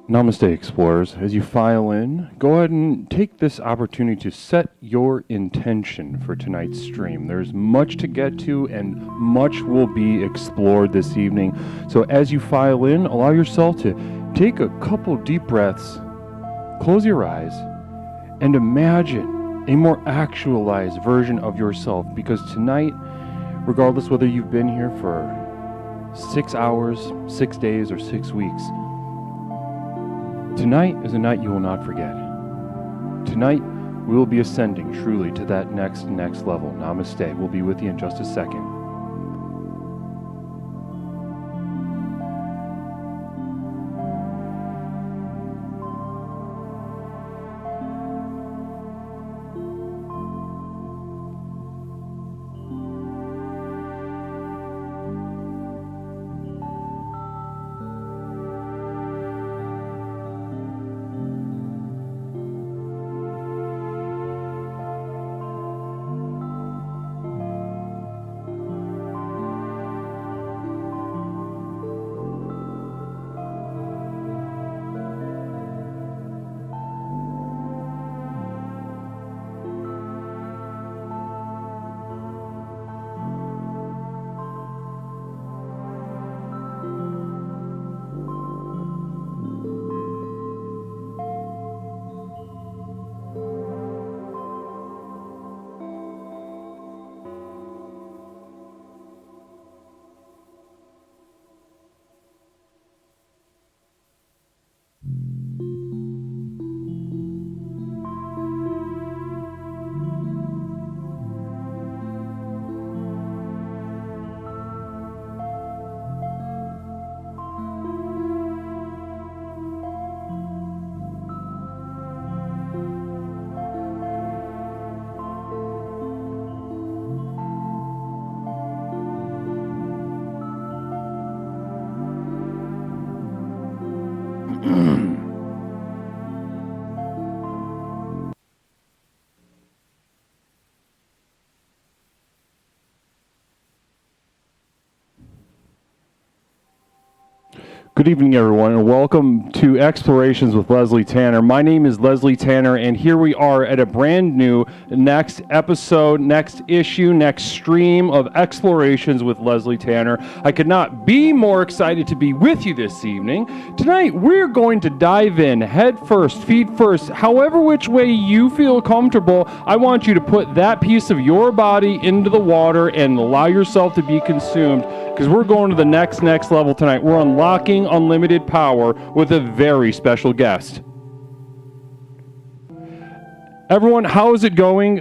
Namaste, explorers. As you file in, go ahead and take this opportunity to set your intention for tonight's stream. There's much to get to and much will be explored this evening. So as you file in, allow yourself to take a couple deep breaths, close your eyes, and imagine a more actualized version of yourself, because tonight, regardless whether you've been here for 6 hours, 6 days, or 6 weeks, tonight is a night you will not forget. Tonight, we will be ascending truly to that next level. Namaste. We'll be with you in just a second. Good evening, everyone, and welcome to Explorations with Leslie Tanner. My name is Leslie Tanner, and here we are at a brand new next episode, next issue, next stream of Explorations with Leslie Tanner. I could not be more excited to be with you this evening. Tonight, we're going to dive in head first, feet first, however which way you feel comfortable. I want you to put that piece of your body into the water and allow yourself to be consumed, because we're going to the next level tonight. We're unlocking unlimited power with a very special guest. Everyone, how is it going?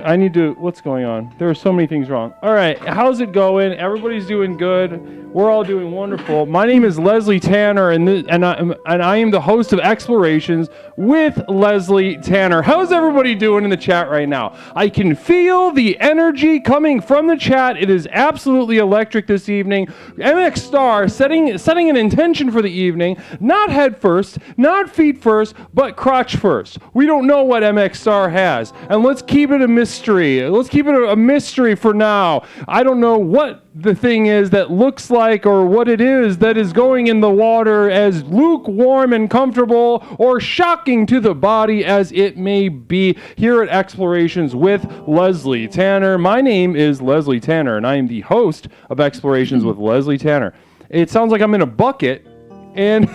What's going on? There are so many things wrong. All right, how's it going? Everybody's doing good. We're all doing wonderful. My name is Leslie Tanner, and I am the host of Explorations with Leslie Tanner. How's everybody doing in the chat right now? I can feel the energy coming from the chat. It is absolutely electric this evening. MX Star setting an intention for the evening, not head first, not feet first, but crotch first. We don't know what MX Star has, and let's keep it a mystery. Let's keep it a mystery for now. I don't know what the thing is that looks like, or what it is that is going in the water, as lukewarm and comfortable or shocking to the body as it may be, here at Explorations with Leslie Tanner. My name is Leslie Tanner, and I am the host of Explorations with Leslie Tanner. It sounds like I'm in a bucket, and,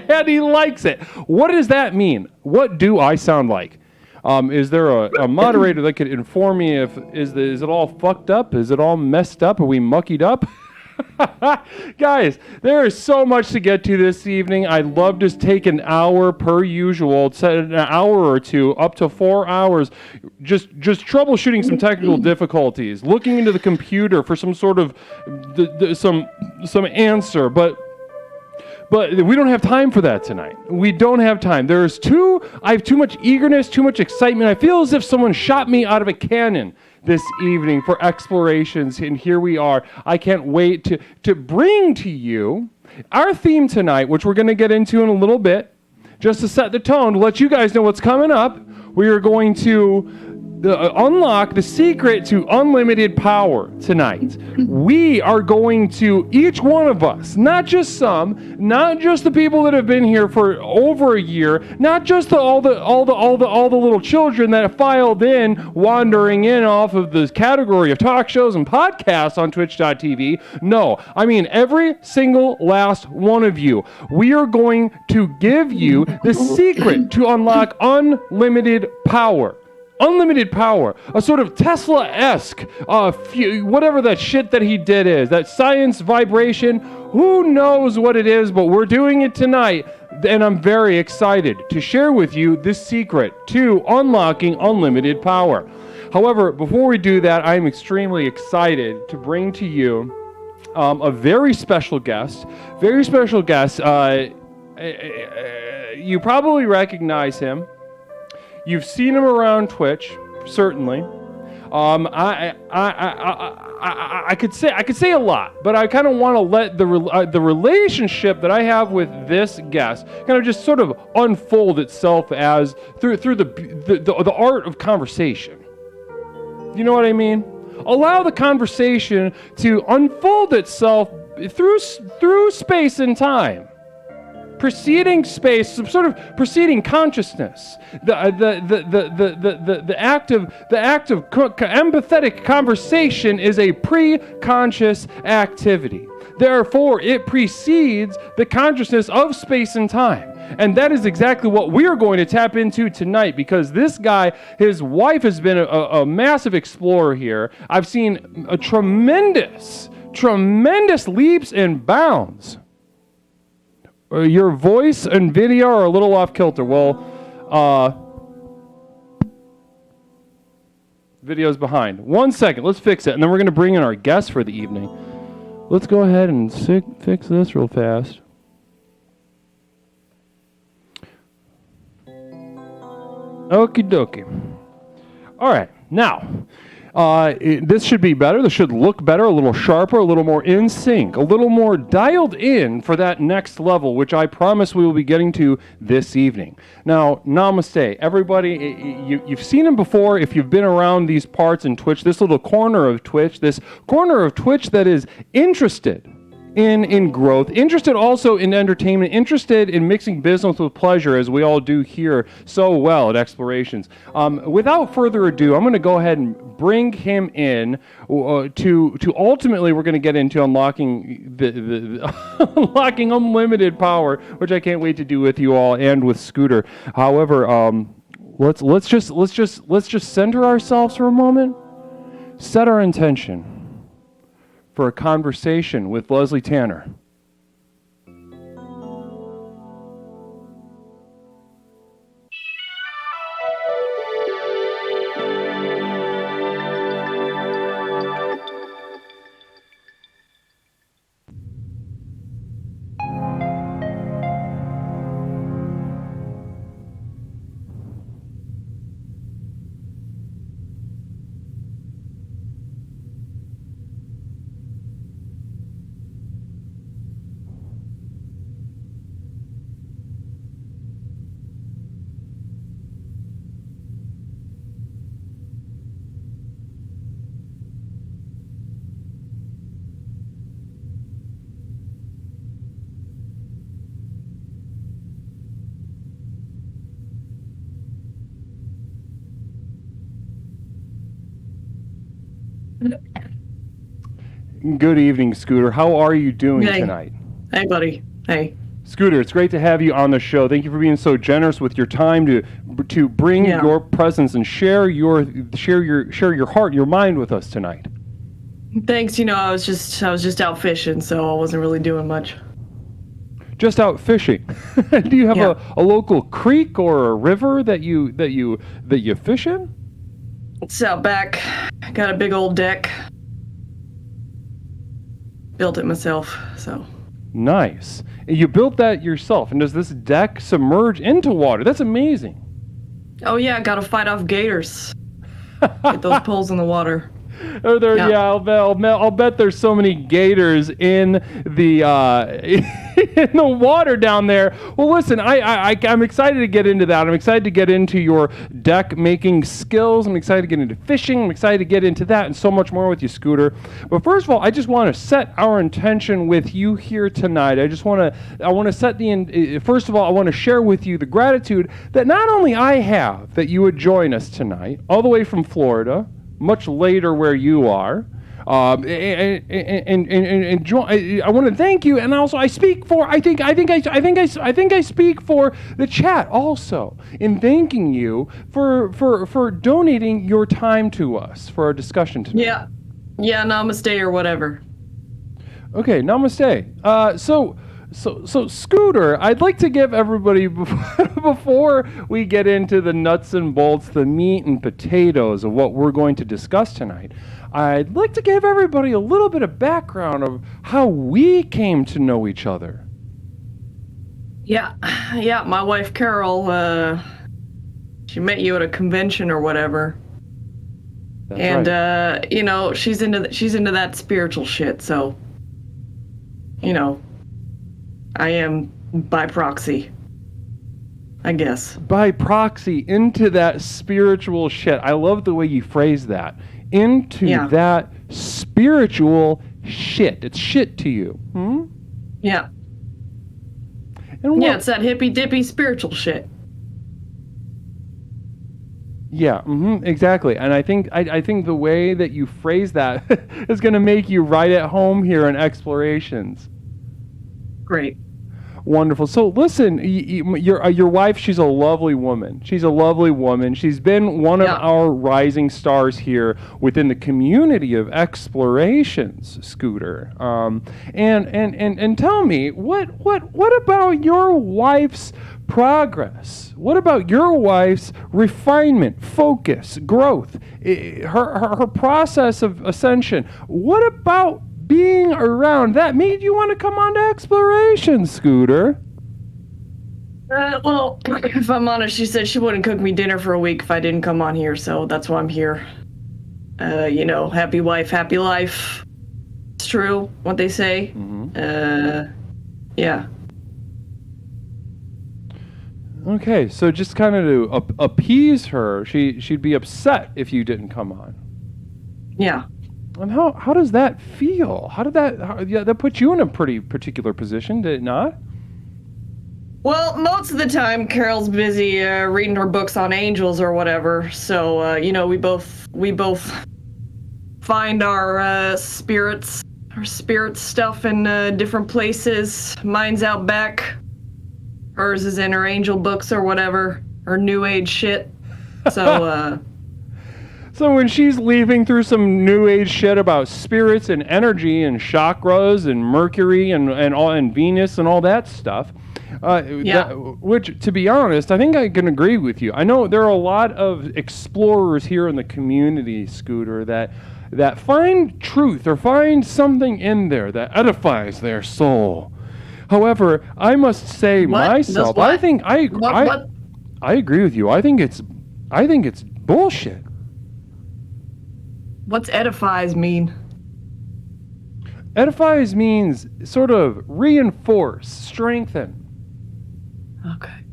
and he likes it. What does that mean? What do I sound like? Is there a moderator that could inform me is it all fucked up? Is it all messed up? Are we muckied up? Guys, there is so much to get to this evening. I'd love to take an hour per usual, set an hour or two, up to 4 hours, just troubleshooting some technical difficulties, looking into the computer for some sort of some answer, but we don't have time for that tonight. We don't have time. I have too much eagerness, too much excitement. I feel as if someone shot me out of a cannon this evening for Explorations, and here we are. I can't wait to bring to you our theme tonight, which we're going to get into in a little bit, just to set the tone, to let you guys know what's coming up. We are going to unlock the secret to unlimited power tonight. We are going to, each one of us, not just some, not just the people that have been here for over a year, not just all the little children that have filed in, wandering in off of this category of talk shows and podcasts on twitch.tv. No, I mean every single last one of you. We are going to give you the secret to unlock unlimited power. Unlimited power, a sort of Tesla-esque, whatever that shit that he did is, that science vibration, who knows what it is, but we're doing it tonight, and I'm very excited to share with you this secret to unlocking unlimited power. However, before we do that, I'm extremely excited to bring to you a very special guest. You probably recognize him. You've seen him around Twitch, certainly. I could say a lot, but I kind of want to let the relationship that I have with this guest kind of just sort of unfold itself as through the art of conversation. You know what I mean? Allow the conversation to unfold itself through space and time. Preceding space, some sort of preceding consciousness. The act of empathetic conversation is a pre-conscious activity. Therefore, it precedes the consciousness of space and time. And that is exactly what we're going to tap into tonight, because this guy, his wife has been a massive explorer here. I've seen a tremendous leaps and bounds. Your voice and video are a little off kilter. Well, video's behind. 1 second, let's fix it, and then we're going to bring in our guest for the evening. Let's go ahead and fix this real fast. Okie dokie. All right, now, this should be better. This should look better, a little sharper, a little more in sync, a little more dialed in for that next level, which I promise we will be getting to this evening. Now, namaste. Everybody, you've seen him before if you've been around these parts in Twitch, this little corner of Twitch that is interested in growth, interested also in entertainment, interested in mixing business with pleasure, as we all do here so well at Explorations. Without further ado, I'm going to go ahead and bring him in to ultimately we're going to get into unlocking unlocking unlimited power, which I can't wait to do with you all and with Scooter. However, let's just center ourselves for a moment, set our intention for a conversation with Leslie Tanner. Good evening, Scooter. How are you doing tonight? Hey, buddy. Hey. Scooter, it's great to have you on the show. Thank you for being so generous with your time to bring your presence and share your heart, your mind with us tonight. Thanks. You know, I was just out fishing, so I wasn't really doing much. Just out fishing. Do you have a local creek or a river that you fish in? It's out back. Got a big old deck. Built it myself, so. Nice. You built that yourself, and does this deck submerge into water? That's amazing. Oh yeah, gotta fight off gators. Get those poles in the water. I'll bet there's so many gators in the in the water down there. Well, listen, I'm excited to get into that. I'm excited to get into your deck making skills. I'm excited to get into fishing. I'm excited to get into that and so much more with you, Scooter. But first of all, I just want to set our intention with you here tonight. I want to set first of all, I want to share with you the gratitude that not only I have that you would join us tonight, all the way from Florida, much later where you are. I want to thank you, and also I speak for. I think I speak for the chat also in thanking you for donating your time to us for our discussion tonight. Yeah, namaste or whatever. Okay, namaste. So Scooter, I'd like to give everybody, before we get into the nuts and bolts, the meat and potatoes of what we're going to discuss tonight, I'd like to give everybody a little bit of background of how we came to know each other. Yeah, my wife Carol, she met you at a convention or whatever. That's right. She's into that spiritual shit, so, I am by proxy, I guess. By proxy into that spiritual shit. I love the way you phrase that. Into that spiritual shit. It's shit to you. Yeah. And it's that hippy dippy spiritual shit. Yeah, exactly. And I think the way that you phrase that is going to make you right at home here in Explorations. Great. Wonderful. So listen, your wife, she's a lovely woman. She's been one of our rising stars here within the community of Explorations, Scooter. And tell me, what about your wife's progress? What about your wife's refinement, focus, growth, her process of ascension? What about being around that made you want to come on to Exploration, Scooter? Well, if I'm honest, she said she wouldn't cook me dinner for a week if I didn't come on here, so that's why I'm here. Happy wife, happy life. It's true, what they say. Yeah. Okay, so just kind of to appease her, she'd be upset if you didn't come on. Yeah. And how does that feel? That put you in a pretty particular position, did it not? Well, most of the time Carol's busy reading her books on angels or whatever. So we both find our spirit stuff in different places. Mine's out back. Hers is in her angel books or whatever, her new age shit. So So when she's leafing through some new age shit about spirits and energy and chakras and Mercury and Venus and all that stuff, which, to be honest, I think I can agree with you. I know there are a lot of explorers here in the community, Scooter, that find truth or find something in there that edifies their soul. However, I must say myself, I think I agree with you. I think it's bullshit. What's edifies mean? Edifies means sort of reinforce, strengthen. Okay.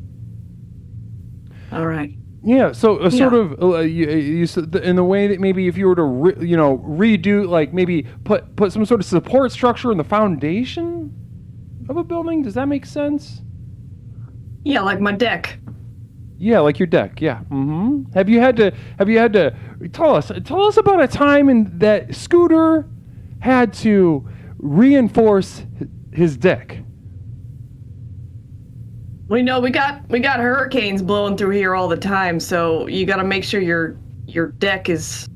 All right. Yeah, so sort of you in the way that maybe if you were to redo, like maybe put some sort of support structure in the foundation of a building. Does that make sense? Yeah, like my deck. Yeah, like your deck. Yeah. Have you had to tell us about a time that Scooter had to reinforce his deck? We got hurricanes blowing through here all the time, so you got to make sure your deck is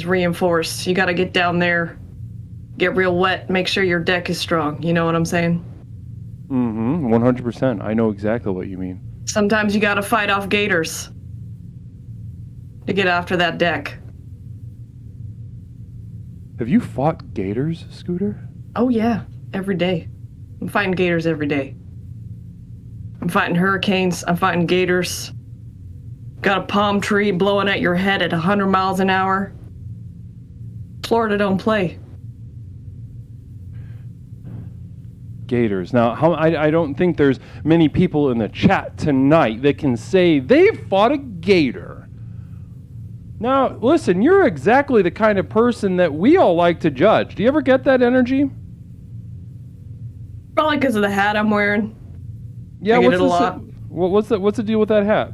reinforced. You got to get down there, get real wet, make sure your deck is strong. You know what I'm saying? 100%. I know exactly what you mean. Sometimes you got to fight off gators to get after that deck. Have you fought gators, Scooter? Oh yeah, every day. I'm fighting gators every day. I'm fighting hurricanes. I'm fighting gators. Got a palm tree blowing at your head at 100 miles an hour. Florida don't play. gators. Now, I don't think there's many people in the chat tonight that can say they've fought a gator. Now, listen, you're exactly the kind of person that we all like to judge. Do you ever get that energy? Probably because of the hat I'm wearing. Yeah, I get it a lot. What's the deal with that hat?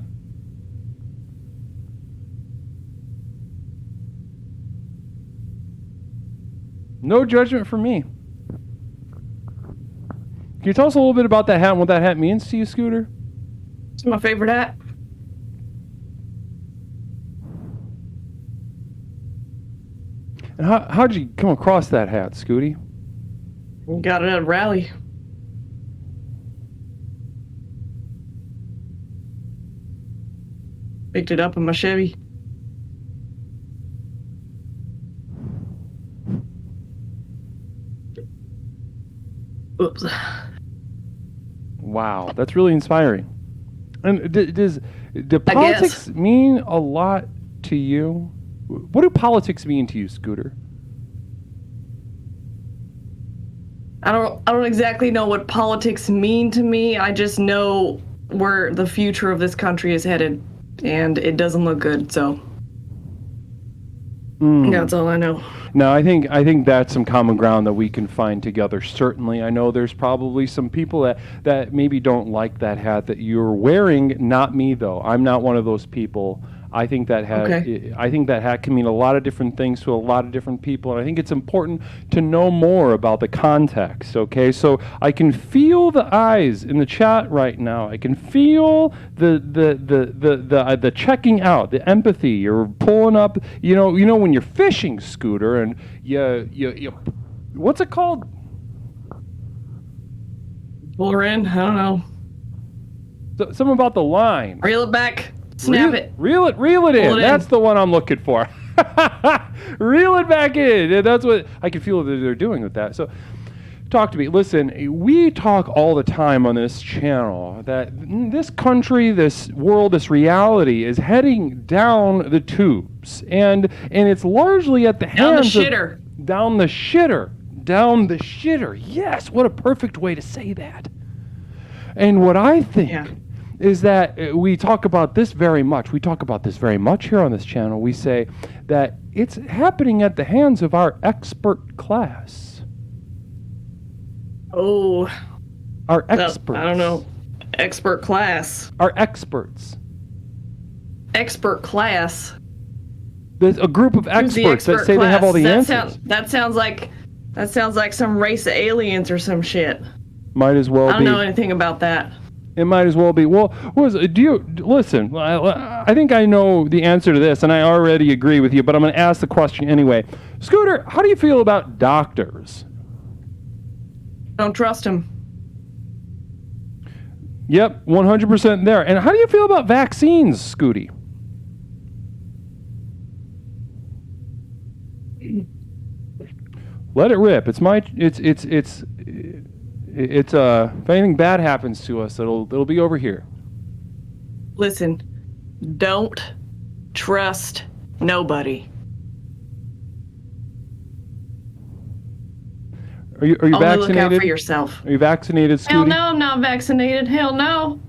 No judgment from me. Can you tell us a little bit about that hat and what that hat means to you, Scooter? It's my favorite hat. And how'd you come across that hat, Scooty? Got it at a rally. Picked it up in my Chevy. Oops. Wow, that's really inspiring. And do politics mean a lot to you? What do politics mean to you, Scooter? I don't exactly know what politics mean to me. I just know where the future of this country is headed, and it doesn't look good. So that's all I know. No, I think that's some common ground that we can find together. Certainly, I know there's probably some people that maybe don't like that hat that you're wearing. Not me, though. I'm not one of those people. I think that hat. Okay. I think that hat can mean a lot of different things to a lot of different people, and I think it's important to know more about the context. Okay, so I can feel the eyes in the chat right now. I can feel the checking out, the empathy. You're pulling up. You know when you're fishing, Scooter, and you what's it called? Pull her in. I don't know. Something about the line. Reel it back. Snap it. Reel it in. That's the one I'm looking for. Reel it back in. That's what I can feel that they're doing with that. So talk to me. Listen, we talk all the time on this channel that this country, this world, this reality is heading down the tubes. And it's largely at the hands of... Down the shitter. Down the shitter. Yes, what a perfect way to say that. And what I think... is that we talk about this very much. We talk about this very much here on this channel. We say that it's happening at the hands of our expert class. Oh. Our experts. I don't know. Expert class. Our experts. Expert class. There's a group of experts that say they have all the answers. That sounds like some race of aliens or some shit. Might as well be. I don't know anything about that. It might as well be. Well, listen, I think I know the answer to this, and I already agree with you, but I'm going to ask the question anyway. Scooter, how do you feel about doctors? Don't trust them. Yep, 100% there. And how do you feel about vaccines, Scooty? Let it rip. It's if anything bad happens to us, it'll be over here. Listen, don't trust nobody. Are you Only vaccinated? Look out for yourself. Are you vaccinated, Scooty? Hell no, I'm not vaccinated. Hell no.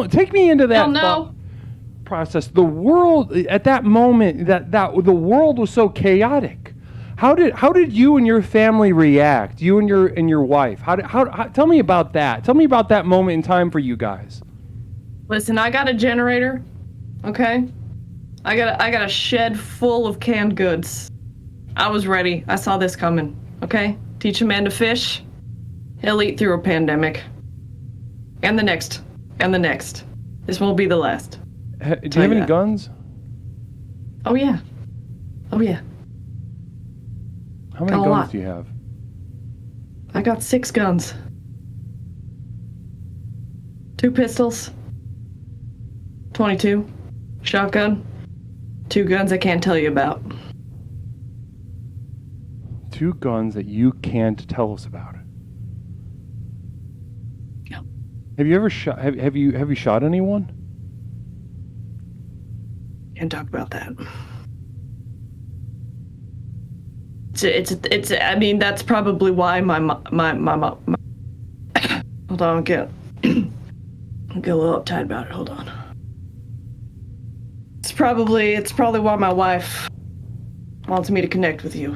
Take me into that Hell no. process. The world at that moment, that the world was so chaotic. How did you and your family react? You and your wife. How tell me about that. Tell me about that moment in time for you guys. Listen, I got a generator. Okay? I got a shed full of canned goods. I was ready. I saw this coming. Okay? Teach a man to fish. He'll eat through a pandemic. And the next. And the next. This won't be the last. Do you have any guns? Oh yeah. Oh yeah. How many guns do you have? I got 6 guns. 2 pistols. 22. Shotgun. 2 guns I can't tell you about. 2 guns that you can't tell us about. Yeah. Have you ever shot? Have you shot anyone? Can't talk about that. It's. I mean, that's probably why my hold on, I'll get a little uptight about it. Hold on. It's probably why my wife wants me to connect with you.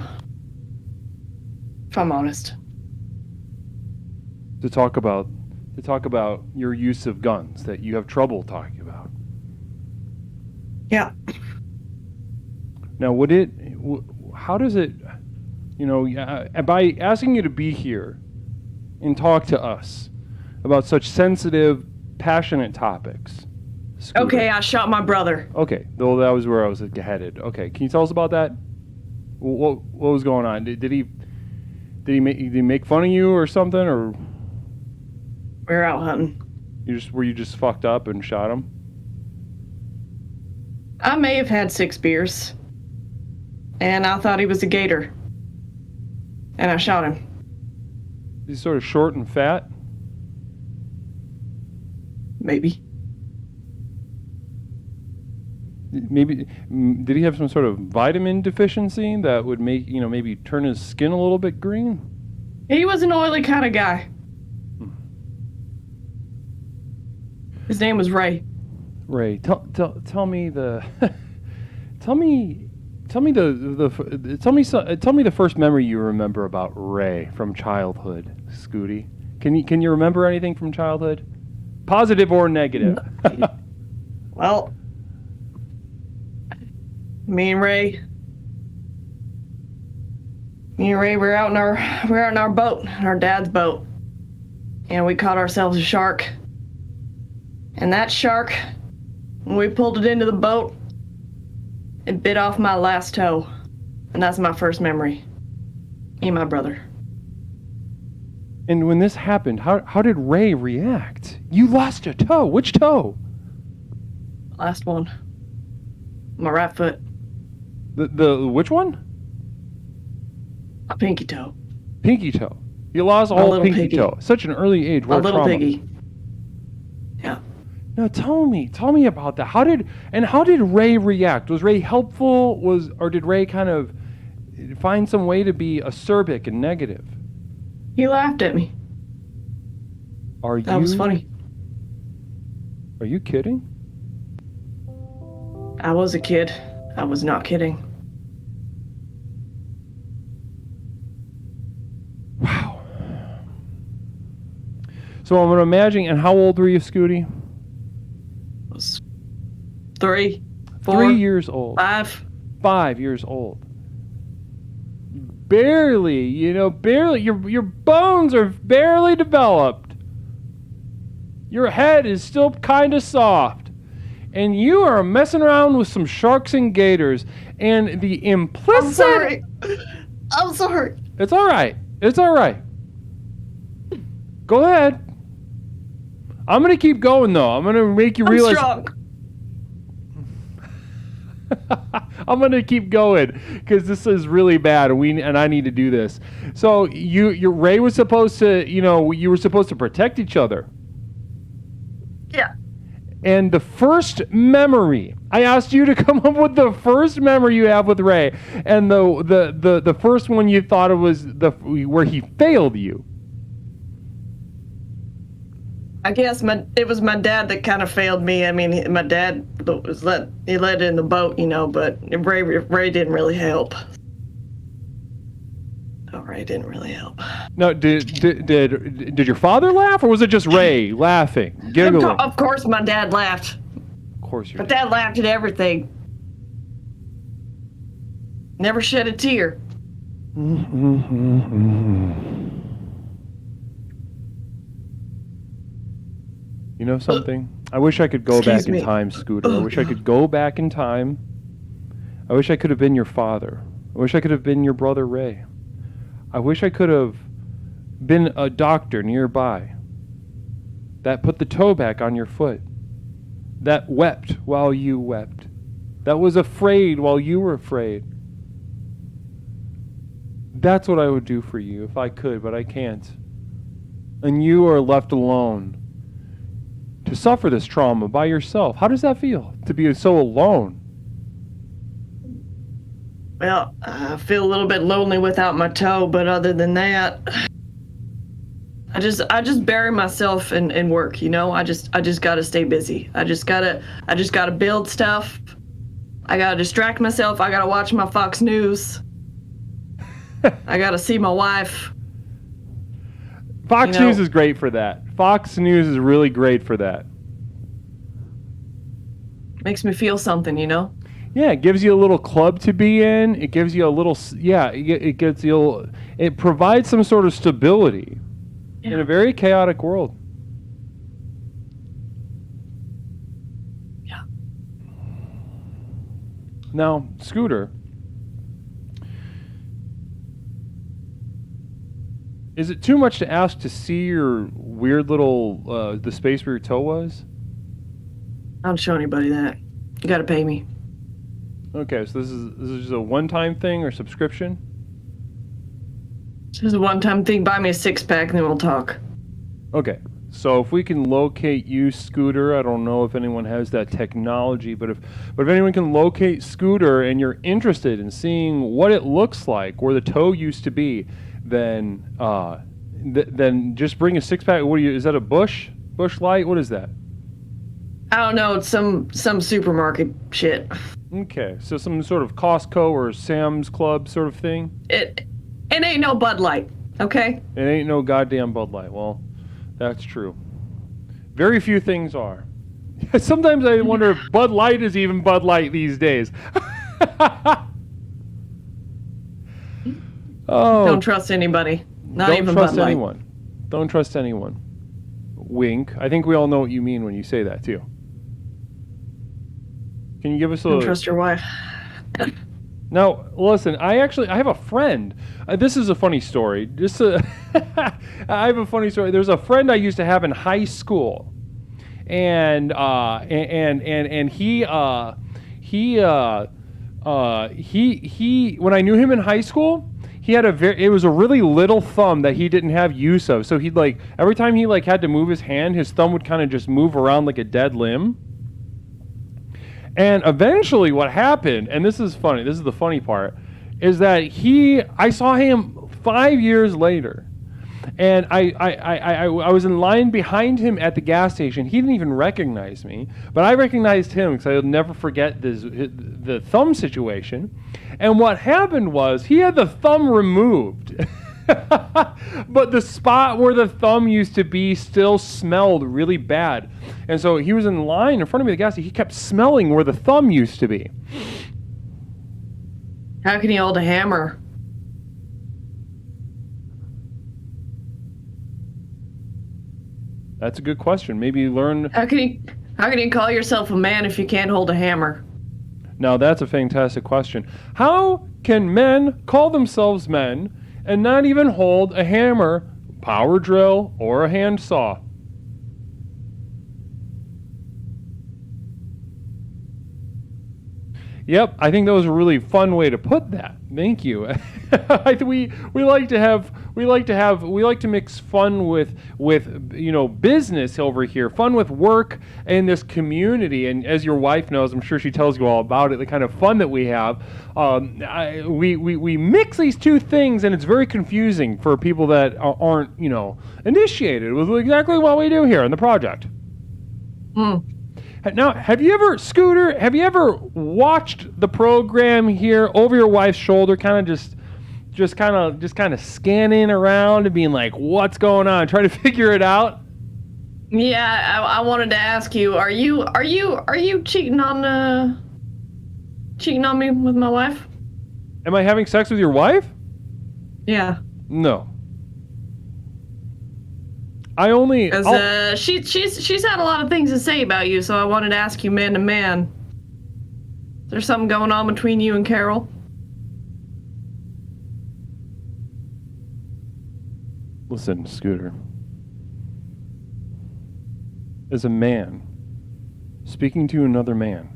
If I'm honest. To talk about your use of guns that you have trouble talking about. Yeah. Now, how does it, by asking you to be here and talk to us about such sensitive, passionate topics. Scooter. Okay, I shot my brother. Okay, though that was where I was headed. Okay, can you tell us about that? What was going on? Did he make fun of you or something, or We were out hunting. were you just fucked up and shot him? I may have had 6 beers, and I thought he was a gator, and I shot him. He's sort of short and fat. Maybe. Maybe did he have some sort of vitamin deficiency that would make maybe turn his skin a little bit green? He was an oily kind of guy. His name was Ray. Ray, tell me the tell me the first memory you remember about Ray from childhood, Scooty. Can you remember anything from childhood, positive or negative? Well, me and Ray, we're out in our boat, our dad's boat, and we caught ourselves a shark. And that shark, when we pulled it into the boat, it bit off my last toe, and that's my first memory. Me and my brother. And when this happened, how did Ray react? You lost a toe. Which toe? Last one. My right foot. The which one? A pinky toe. Pinky toe. You lost a whole little pinky piggy. toe. Such an early age. What A little trauma. piggy. Yeah. No, tell me about that. How did Ray react? Was Ray helpful? Or did Ray kind of find some way to be acerbic and negative? He laughed at me. That was funny. Are you kidding? I was a kid. I was not kidding. Wow. So I'm gonna imagine. And how old were you, Scooty? I was 3, 4, 3 years old. 5. 5 years old. Barely. Your bones are barely developed. Your head is still kind of soft. And you are messing around with some sharks and gators. And the implicit... I'm sorry. It's all right. Go ahead. I'm going to keep going, though. I'm going to make you realize... I'm strong. I'm going to keep going because this is really bad and I need to do this. So Ray was supposed to, you were supposed to protect each other. Yeah. And the first memory, I asked you to come up with the first memory you have with Ray, and the first one you thought it was where he failed you. I guess it was my dad that kind of failed me. I mean, my dad let in the boat, but Ray didn't really help. Oh, Ray didn't really help. No, did your father laugh, or was it just Ray laughing, giggling? Of course, my dad laughed. Of course, My dad laughed at everything. Never shed a tear. You know something? I wish I could go back in time, Scooter. I wish I could go back in time. I wish I could have been your father. I wish I could have been your brother Ray. I wish I could have been a doctor nearby that put the toe back on your foot, that wept while you wept, that was afraid while you were afraid. That's what I would do for you if I could, but I can't. And you are left alone to suffer this trauma by yourself. How does that feel, to be so alone? Well, I feel a little bit lonely without my toe, but other than that, I just bury myself in work, you know? I just gotta stay busy. I just gotta build stuff. I gotta distract myself. I gotta watch my Fox News. I gotta see my wife. Fox You know, News is great for that. Fox News is really great for that. makes me feel something, you know? Yeah, it gives you a little club to be in. It gives you a little, it gets you, it provides some sort of stability in a very chaotic world. Yeah. Now, Scooter, is it too much to ask to see your weird little, the space where your toe was? I don't show anybody that. You gotta pay me. Okay, so this is just a one-time thing or subscription? This is a one-time thing. Buy me a six-pack and then we'll talk. Okay, so if we can locate you, Scooter, I don't know if anyone has that technology, but if anyone can locate Scooter and you're interested in seeing what it looks like where the toe used to be, then then just bring a six-pack. What are you? Is that a Bush Light? What is that? I don't know. It's some supermarket shit. Okay, so some sort of Costco or Sam's Club sort of thing. It ain't no Bud Light, okay? It ain't no goddamn Bud Light. Well, that's true. Very few things are. Sometimes I wonder if Bud Light is even Bud Light these days. Oh, Don't trust anybody. Not don't even trust Bud Light. anyone. Don't trust anyone. Wink. I think we all know what you mean when you say that too. Can you give us a? Don't trust your wife. Now, listen. I have a friend. This is a funny story. I have a funny story. There's a friend I used to have in high school, and he when I knew him in high school, he had it was a really little thumb that he didn't have use of. So he'd every time he had to move his hand, his thumb would kind of just move around like a dead limb. And eventually what happened, and this is funny, this is the funny part, is that I saw him 5 years later. And I was in line behind him at the gas station. He didn't even recognize me, but I recognized him because I'll never forget the thumb situation. And what happened was he had the thumb removed. But the spot where the thumb used to be still smelled really bad. And so he was in line in front of me at the gas station. He kept smelling where the thumb used to be. How can he hold a hammer? That's a good question. Maybe learn. How can you call yourself a man if you can't hold a hammer? Now that's a fantastic question. How can men call themselves men and not even hold a hammer, power drill, or a handsaw? Yep, I think that was a really fun way to put that. Thank you. we like to mix fun with business over here, fun with work in this community. And as your wife knows, I'm sure she tells you all about it. The kind of fun that we have, we mix these two things, and it's very confusing for people that aren't initiated with exactly what we do here in the project. Now, have you ever, Scooter, watched the program here over your wife's shoulder, kind of scanning around and being like, what's going on, trying to figure it out? Yeah, I wanted to ask you, are you cheating on me with my wife? Am I having sex with your wife? Yeah. No. I only. She's had a lot of things to say about you, so I wanted to ask you man to man. Is there something going on between you and Carol? Listen, Scooter. As a man, speaking to another man,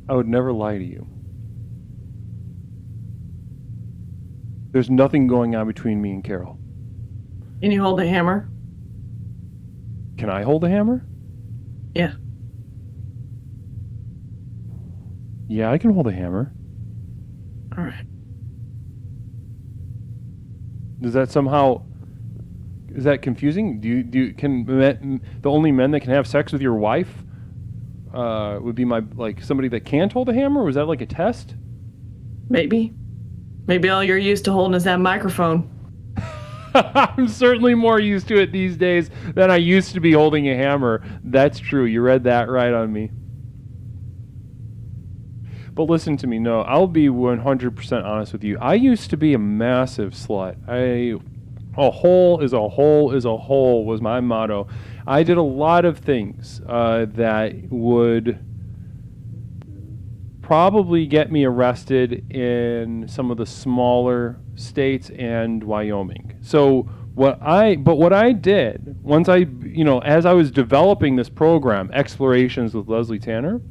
I would never lie to you. There's nothing going on between me and Carol. Can you hold a hammer? Can I hold a hammer? Yeah. Yeah, I can hold a hammer. All right. Does that somehow... Is that confusing? Can the only men that can have sex with your wife would be somebody that can't hold a hammer? Was that like a test? Maybe. Maybe all you're used to holding is that microphone. I'm certainly more used to it these days than I used to be holding a hammer. That's true. You read that right on me. But listen to me. No, I'll be 100% honest with you. I used to be a massive slut. A hole is a hole is a hole was my motto. I did a lot of things that would probably get me arrested in some of the smaller states and Wyoming. So what I did once as I was developing this program, Explorations with Leslie Tanner,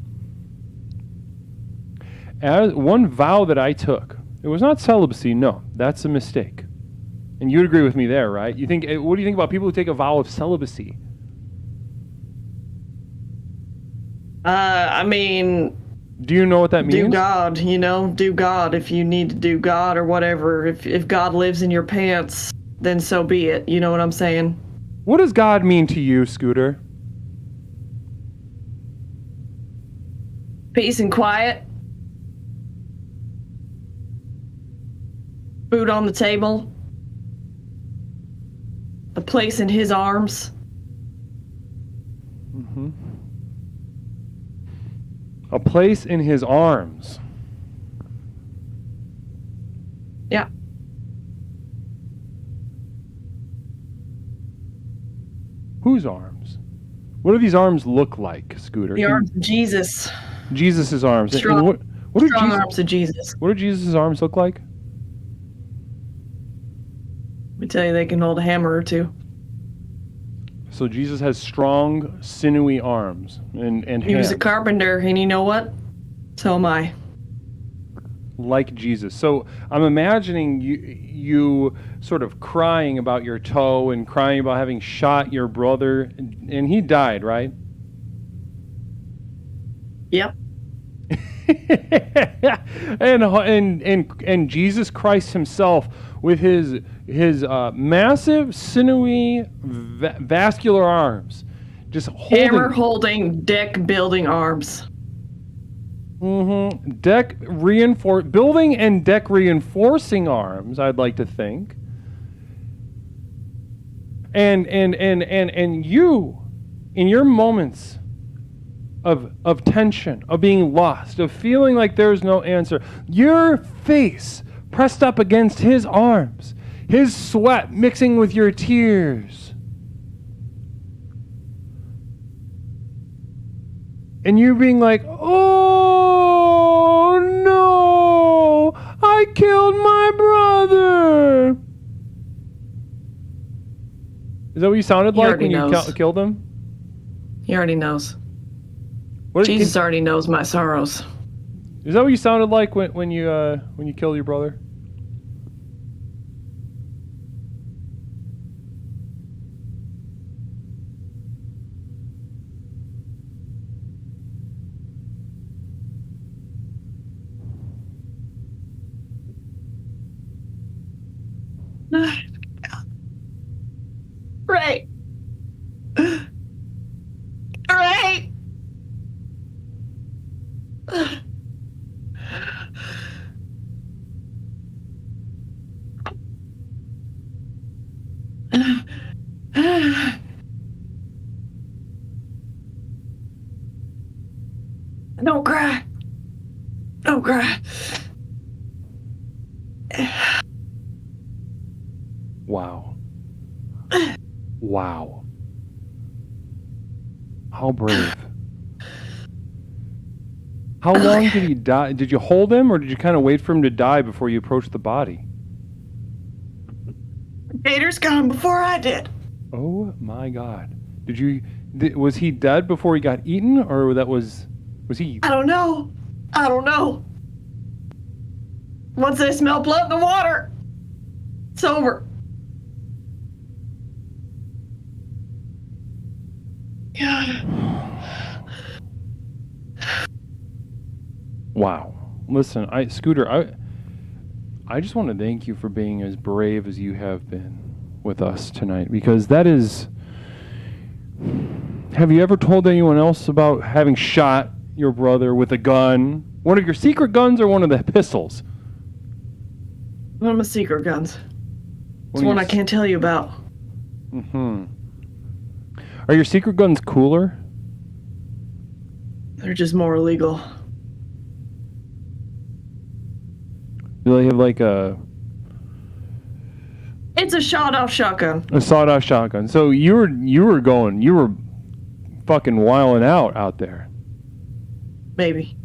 as one vow that I took, it was not celibacy. No, that's a mistake. And you'd agree with me there, right? What do you think about people who take a vow of celibacy? I mean, Do you know what that means? do God, do God if you need to do God or whatever. If God lives in your pants, then so be it. You know what I'm saying? What does God mean to you, Scooter? Peace and quiet. Food on the table. A place in his arms. Mm-hmm. A place in his arms. Yeah. Whose arms? What do these arms look like, Scooter? The arms of Jesus. Jesus' arms. Strong, what do strong Jesus, arms of Jesus. What do Jesus' arms look like? Let me tell you, they can hold a hammer or two. So Jesus has strong, sinewy arms and hands. He was a carpenter, and you know what? So am I. Like Jesus. So I'm imagining you sort of crying about your toe and crying about having shot your brother, and he died, right? Yep. and Jesus Christ himself with his massive, sinewy, vascular arms, just Hammer holding, deck building arms. Mm-hmm. Building and deck reinforcing arms, I'd like to think. And you, in your moments of tension, of being lost, of feeling like there's no answer, your face pressed up against his arms, his sweat mixing with your tears. And you being like, oh no, I killed my brother. Is that what you sounded like when you killed him? He already knows. Jesus already knows my sorrows. Is that what you sounded like when you killed your brother? Right. Right. Don't cry. Don't cry. Wow. Wow. How brave. How long did he die? Did you hold him, or did you kind of wait for him to die before you approached the body? Gator's gone before I did. Oh my God! Was he dead before he got eaten, or was he? I don't know. Once I smell blood in the water, it's over. God. Wow. Listen, Scooter, I just want to thank you for being as brave as you have been with us tonight, because that is... Have you ever told anyone else about having shot your brother with a gun? One of your secret guns or one of the pistols? One of my secret guns. It's One one I can't tell you about. Mm-hmm. Are your secret guns cooler? They're just more illegal. Do they have like It's a shot-off shotgun. a sawed-off shotgun? So you were fucking wilding out there. Maybe.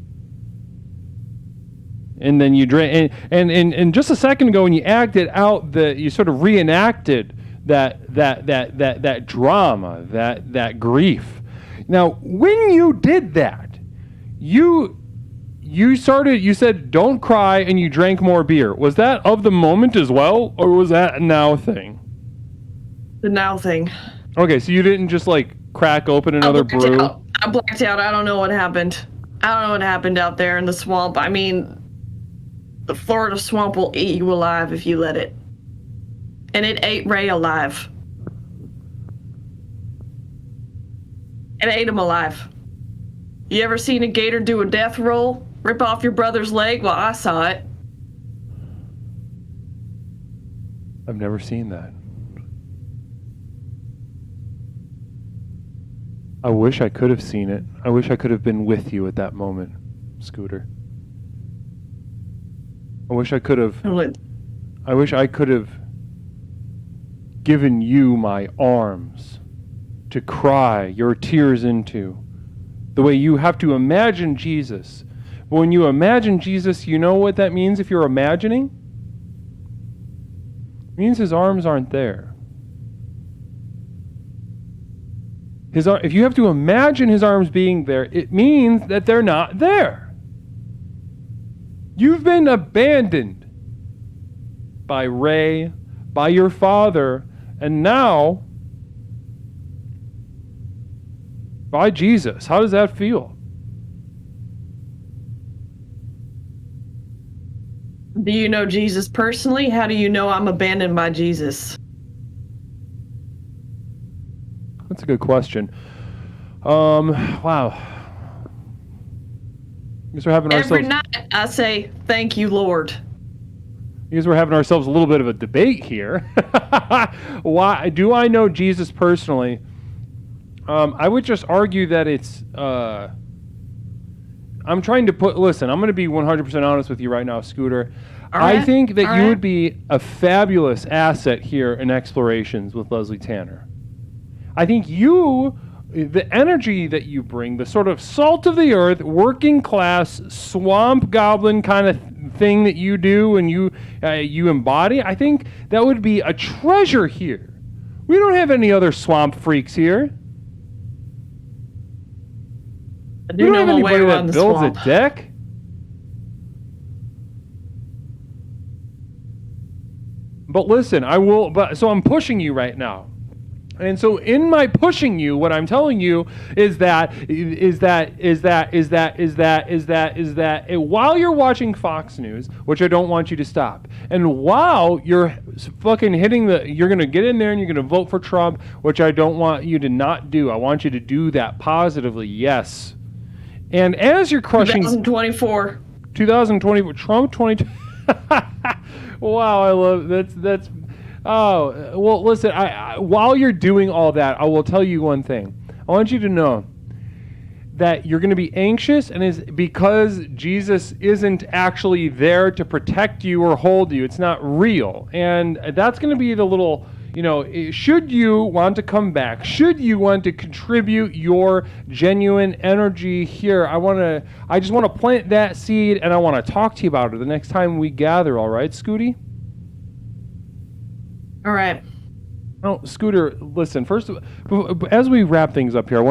And then you drank, and just a second ago when you acted out you sort of reenacted that drama, that grief. Now, when you did that, you said don't cry, and you drank more beer. Was that of the moment as well, or was that a now thing? The now thing. Okay, so you didn't just like crack open another brew. I blacked out. I don't know what happened. I don't know what happened out there in the swamp. I mean, the Florida swamp will eat you alive if you let it. And it ate Ray alive. It ate him alive. You ever seen a gator do a death roll? Rip off your brother's leg? Well, I saw it. I've never seen that. I wish I could have seen it. I wish I could have been with you at that moment, Scooter. I wish I could have given you my arms to cry your tears into. The way you have to imagine Jesus. But when you imagine Jesus, you know what that means if you're imagining? It means his arms aren't there. If you have to imagine his arms being there, it means that they're not there. You've been abandoned by Ray, by your father, and now by Jesus. How does that feel? Do you know Jesus personally? How do you know I'm abandoned by Jesus? That's a good question. Wow. I guess we're having Every ourselves... night I say, thank you, Lord. Because we're having ourselves a little bit of a debate here. Why do I know Jesus personally? I would just argue that it's... I'm trying to listen, I'm going to be 100% honest with you right now, Scooter. Right. I think that you would be a fabulous asset here in Explorations with Leslie Tanner. I think the energy that you bring, the sort of salt of the earth, working class, swamp goblin kind of thing that you do and you embody, I think that would be a treasure here. We don't have any other swamp freaks here. I do know my way around the builds swamp. a deck. But listen, so I'm pushing you right now. And so in my pushing you, what I'm telling you is that while you're watching Fox News, which I don't want you to stop, and while you're fucking you're going to get in there and you're going to vote for Trump, which I don't want you to not do. I want you to do that positively, yes. And as you're crushing... 2024, Trump 20... Wow, I love... That's... Oh, well, listen, while you're doing all that, I will tell you one thing. I want you to know that you're going to be anxious, and it's because Jesus isn't actually there to protect you or hold you. It's not real. And that's going to be the little, should you want to come back, should you want to contribute your genuine energy here, I just want to plant that seed, and I want to talk to you about it the next time we gather, all right, Scooty? All right. Oh, Scooter, listen, as we wrap things up here,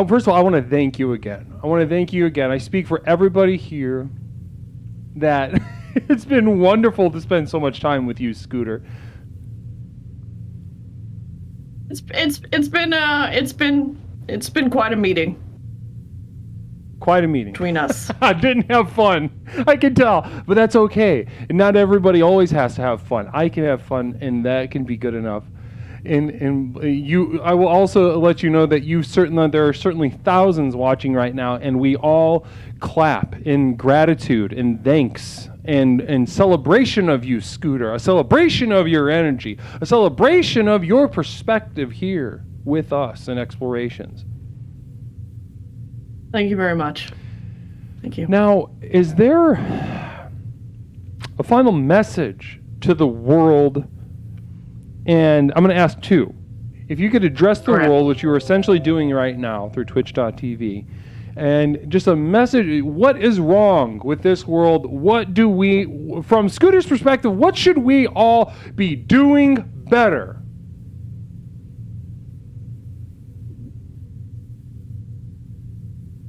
first of all, I want to thank you again. I speak for everybody here that it's been wonderful to spend so much time with you, Scooter. It's been quite a meeting. Quite a meeting. between us. I didn't have fun. I can tell, but that's okay. And not everybody always has to have fun. I can have fun, and that can be good enough. And I will also let you know that there are certainly thousands watching right now, and we all clap in gratitude and thanks and celebration of you, Scooter, a celebration of your energy, a celebration of your perspective here with us in Explorations. Thank you very much. Thank you. Now, is there a final message to the world? And I'm going to ask two. If you could address the world, which you're essentially doing right now through twitch.tv, and just a message, what is wrong with this world? What do we, from Scooter's perspective, what should we all be doing better?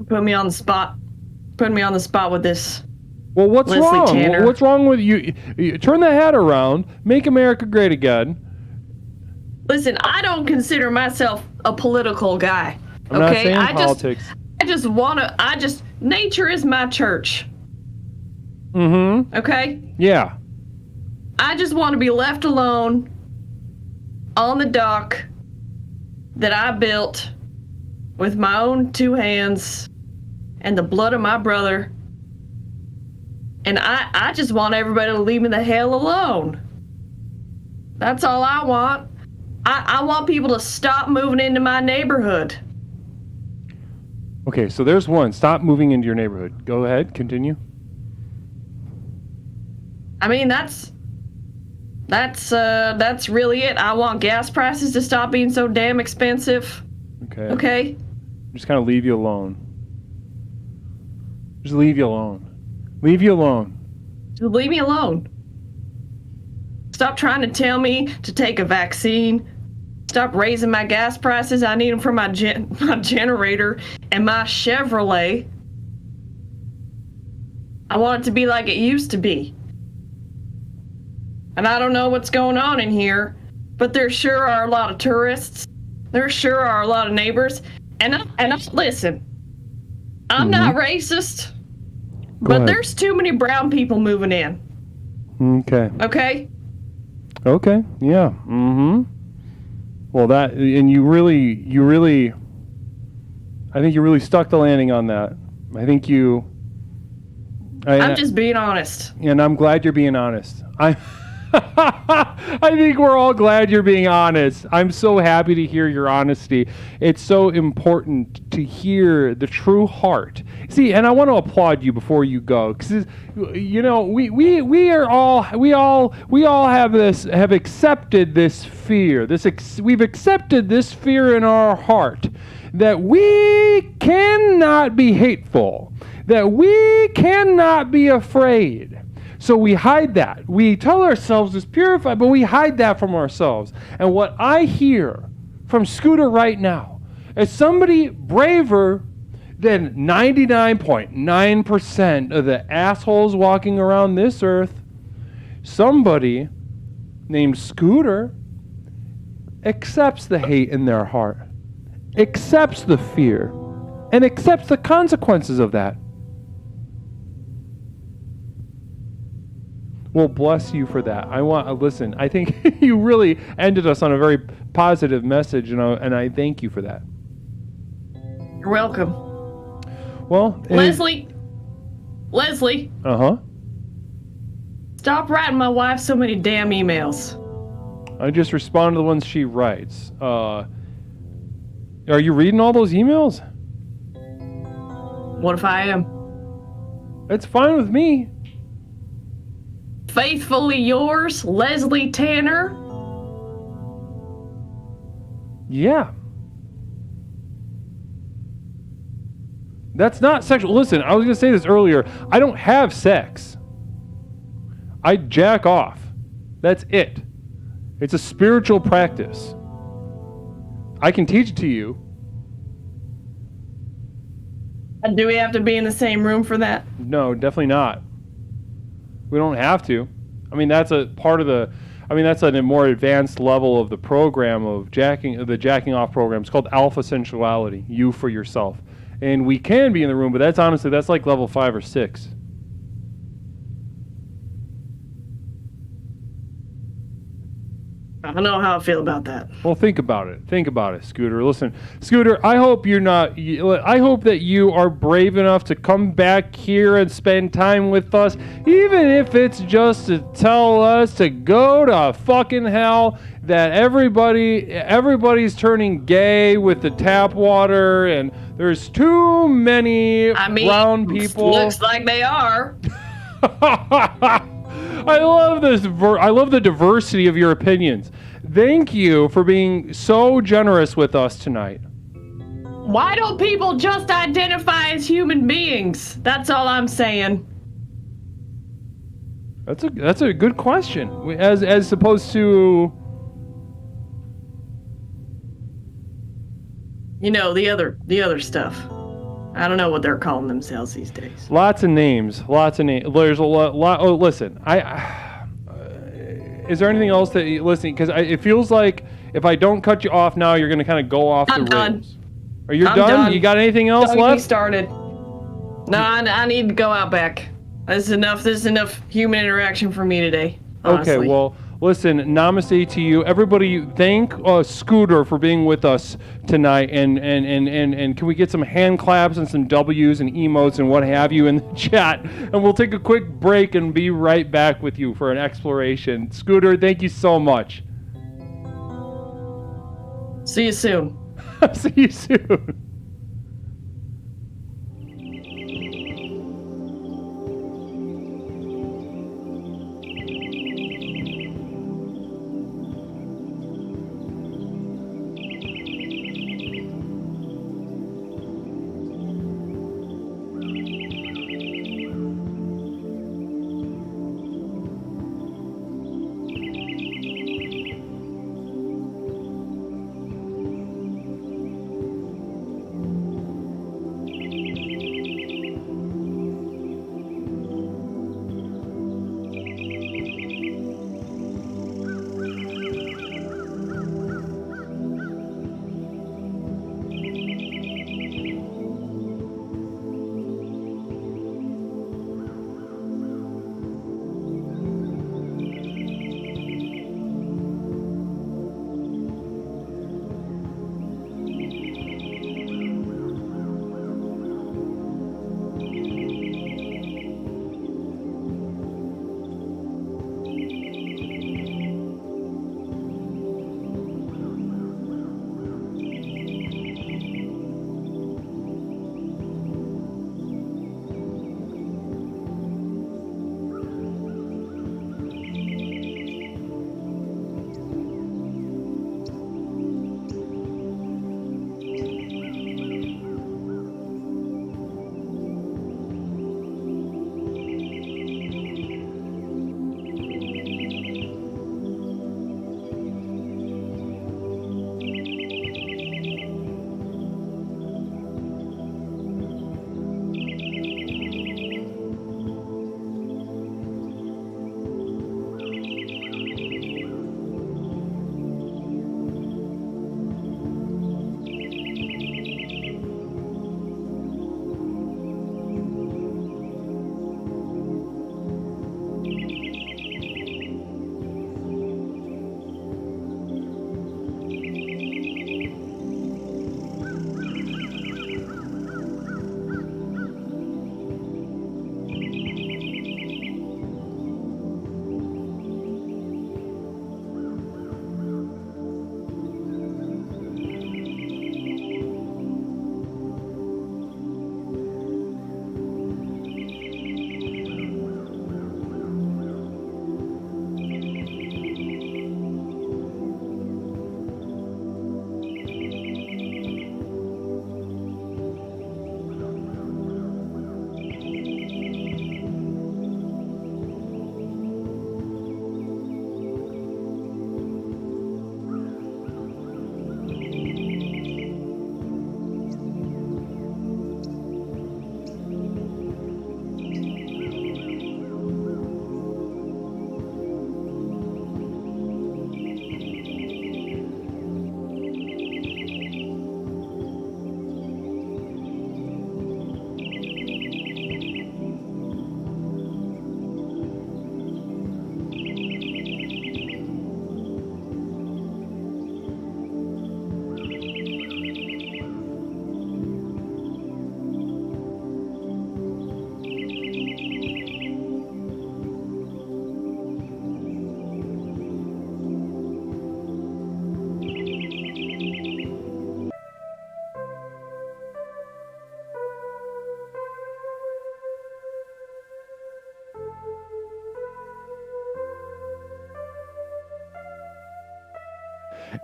Put me on the spot. Putting me on the spot with this. Well, what's Leslie wrong? Tanner. What's wrong with you? Turn the hat around. Make America great again. Listen, I don't consider myself a political guy. I'm not saying politics. Nature is my church. Mm-hmm. Okay? Yeah. I just want to be left alone on the dock that I built with my own two hands and the blood of my brother. And I just want everybody to leave me the hell alone. That's all I want. I want people to stop moving into my neighborhood. Okay, so there's one. Stop moving into your neighborhood. Go ahead, continue. I mean, that's really it. I want gas prices to stop being so damn expensive. Okay. Okay? Just kind of leave you alone. Just leave you alone. Leave you alone. Just leave me alone. Stop trying to tell me to take a vaccine. Stop raising my gas prices. I need them for my generator and my Chevrolet. I want it to be like it used to be. And I don't know what's going on in here, but there sure are a lot of tourists. There sure are a lot of neighbors. Listen, I'm not racist, but there's too many brown people moving in. Okay. Okay? Okay, yeah. Mm-hmm. Well, and you really, I think you really stuck the landing on that. I think I'm just being honest. And I'm glad you're being honest. I think we're all glad you're being honest. I'm so happy to hear your honesty. It's so important to hear the true heart. See, and I want to applaud you before you go, because we all have accepted this fear. We've accepted this fear in our heart that we cannot be hateful, that we cannot be afraid. So we hide that. We tell ourselves it's purified, but we hide that from ourselves. And what I hear from Scooter right now is somebody braver than 99.9% of the assholes walking around this earth. Somebody named Scooter accepts the hate in their heart, accepts the fear, and accepts the consequences of that. Well, bless you for that. Listen, I think you really ended us on a very positive message, and I thank you for that. You're welcome. Well, Leslie. Uh-huh. Stop writing my wife so many damn emails. I just respond to the ones she writes. Are you reading all those emails? What if I am? It's fine with me. Faithfully yours, Leslie Tanner. Yeah. That's not sexual. Listen, I was going to say this earlier. I don't have sex. I jack off. That's it. It's a spiritual practice. I can teach it to you. And do we have to be in the same room for that? No, definitely not. We don't have to. I mean, that's a part of that's a more advanced level of the program of the jacking off program. It's called alpha sensuality, you for yourself. and we can be in the room, but that's honestly, that's like level 5 or 6. I don't know how I feel about that. Well, think about it. Think about it, Scooter. Listen, Scooter, I hope you're not. I hope that you are brave enough to come back here and spend time with us, even if it's just to tell us to go to fucking hell. That everybody's turning gay with the tap water, and there's too many brown people. Looks like they are. I love this. I love the diversity of your opinions. Thank you for being so generous with us tonight. Why don't people just identify as human beings? That's all I'm saying. That's a good question. As opposed to, you know, the other stuff. I don't know what they're calling themselves these days. Lots of names. There's a lot. Oh, listen. Is there anything else that you listening? Because it feels like if I don't cut you off now, you're going to kind of go off I'm the done. rails. Are you I'm done? done. You got anything else Don't get me left? started. No, I need to go out back. This is enough human interaction for me today. Honestly. Okay, well, listen, namaste to you. Everybody, thank Scooter for being with us tonight. And can we get some hand claps and some W's and emotes and what have you in the chat? And we'll take a quick break and be right back with you for an exploration. Scooter, thank you so much. See you soon. See you soon.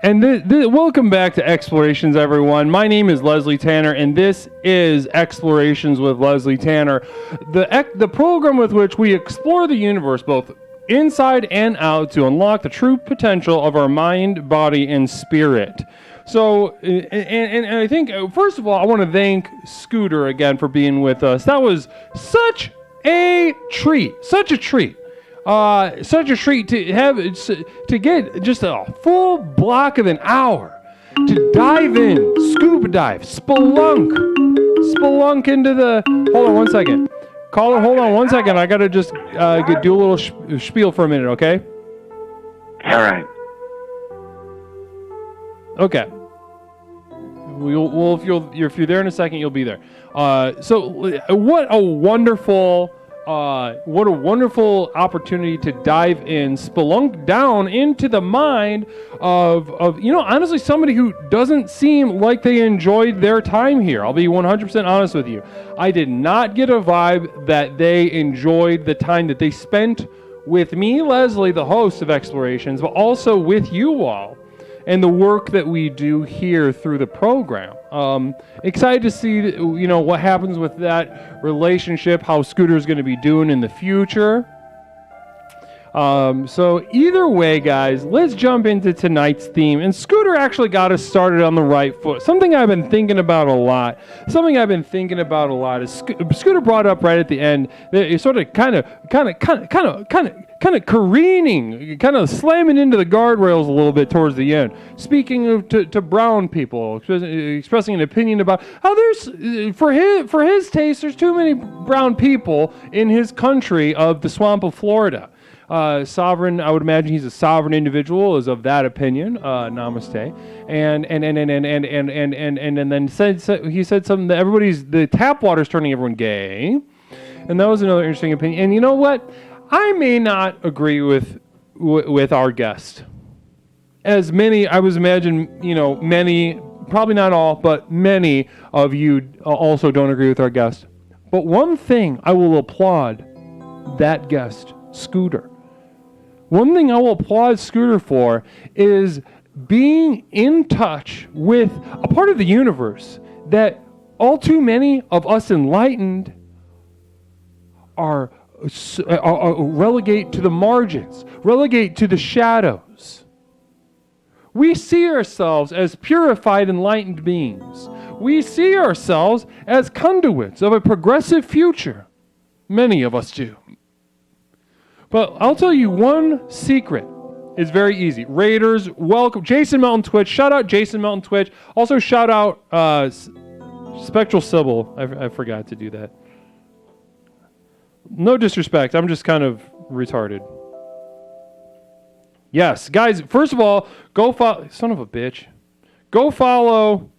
And welcome back to Explorations, everyone. My name is Leslie Tanner, and this is Explorations with Leslie Tanner, the program with which we explore the universe, both inside and out, to unlock the true potential of our mind, body, and spirit. So, and I think, first of all, I want to thank Scooter again for being with us. That was such a treat. Such a treat to have, to get just a full block of an hour to dive in, scuba dive, spelunk into the, hold on one second. Caller, hold on one second. I got to just do a little spiel for a minute, okay? All right. Okay. Well, if you're there in a second, you'll be there. So what a wonderful opportunity to dive in, spelunk down into the mind of honestly, somebody who doesn't seem like they enjoyed their time here. I'll be 100% honest with you. I did not get a vibe that they enjoyed the time that they spent with me, Leslie, the host of Explorations, but also with you all and the work that we do here through the program. Excited to see, what happens with that relationship, how Scooter's going to be doing in the future. So either way, guys, let's jump into tonight's theme. And Scooter actually got us started on the right foot. Something I've been thinking about a lot. Is Scooter brought up right at the end. It's sort of kind of careening, kind of slamming into the guardrails a little bit towards the end. Speaking of to brown people, expressing an opinion about how there's, for his taste, there's too many brown people in his country of the swamp of Florida. Sovereign, I would imagine he's a sovereign individual, is of that opinion. Namaste. And then he said something that the tap water's turning everyone gay. And that was another interesting opinion. And you know what? I may not agree with our guest. As many, I was imagine, many, probably not all, but many of you also don't agree with our guest. But one thing I will applaud that guest, Scooter. One thing I will applaud Scooter for is being in touch with a part of the universe that all too many of us enlightened are relegate to the margins, relegate to the shadows. We see ourselves as purified, enlightened beings. We see ourselves as conduits of a progressive future. Many of us do. But I'll tell you one secret. It's very easy. Raiders, welcome. Jason Melton Twitch. Shout out Jason Melton Twitch. Also shout out SPECTRALSYBIL. I forgot to do that. No disrespect. I'm just kind of retarded. Yes, guys, first of all, go follow. Son of a bitch. Go follow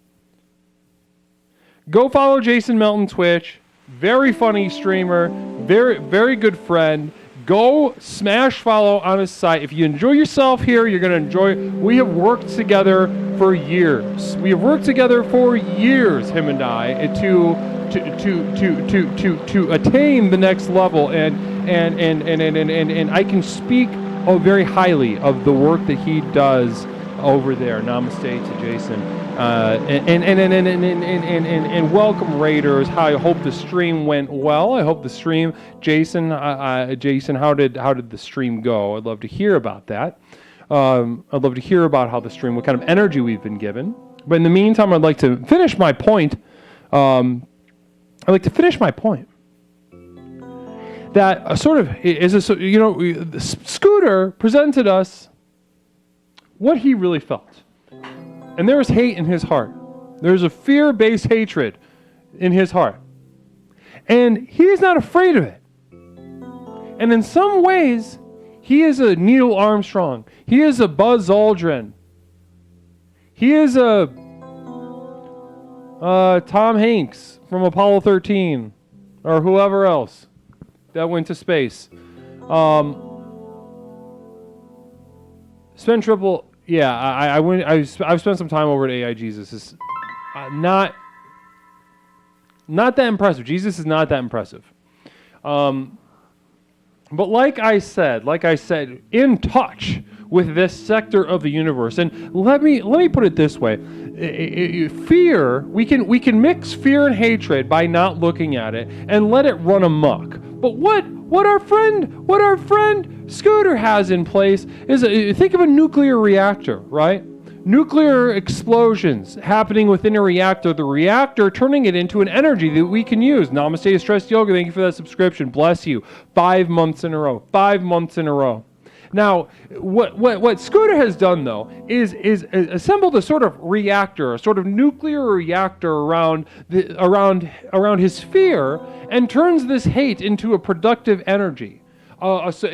Jason Melton Twitch. Very funny streamer. Very, very good friend. Go smash follow on his site. If you enjoy yourself here, you're going to enjoy. We have worked together for years. Him and I, to attain the next level. And I can speak very highly of the work that he does over there. Namaste to Jason. And welcome, Raiders. I hope the stream went well. I hope the stream, Jason, how did the stream go? I'd love to hear about that. I'd love to hear about how the stream, what kind of energy we've been given. But in the meantime, I'd like to finish my point. That Scooter presented us what he really felt. And there was hate in his heart. There's a fear-based hatred in his heart. And he is not afraid of it. And in some ways, he is a Neil Armstrong. He is a Buzz Aldrin. He is a Tom Hanks from Apollo 13 or whoever else that went to space. Sven Triple, yeah, I've spent some time over at AI Jesus. It's not that impressive. Jesus is not that impressive. But like I said, in touch with this sector of the universe. And let me put it this way. Fear, we can mix fear and hatred by not looking at it and let it run amok. But what our friend Scooter has in place is, think of a nuclear reactor, right? Nuclear explosions happening within a reactor, the reactor turning it into an energy that we can use. Namaste Stress Yoga, thank you for that subscription. Bless you. 5 months in a row. 5 months in a row. Now, what Scooter has done, though, is assembled a sort of reactor, a sort of nuclear reactor around his fear, and turns this hate into a productive energy. Is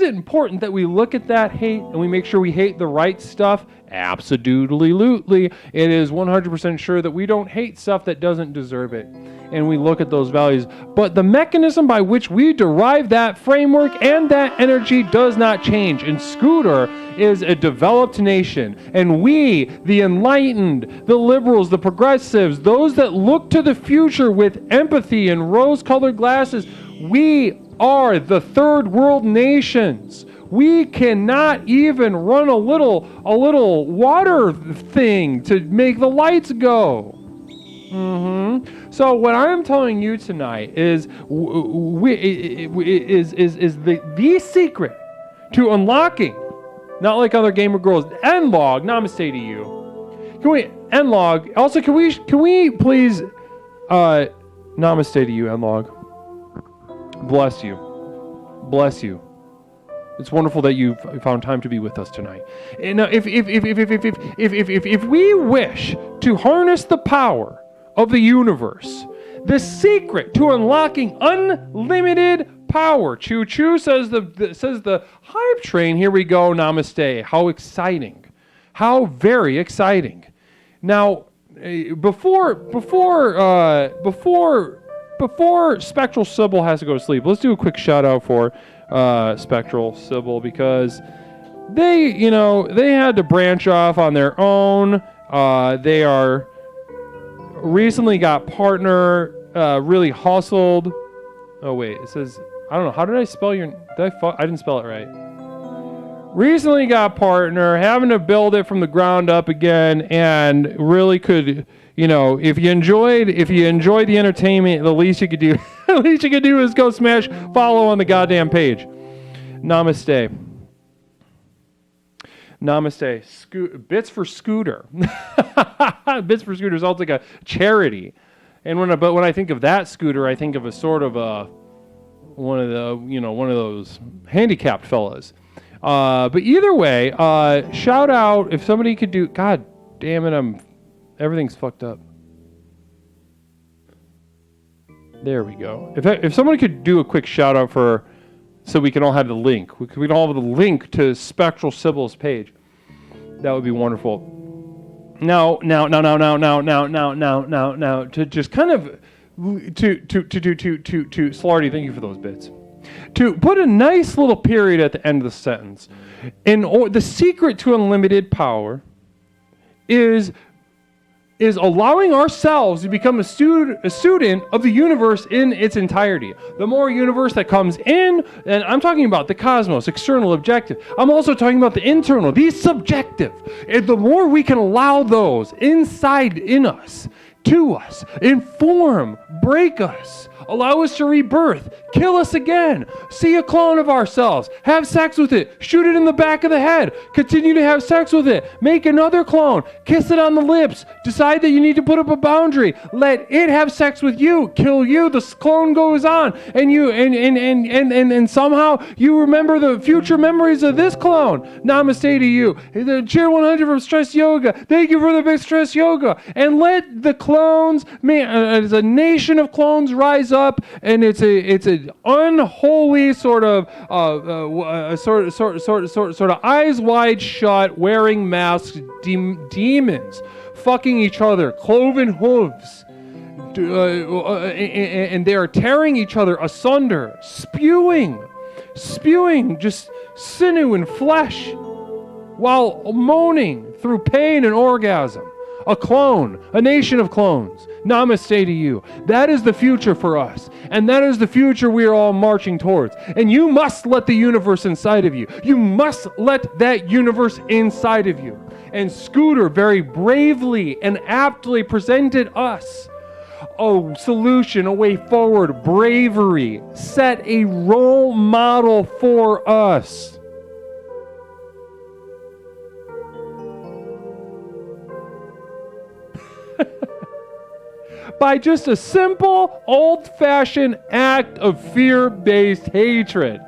it important that we look at that hate and we make sure we hate the right stuff? Absolutely. It is 100% sure that we don't hate stuff that doesn't deserve it. And we look at those values. But the mechanism by which we derive that framework and that energy does not change. And Scooter is a developed nation. And we, the enlightened, the liberals, the progressives, those that look to the future with empathy and rose-colored glasses, we are the third world nations. We cannot even run a little water thing to make the lights go. So what I'm telling you tonight is the secret to unlocking, not like other gamer girls. N-log, namaste to you. Can we N-log? Also, can we please namaste to you, N-log. Bless you. Bless you. It's wonderful that you found time to be with us tonight. And now, if we wish to harness the power of the universe, the secret to unlocking unlimited power, choo choo, says the hype train. Here we go. Namaste. How exciting! How very exciting. Now, before Spectral Sybil has to go to sleep, let's do a quick shout out for Spectral Sybil, because they had to branch off on their own. They are recently got partner, really hustled. Oh wait, it says, I don't know, how did I spell your, I didn't spell it right. Recently got partner, having to build it from the ground up again, and really could, if you enjoyed the entertainment, the least you could do is go smash follow on the goddamn page. Namaste. Bits for Scooter. Bits for Scooter is also like a charity. And when I think of that Scooter, I think of a sort of one of those handicapped fellas. But either way, shout out if somebody could do. God damn it, everything's fucked up. There we go. If someone could do a quick shout out so we can all have the link. We can all have the link to Spectral Sybil's page. That would be wonderful. Now, to just kind of to Slarty, thank you for those bits. To put a nice little period at the end of the sentence. The secret to unlimited power is allowing ourselves to become a student of the universe in its entirety. The more universe that comes in, and I'm talking about the cosmos, external, objective. I'm also talking about the internal, the subjective. And the more we can allow those inside in us, to us, inform, break us, allow us to rebirth, kill us again, see a clone of ourselves, have sex with it, shoot it in the back of the head, continue to have sex with it, make another clone, kiss it on the lips, decide that you need to put up a boundary, let it have sex with you, kill you, the clone goes on, and you and somehow you remember the future memories of this clone. Namaste to you. The Cheer 100 from Stress Yoga. Thank you for the big Stress Yoga. And let the clones, as a nation of clones, rise up, and it's an unholy sort of eyes wide shut, wearing masks, demons, fucking each other, cloven hooves, and they are tearing each other asunder, spewing just sinew and flesh, while moaning through pain and orgasm. A clone, a nation of clones. Namaste to you. That is the future for us. And that is the future we are all marching towards. And you must let the universe inside of you. You must let that universe inside of you. And Scooter very bravely and aptly presented us a solution, a way forward, bravery, set a role model for us. By just a simple, old-fashioned act of fear-based hatred.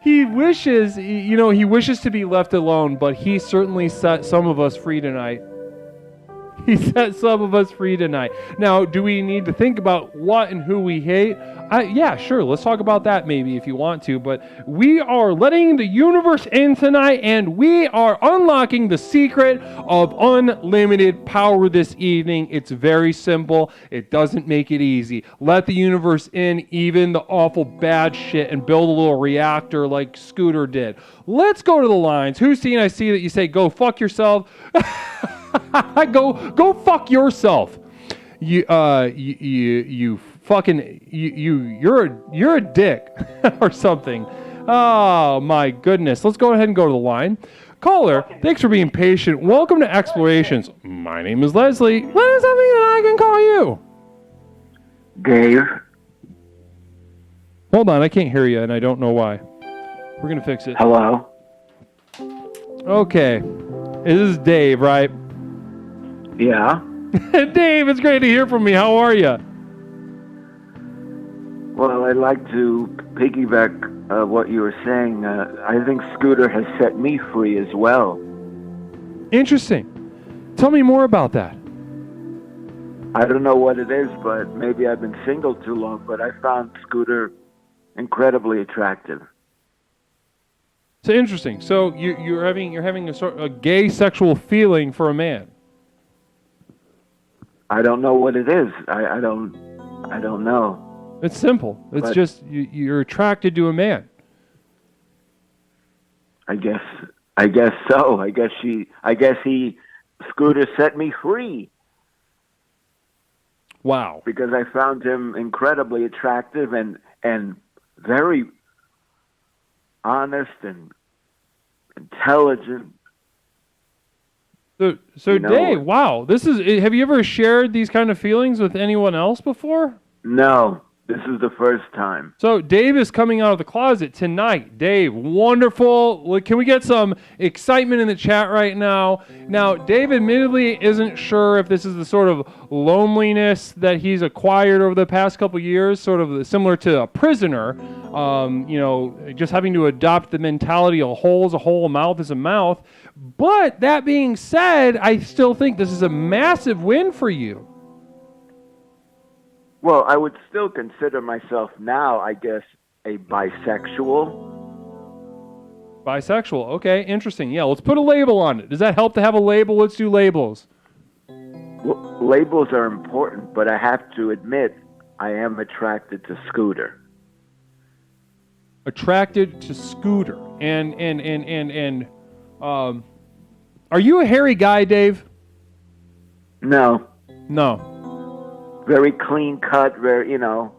He wishes to be left alone, but he certainly set some of us free tonight. He set some of us free tonight. Now, do we need to think about what and who we hate? Yeah, sure. Let's talk about that maybe if you want to. But we are letting the universe in tonight, and we are unlocking the secret of unlimited power this evening. It's very simple. It doesn't make it easy. Let the universe in, even the awful bad shit, and build a little reactor like Scooter did. Let's go to the lines. Hussein, I see that you say, go fuck yourself. Go fuck yourself. You're a dick or something. Oh my goodness. Let's go ahead and go to the line. Caller, thanks for being patient. Welcome to Explorations. My name is Leslie. What is something that I can call you? Dave. Hold on, I can't hear you and I don't know why. We're gonna fix it. Hello. Okay. This is Dave, right? Yeah. Dave, it's great to hear from you. How are you? Well, I'd like to piggyback what you were saying. I think Scooter has set me free as well. Interesting. Tell me more about that. I don't know what it is, but maybe I've been single too long, but I found Scooter incredibly attractive. So interesting. So you're having a sort of a gay sexual feeling for a man. I don't know what it is. I don't know. It's simple. It's just you're attracted to a man. I guess so. I guess Scooter set me free. Wow. Because I found him incredibly attractive and very honest and intelligent. So Dave, wow. Have you ever shared these kind of feelings with anyone else before? No, this is the first time. So Dave is coming out of the closet tonight. Dave, wonderful. Can we get some excitement in the chat right now? Now, Dave admittedly isn't sure if this is the sort of loneliness that he's acquired over the past couple years, sort of similar to a prisoner, just having to adopt the mentality of a hole is a hole, a mouth is a mouth. But that being said, I still think this is a massive win for you. Well, I would still consider myself now, I guess, a bisexual. Bisexual. Okay, interesting. Yeah, let's put a label on it. Does that help to have a label? Let's do labels. Well, labels are important, but I have to admit, I am attracted to Scooter. Attracted to Scooter. Are you a hairy guy, Dave? No. Very clean cut, very, you know.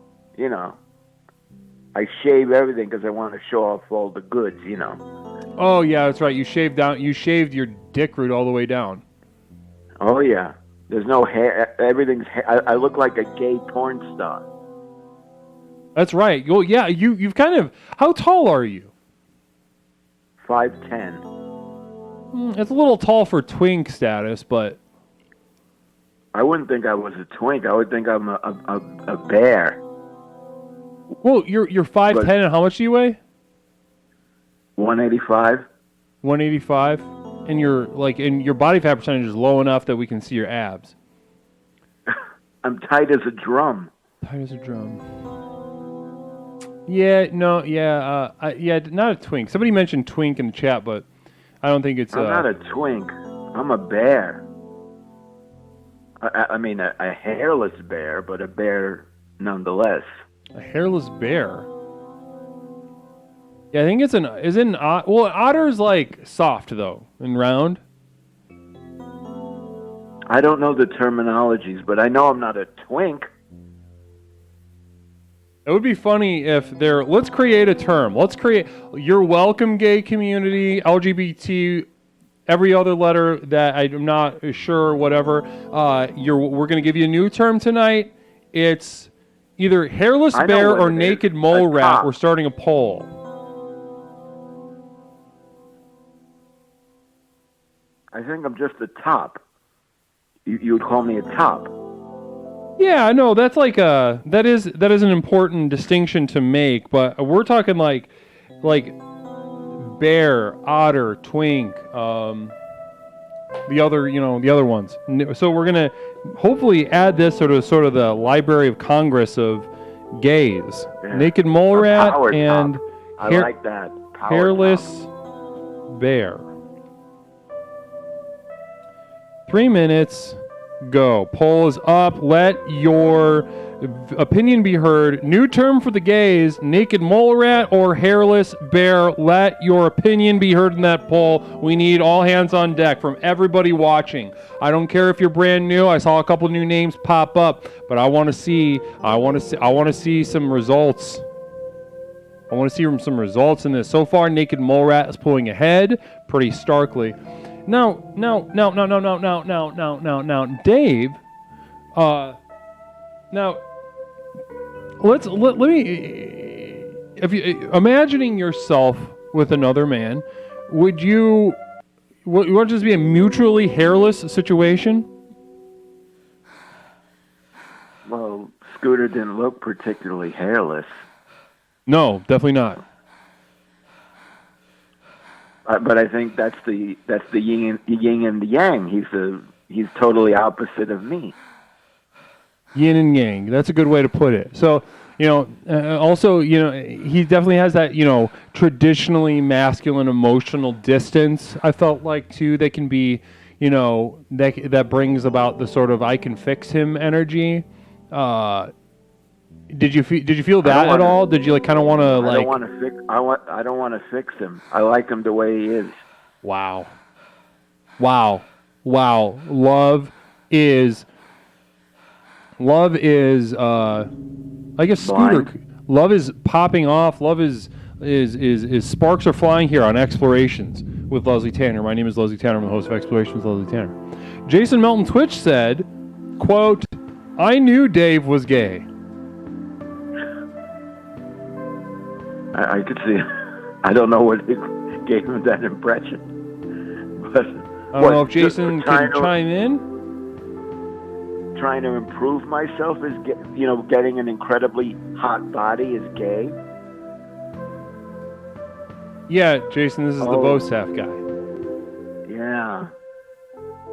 I shave everything because I want to show off all the goods, Oh, yeah, that's right. You shaved your dick root all the way down. Oh, yeah. There's no hair. Everything's I look like a gay porn star. That's right. Well, yeah, you've kind of... How tall are you? 5'10". It's a little tall for twink status, but... I wouldn't think I was a twink. I would think I'm a bear. Well, you're 5'10", and how much do you weigh? 185. 185, and your body fat percentage is low enough that we can see your abs. I'm tight as a drum. Tight as a drum. Yeah, no, yeah, not a twink. Somebody mentioned twink in the chat, but I don't think it's. I'm not a twink. I'm a bear. I mean, a hairless bear, but a bear nonetheless. A hairless bear. Yeah, I think it's an otter's like soft though and round. I don't know the terminologies, but I know I'm not a twink. It would be funny if let's create a term. Let's create "You're welcome, gay community, LGBT, every other letter that I'm not sure, whatever. We're going to give you a new term tonight. It's either hairless bear or naked mole rat. We're starting a poll. I think I'm just a top. You would call me a top. Yeah, no, that's like that is an important distinction to make, but we're talking like bear, otter, twink, the other ones. So we're gonna hopefully add this sort of the Library of Congress of gays. Yeah. Naked mole rat and I like that. Hairless bear. 3 minutes. Go. Poll is up. Let your opinion be heard. New term for the gays, naked mole rat or hairless bear. Let your opinion be heard in that poll. We need all hands on deck from everybody watching. I don't care if you're brand new. I saw a couple new names pop up, but I want to see some results. I want to see some results in this. So far, naked mole rat is pulling ahead pretty starkly. Now, Dave. Now, let me. If you imagining yourself with another man, would you want it to be a mutually hairless situation? Well, Scooter didn't look particularly hairless. No, definitely not. But I think that's the yin and the yang. He's totally opposite of me. Yin and yang. That's a good way to put it. So, also, he definitely has that, traditionally masculine emotional distance. I felt like too that can be, that brings about the sort of I can fix him energy. Did you feel that at all? Did you kind of want to like? I don't want to fix him. I like him the way he is. Wow. Love is. I guess Scooter. Love is popping off. Love is sparks are flying here on Explorations with Leslie Tanner. My name is Leslie Tanner. I'm the host of Explorations with Leslie Tanner. Jason Melton Twitch said, "Quote: I knew Dave was gay." I could see. I don't know what gave him that impression, but I don't know if Jason can chime in. Trying to improve myself is, getting an incredibly hot body is gay. Yeah, Jason, this is the Bosaf guy. Yeah.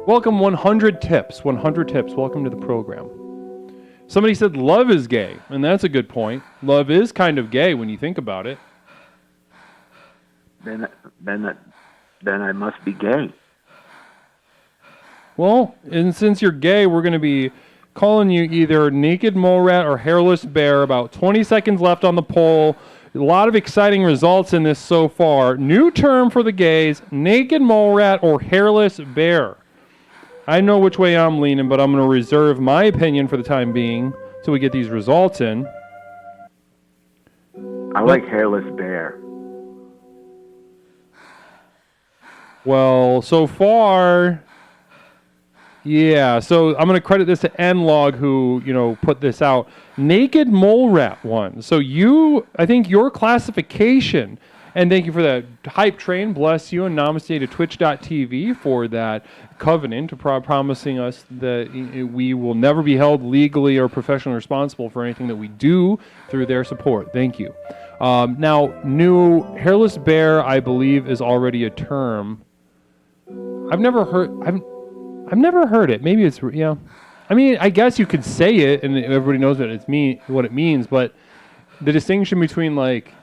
Welcome, 100 tips. 100 tips. Welcome to the program. Somebody said love is gay, and that's a good point. Love is kind of gay when you think about it. Then I must be gay. Well, and since you're gay, we're going to be calling you either naked mole rat or hairless bear. About 20 seconds left on the poll. A lot of exciting results in this so far. New term for the gays, naked mole rat or hairless bear. I know which way I'm leaning, but I'm going to reserve my opinion for the time being till we get these results in. I like hairless bear. Well, so far, yeah. So I'm going to credit this to Nlog who, put this out. Naked mole rat one. So I think your classification, and thank you for that hype train. Bless you, and namaste to twitch.tv for that covenant, promising us that we will never be held legally or professionally responsible for anything that we do through their support. Thank you. Now, new hairless bear, I believe, is already a term. I've never heard it. Maybe it's I mean, I guess you could say it, and everybody knows what it means. But the distinction between like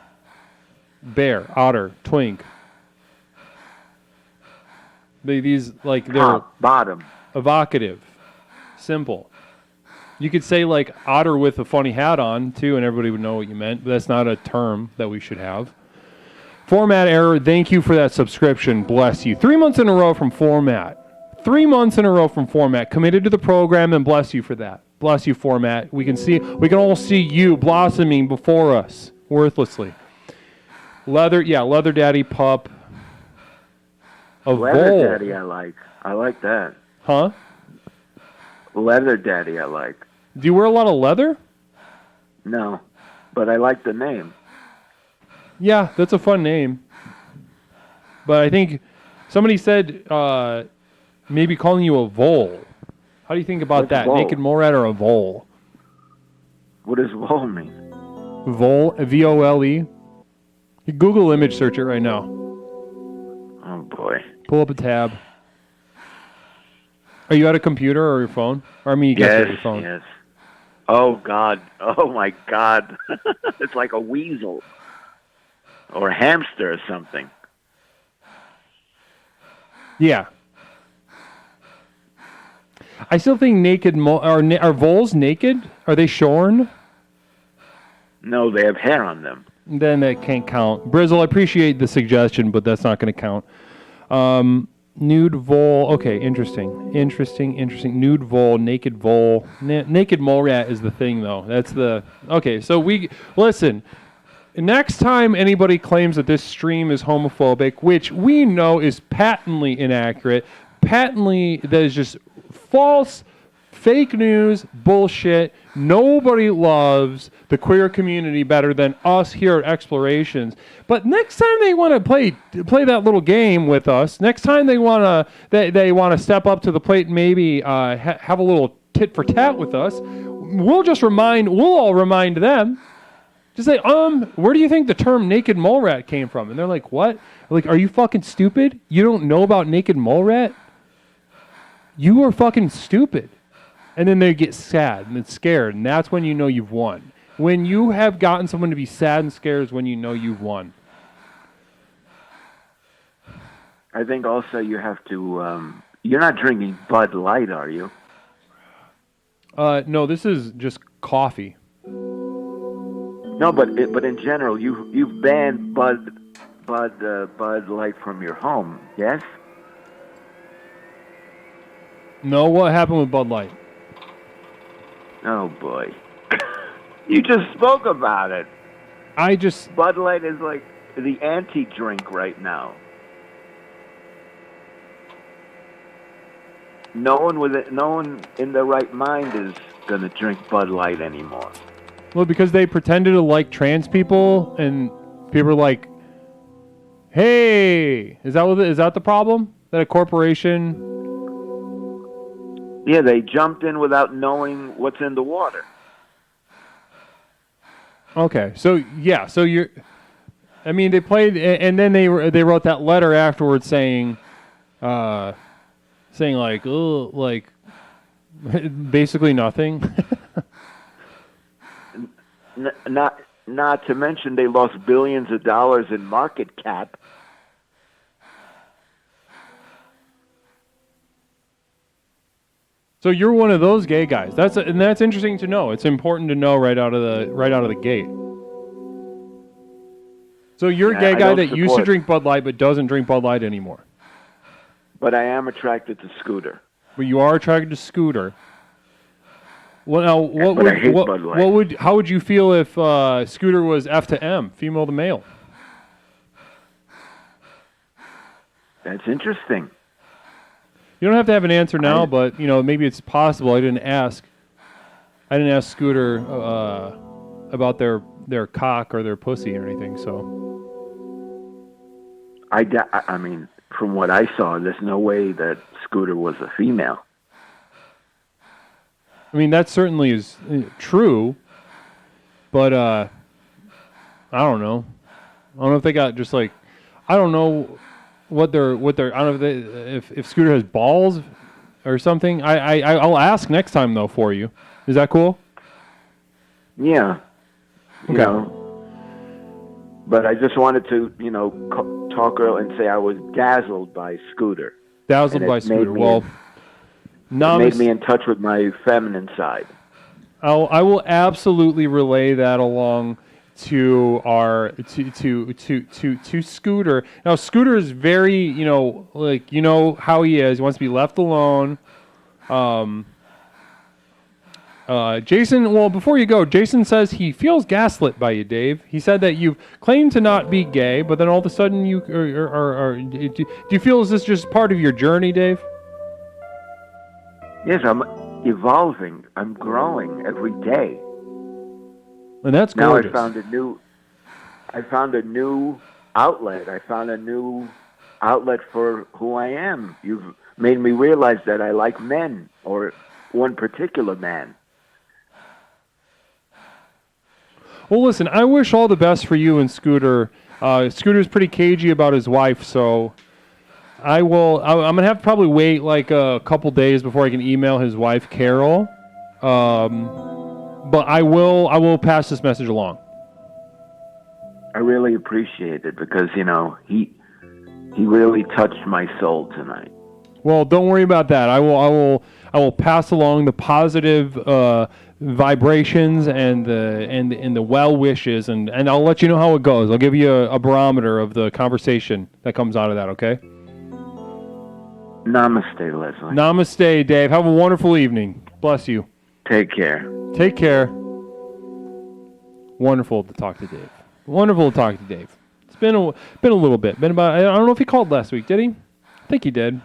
bear, otter, twink. They're top, bottom, evocative, simple. You could say like otter with a funny hat on too, and everybody would know what you meant. But that's not a term that we should have. Format error. Thank you for that subscription. Bless you. 3 months in a row from Format. 3 months in a row from Format. Committed to the program, and bless you for that. Bless you, format. We can all see you blossoming before us, worthlessly. Leather daddy pup. Leather Vole. Daddy, I like that. Huh? Leather Daddy, I like. Do you wear a lot of leather? No, but I like the name. Yeah, that's a fun name. But I think somebody said maybe calling you a vole. How do you think about What's that? vole? Naked mole rat or a vole? What does vole mean? Vole, V-O-L-E. You Google image search it right now. Oh boy. Pull up a tab. Are you at a computer or your phone? Or I mean, you got your phone. Yes. Oh God. Oh my God. It's like a weasel or a hamster or something. Yeah. I still think naked are voles naked? Are they shorn? No, they have hair on them. Then that can't count. Brizzle, I appreciate the suggestion, but that's not going to count. Nude vole. Okay, interesting. Nude vole, naked vole. Naked mole rat is the thing, though. That's the... Okay, so listen. Next time anybody claims that this stream is homophobic, which we know is patently inaccurate, patently that is just false, fake news, bullshit. Nobody loves the queer community better than us here at Explorations. But next time they want to play that little game with us, next time they want to step up to the plate and maybe have a little tit for tat with us, we'll all remind them. Just say, where do you think the term naked mole rat came from? And they're like, what? Like, are you fucking stupid? You don't know about naked mole rat? You are fucking stupid. And then they get sad and scared, and that's when you know you've won. When you have gotten someone to be sad and scared is when you know you've won. I think also you have to... you're not drinking Bud Light, are you? No, this is just coffee. No, but in general, you've banned Bud Light from your home, yes? No, what happened with Bud Light? Oh boy, you just spoke about it. Bud Light is like the anti-drink right now. No one in their right mind is gonna drink Bud Light anymore. Well, because they pretended to like trans people, and people were like, "Hey, is that the problem? That a corporation?" Yeah, they jumped in without knowing what's in the water. Okay, so you're. I mean, they played, and then they wrote that letter afterwards saying like, oh, like, basically nothing. Not to mention they lost billions of dollars in market cap. So you're one of those gay guys. That's interesting to know. It's important to know right out of the gate. So you're a gay guy that used to drink Bud Light but doesn't drink Bud Light anymore. But I am attracted to Scooter. But you are attracted to Scooter. Well, now, how would you feel if Scooter was F to M, female to male? That's interesting. You don't have to have an answer now, but maybe it's possible. I didn't ask Scooter about their cock or their pussy or anything. So I mean, from what I saw, there's no way that Scooter was a female. I mean, that certainly is true, but I don't know. I don't know if they got just like, I don't know what they're. I don't know if Scooter has balls or something. I'll ask next time though for you. Is that cool? Yeah. Okay. You know, but I just wanted to, talk early and say I was dazzled by Scooter. Dazzled by Scooter. Well. It made me in touch with my feminine side. I will absolutely relay that along to our to Scooter. Now Scooter is very, how he is. He wants to be left alone. Jason, well, before you go, Jason says he feels gaslit by you, Dave. He said that you claim to not be gay, but then all of a sudden you do you feel is this just part of your journey, Dave? Yes, I'm evolving. I'm growing every day. And that's gorgeous. Now I found a new outlet. I found a new outlet for who I am. You've made me realize that I like men, or one particular man. Well, listen, I wish all the best for you and Scooter. Scooter's pretty cagey about his wife, so I'm going to have to probably wait like a couple days before I can email his wife, Carol. But I will pass this message along. I really appreciate it because, he really touched my soul tonight. Well, don't worry about that. I will pass along the positive vibrations and the well wishes, and I'll let you know how it goes. I'll give you a barometer of the conversation that comes out of that. Okay. Namaste, Leslie. Namaste, Dave. Have a wonderful evening. Bless you. Take care. Take care. Wonderful to talk to Dave. Wonderful to talk to Dave. It's been a little bit. Been about. I don't know if he called last week. Did he? I think he did.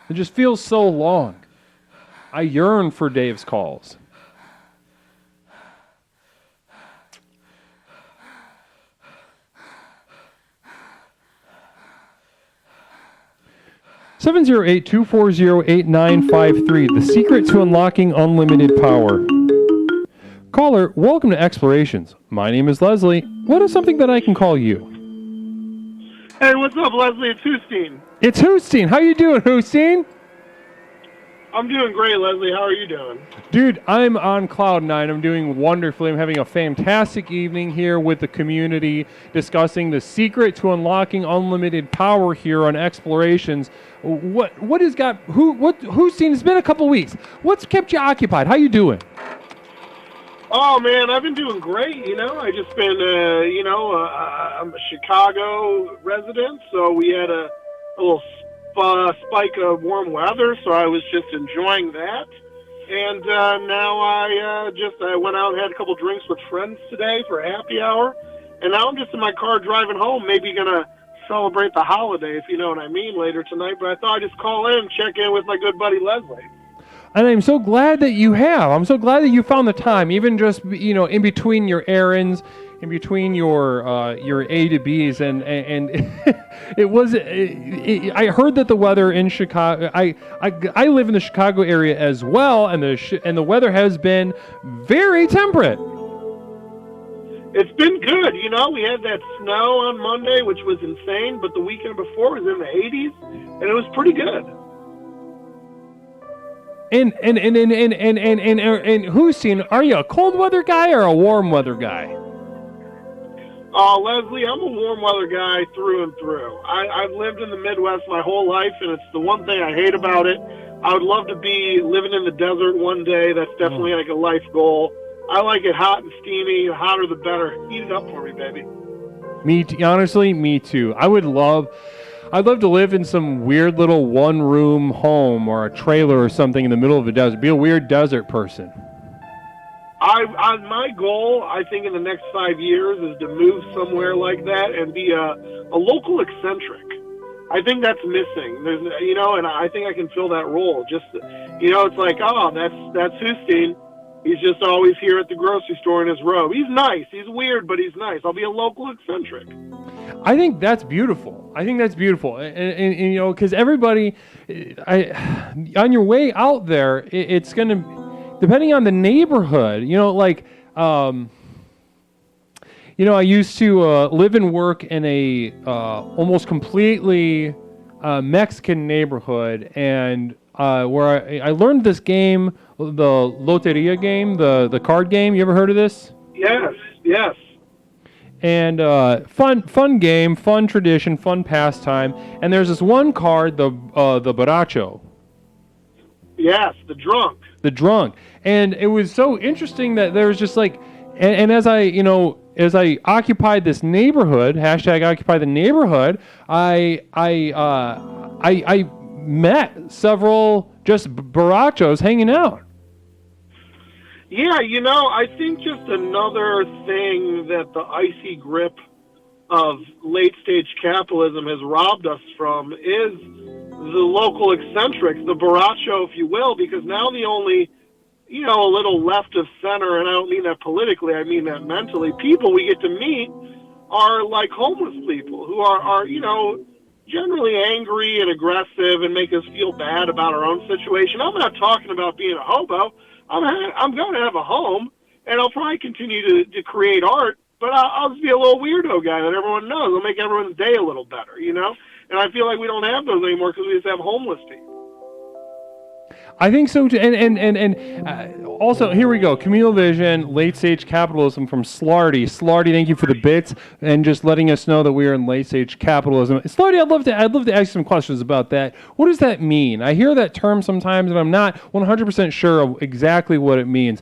It just feels so long. I yearn for Dave's calls. (708-240-8953). The secret to unlocking unlimited power. Caller, welcome to Explorations. My name is Leslie. What is something that I can call you? Hey, what's up, Leslie? It's Hustine. It's Hustine. How you doing, Hustine? I'm doing great, Leslie. How are you doing? Dude, I'm on cloud nine. I'm doing wonderfully. I'm having a fantastic evening here with the community discussing the secret to unlocking unlimited power here on Explorations. Who's seen? It's been a couple weeks. What's kept you occupied? How you doing? Oh, man, I've been doing great, I just been, I'm a Chicago resident, so we had a little spike of warm weather, so I was just enjoying that. And now I went out and had a couple drinks with friends today for a happy hour, and now I'm just in my car driving home, maybe going to celebrate the holiday, if you know what I mean, later tonight. But I thought I'd just call in and check in with my good buddy Leslie. And I'm so glad that you have. I'm so glad that you found the time, even just, in between your errands, in between your A to B's, and it was. I heard that the weather in Chicago. I live in the Chicago area as well, and the weather has been very temperate. It's been good, We had that snow on Monday, which was insane, but the weekend before was in the 80s, and it was pretty good. And Hustine, are you a cold weather guy or a warm weather guy? Leslie, I'm a warm weather guy through and through. I've lived in the Midwest my whole life, and it's the one thing I hate about it. I would love to be living in the desert one day. That's definitely like a life goal. I like it hot and steamy. The hotter the better. Heat it up for me, baby. Honestly, me too. I'd love to live in some weird little one-room home or a trailer or something in the middle of the desert. Be a weird desert person. My goal, I think, in the next 5 years is to move somewhere like that and be a local eccentric. I think that's missing. There's, and I think I can fill that role. Just, it's like, that's Hustine. He's just always here at the grocery store in his robe. He's nice. He's weird, but he's nice. I'll be a local eccentric. I think that's beautiful. And because everybody, on your way out there, it's going to, depending on the neighborhood, I used to live and work in a almost completely Mexican neighborhood, and where I learned this game, the Loteria game, the card game. You ever heard of this? Yes. And fun game, fun tradition, fun pastime. And there's this one card, the Borracho. Yes, the drunk. The drunk. And it was so interesting that there was just like, and as I occupied this neighborhood, hashtag occupy the neighborhood, I met several just borrachos hanging out. Yeah, I think just another thing that the icy grip of late-stage capitalism has robbed us from is the local eccentrics, the baracho, if you will, because now the only, a little left of center, and I don't mean that politically, I mean that mentally, people we get to meet are like homeless people who are generally angry and aggressive and make us feel bad about our own situation. I'm not talking about being a hobo. I'm going to have a home, and I'll probably continue to create art, but I'll just be a little weirdo guy that everyone knows. I'll make everyone's day a little better, And I feel like we don't have those anymore because we just have homeless people. I think so too. And also, here we go. Communal vision, late stage capitalism from Slarty. Slarty, thank you for the bits and just letting us know that we are in late stage capitalism. Slarty, I'd love to ask some questions about that. What does that mean? I hear that term sometimes, and I'm not 100% sure of exactly what it means.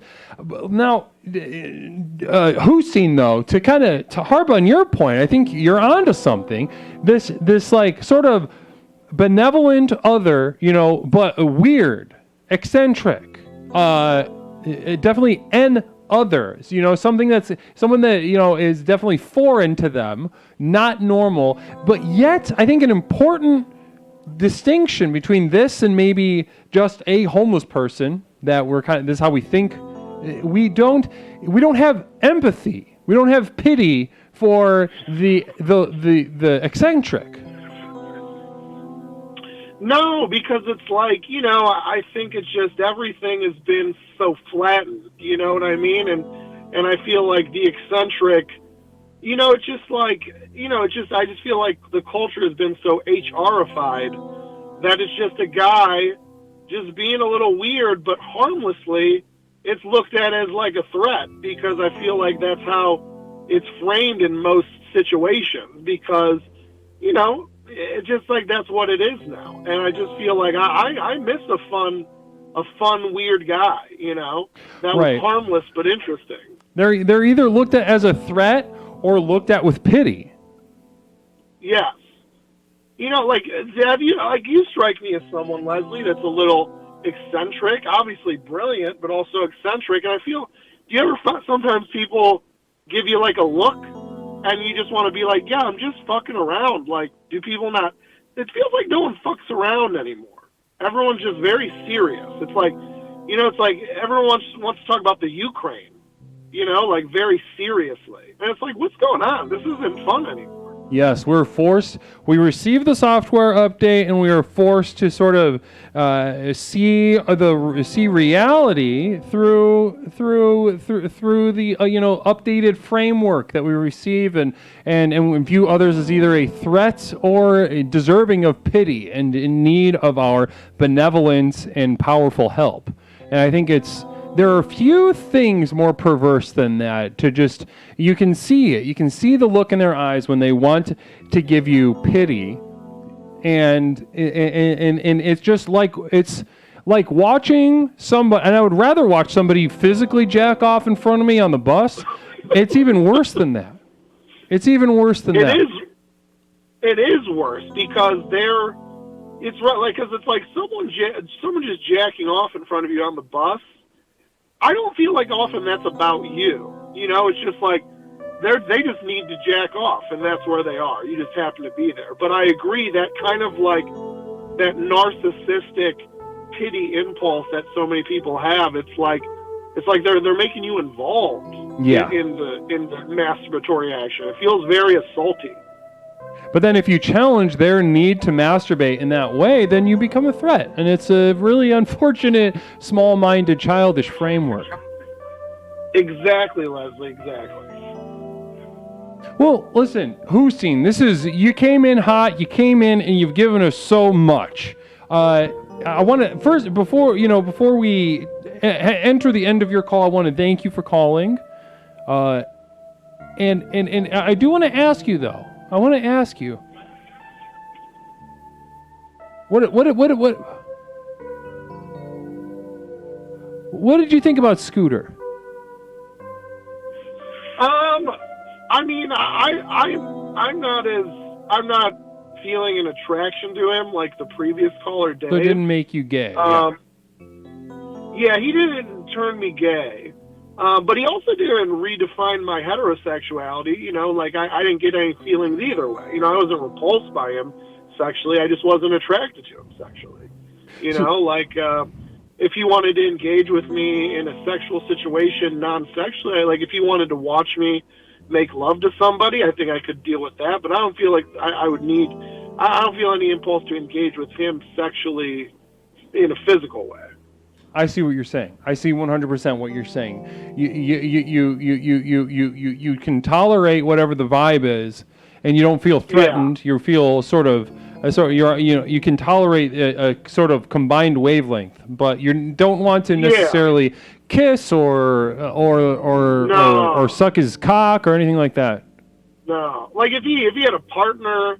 Now, Hussein, though, to harp on your point, I think you're onto something. This like sort of benevolent other, but weird, eccentric, definitely others, someone that, is definitely foreign to them, not normal, but yet I think an important distinction between this and maybe just a homeless person that this is how we think. We don't have empathy. We don't have pity for the eccentric. No, because it's like, I think it's just everything has been so flattened, you know what I mean? And I feel like the eccentric, it's just like, I just feel like the culture has been so HRified that it's just a guy just being a little weird, but harmlessly, it's looked at as like a threat because I feel like that's how it's framed in most situations because, it's just like that's what it is now, and I just feel like I miss a fun weird guy, that was harmless but interesting. They're either looked at as a threat or looked at with pity. Yes, like Zev, you strike me as someone, Leslie, that's a little eccentric, obviously brilliant, but also eccentric. And I feel, do you ever find sometimes people give you like a look? And you just want to be like, yeah, I'm just fucking around. Like, do people not? It feels like no one fucks around anymore. Everyone's just very serious. It's like, it's like everyone wants to talk about the Ukraine, like very seriously. And it's like, what's going on? This isn't fun anymore. Yes, we received the software update and we are forced to sort of see reality through the updated framework that we receive and view others as either a threat or deserving of pity and in need of our benevolence and powerful help. And I think there are few things more perverse than that. You can see it. You can see the look in their eyes when they want to give you pity, and it's just like watching somebody. And I would rather watch somebody physically jack off in front of me on the bus. It's even worse than that. It is worse because it's right, like because it's like someone just jacking off in front of you on the bus. I don't feel like often that's about you. It's just like they just need to jack off, and that's where they are. You just happen to be there. But I agree that kind of like that narcissistic pity impulse that so many people have. It's like they're making you involved in the masturbatory action. It feels very assaulting. But then if you challenge their need to masturbate in that way, then you become a threat. And it's a really unfortunate, small-minded, childish framework. Exactly, Leslie, exactly. Well, listen, Hussein, you came in hot, and you've given us so much. I want to, first, before we enter the end of your call, I want to thank you for calling. And I do want to ask you, though. What did you think about Scooter? I mean, I'm not feeling an attraction to him like the previous caller did. So it didn't make you gay. Yeah, he didn't turn me gay. But he also didn't redefine my heterosexuality. You know, like I didn't get any feelings either way. You know, I wasn't repulsed by him sexually. I just wasn't attracted to him sexually. You know, like if he wanted to engage with me in a sexual situation non-sexually, like if he wanted to watch me make love to somebody, I think I could deal with that. But I don't feel like I would need. I don't feel any impulse to engage with him sexually in a physical way. I see what you're saying. I see 100% what you're saying. You can tolerate whatever the vibe is, and you don't feel threatened. Yeah. You feel you can tolerate a sort of combined wavelength, but you don't want to necessarily kiss or suck his cock or anything like that. No, like if he had a partner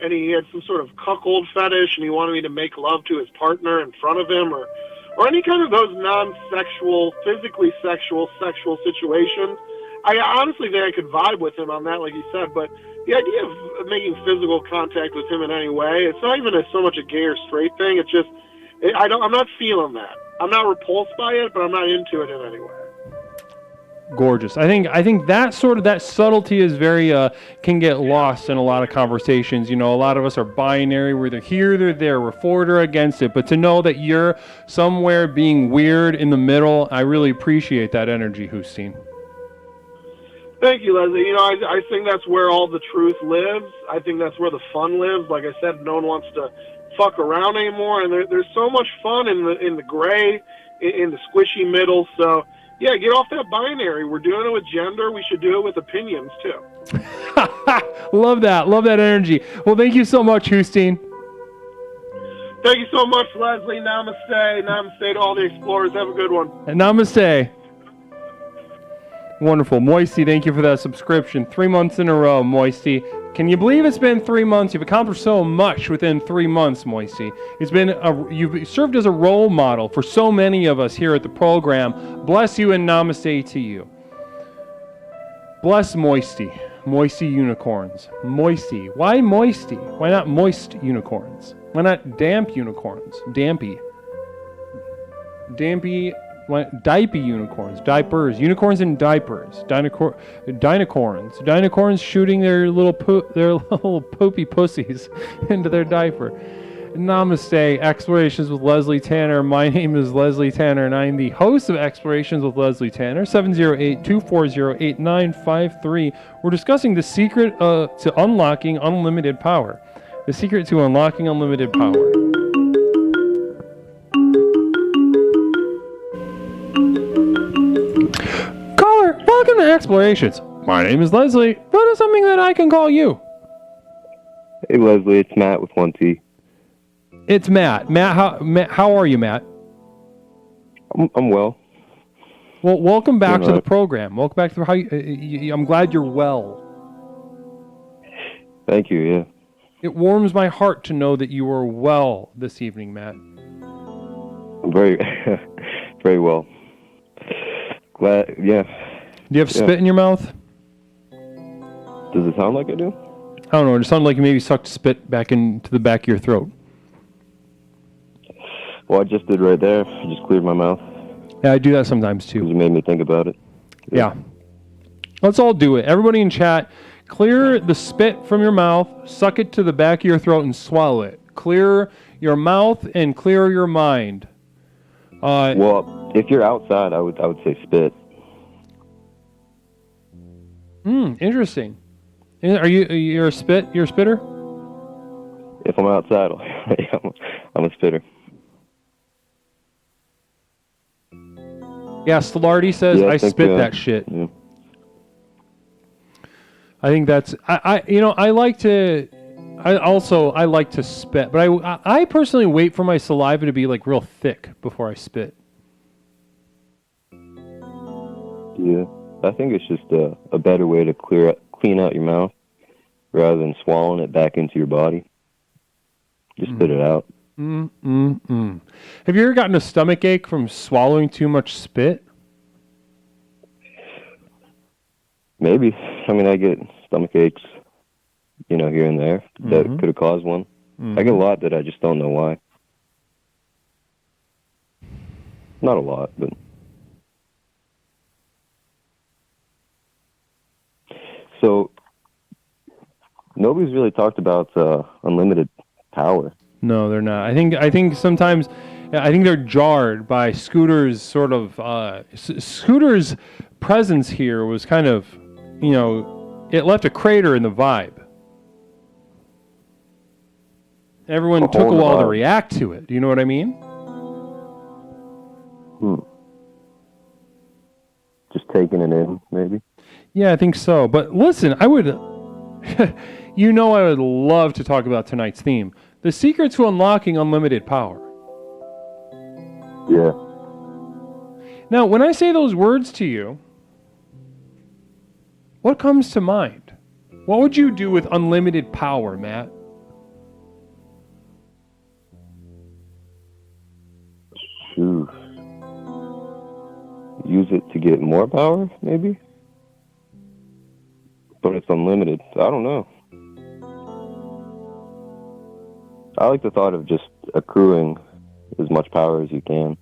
and he had some sort of cuckold fetish and he wanted me to make love to his partner in front of him, or any kind of those non-sexual, physically sexual situations, I honestly think I could vibe with him on that, like you said. But the idea of making physical contact with him in any way, it's not even so much a gay or straight thing. It's just I'm not feeling that. I'm not repulsed by it, but I'm not into it in any way. Gorgeous. I think that subtlety is very can get lost in a lot of conversations. You know, a lot of us are binary. We're either here, they're there. We're for it or against it. But to know that you're somewhere being weird in the middle, I really appreciate that energy, Justine. Thank you, Leslie. You know, I think that's where all the truth lives. I think that's where the fun lives. Like I said, no one wants to fuck around anymore, and there's so much fun in the gray, in the squishy middle. So yeah, get off that binary. We're doing it with gender. We should do it with opinions too. Love that energy. Well, thank you so much, Justine. Thank you so much, Leslie. Namaste to all the explorers. Have a good one. And namaste. Wonderful. Moisty, thank you for that subscription. 3 months in a row, Moisty. Can you believe it's been 3 months? You've accomplished so much within 3 months, Moisty. You've served as a role model for so many of us here at the program. Bless you and namaste to you. Bless Moisty. Moisty unicorns. Moisty. Why Moisty? Why not moist unicorns? Why not damp unicorns? Dampy. Diaper unicorns, diapers, unicorns in diapers, dinocorns shooting their little poopy pussies into their diaper. Namaste, Explorations with Leslie Tanner. My name is Leslie Tanner, and I'm the host of Explorations with Leslie Tanner. 708-240-8953. We're discussing the secret to unlocking unlimited power. The secret to unlocking unlimited power. Welcome to Explorations. My name is Leslie. What is something that I can call you? Hey Leslie, it's Matt with 1 T. It's Matt. Matt, how are you, Matt? I'm well. Well, welcome back to the program. Welcome back to I'm glad you're well. Thank you. Yeah. It warms my heart to know that you are well this evening, Matt. I'm very, very well. Glad. Yeah. Do you have spit in your mouth? Does it sound like I do? I don't know. It sounded like you maybe sucked spit back into the back of your throat. Well, I just did right there. I just cleared my mouth. Yeah, I do that sometimes too. It made me think about it. Yeah. Let's all do it. Everybody in chat, clear the spit from your mouth, suck it to the back of your throat, and swallow it. Clear your mouth and clear your mind. Well, if you're outside, I would say spit. Interesting. You're a spitter? If I'm outside, I'm a spitter. Yeah, Stolardi says I spit that shit. Yeah. I think that's I like to spit, but I personally wait for my saliva to be like real thick before I spit. Yeah. I think it's just a better way to clean out your mouth rather than swallowing it back into your body. Just spit it out. Have you ever gotten a stomach ache from swallowing too much spit? Maybe. I mean, I get stomach aches, here and there. That could have caused one. I get a lot that I just don't know why. Not a lot, but... So nobody's really talked about unlimited power. No, they're not. I think sometimes, I think they're jarred by Scooter's sort of Scooter's presence here was kind of, it left a crater in the vibe. Everyone took a while to react to it. Do you know what I mean? Just taking it in, maybe. Yeah, I think so. But listen, I would, I would love to talk about tonight's theme. The secret to unlocking unlimited power. Yeah. Now, when I say those words to you, what comes to mind? What would you do with unlimited power, Matt? Shoot. Use it to get more power, maybe? But it's unlimited. I don't know. I like the thought of just accruing as much power as you can.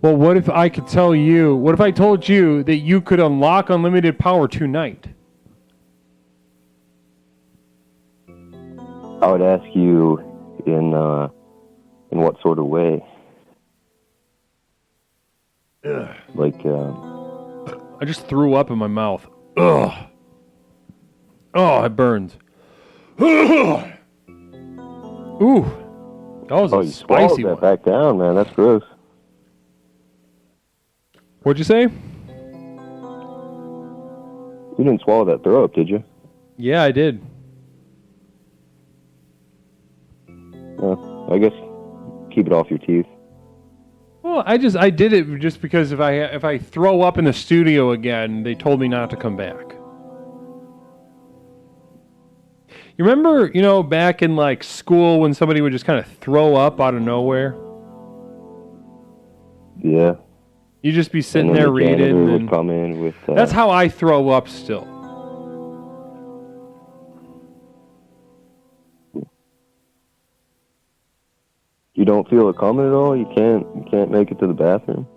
Well, what if I told you that you could unlock unlimited power tonight? I would ask you in what sort of way? Ugh. Like, I just threw up in my mouth. Ugh. Oh, it burns. Ooh, that was a you spicy swallowed that one. back down, man. That's gross. What'd you say? You didn't swallow that throw up, did you? Yeah, I did. I guess keep it off your teeth. Well, I did it just because if I throw up in the studio again, they told me not to come back. You remember, back in like school when somebody would just kind of throw up out of nowhere? Yeah. You just be sitting and then there the reading. janitor And would come in with. That's how I throw up still. You don't feel it coming at all? You can't make it to the bathroom?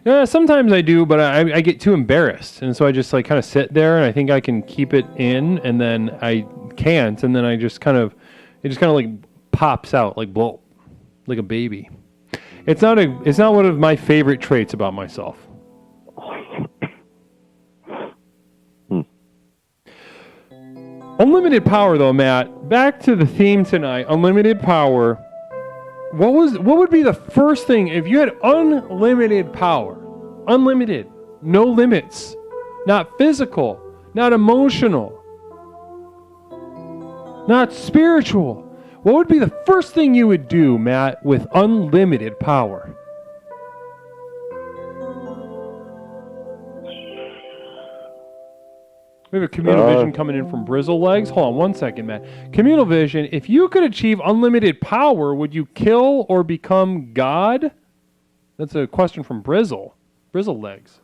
Yeah, sometimes I do, but I get too embarrassed, and so I just like kind of sit there, and I think I can keep it in, and then I can't, and then it just kind of like pops out like blow, like a baby. It's not one of my favorite traits about myself. Unlimited power, though, Matt. Back to the theme tonight. Unlimited power. What would be the first thing if you had unlimited power? Unlimited. No limits. Not physical. Not emotional. Not spiritual. What would be the first thing you would do, Matt, with unlimited power? We have a communal vision coming in from Brizzle Legs. Hold on one second, Matt. Communal vision, if you could achieve unlimited power, would you kill or become God? That's a question from Brizzle. Brizzle Legs.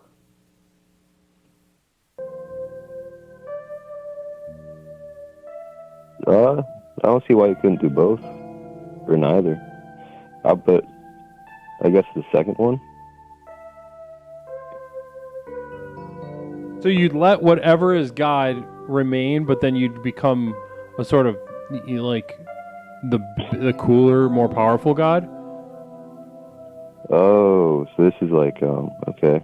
I don't see why you couldn't do both. Or neither. I'll put, I guess, the second one. So you'd let whatever is God remain, but then you'd become a sort of like the cooler, more powerful God? Oh, so this is like, okay.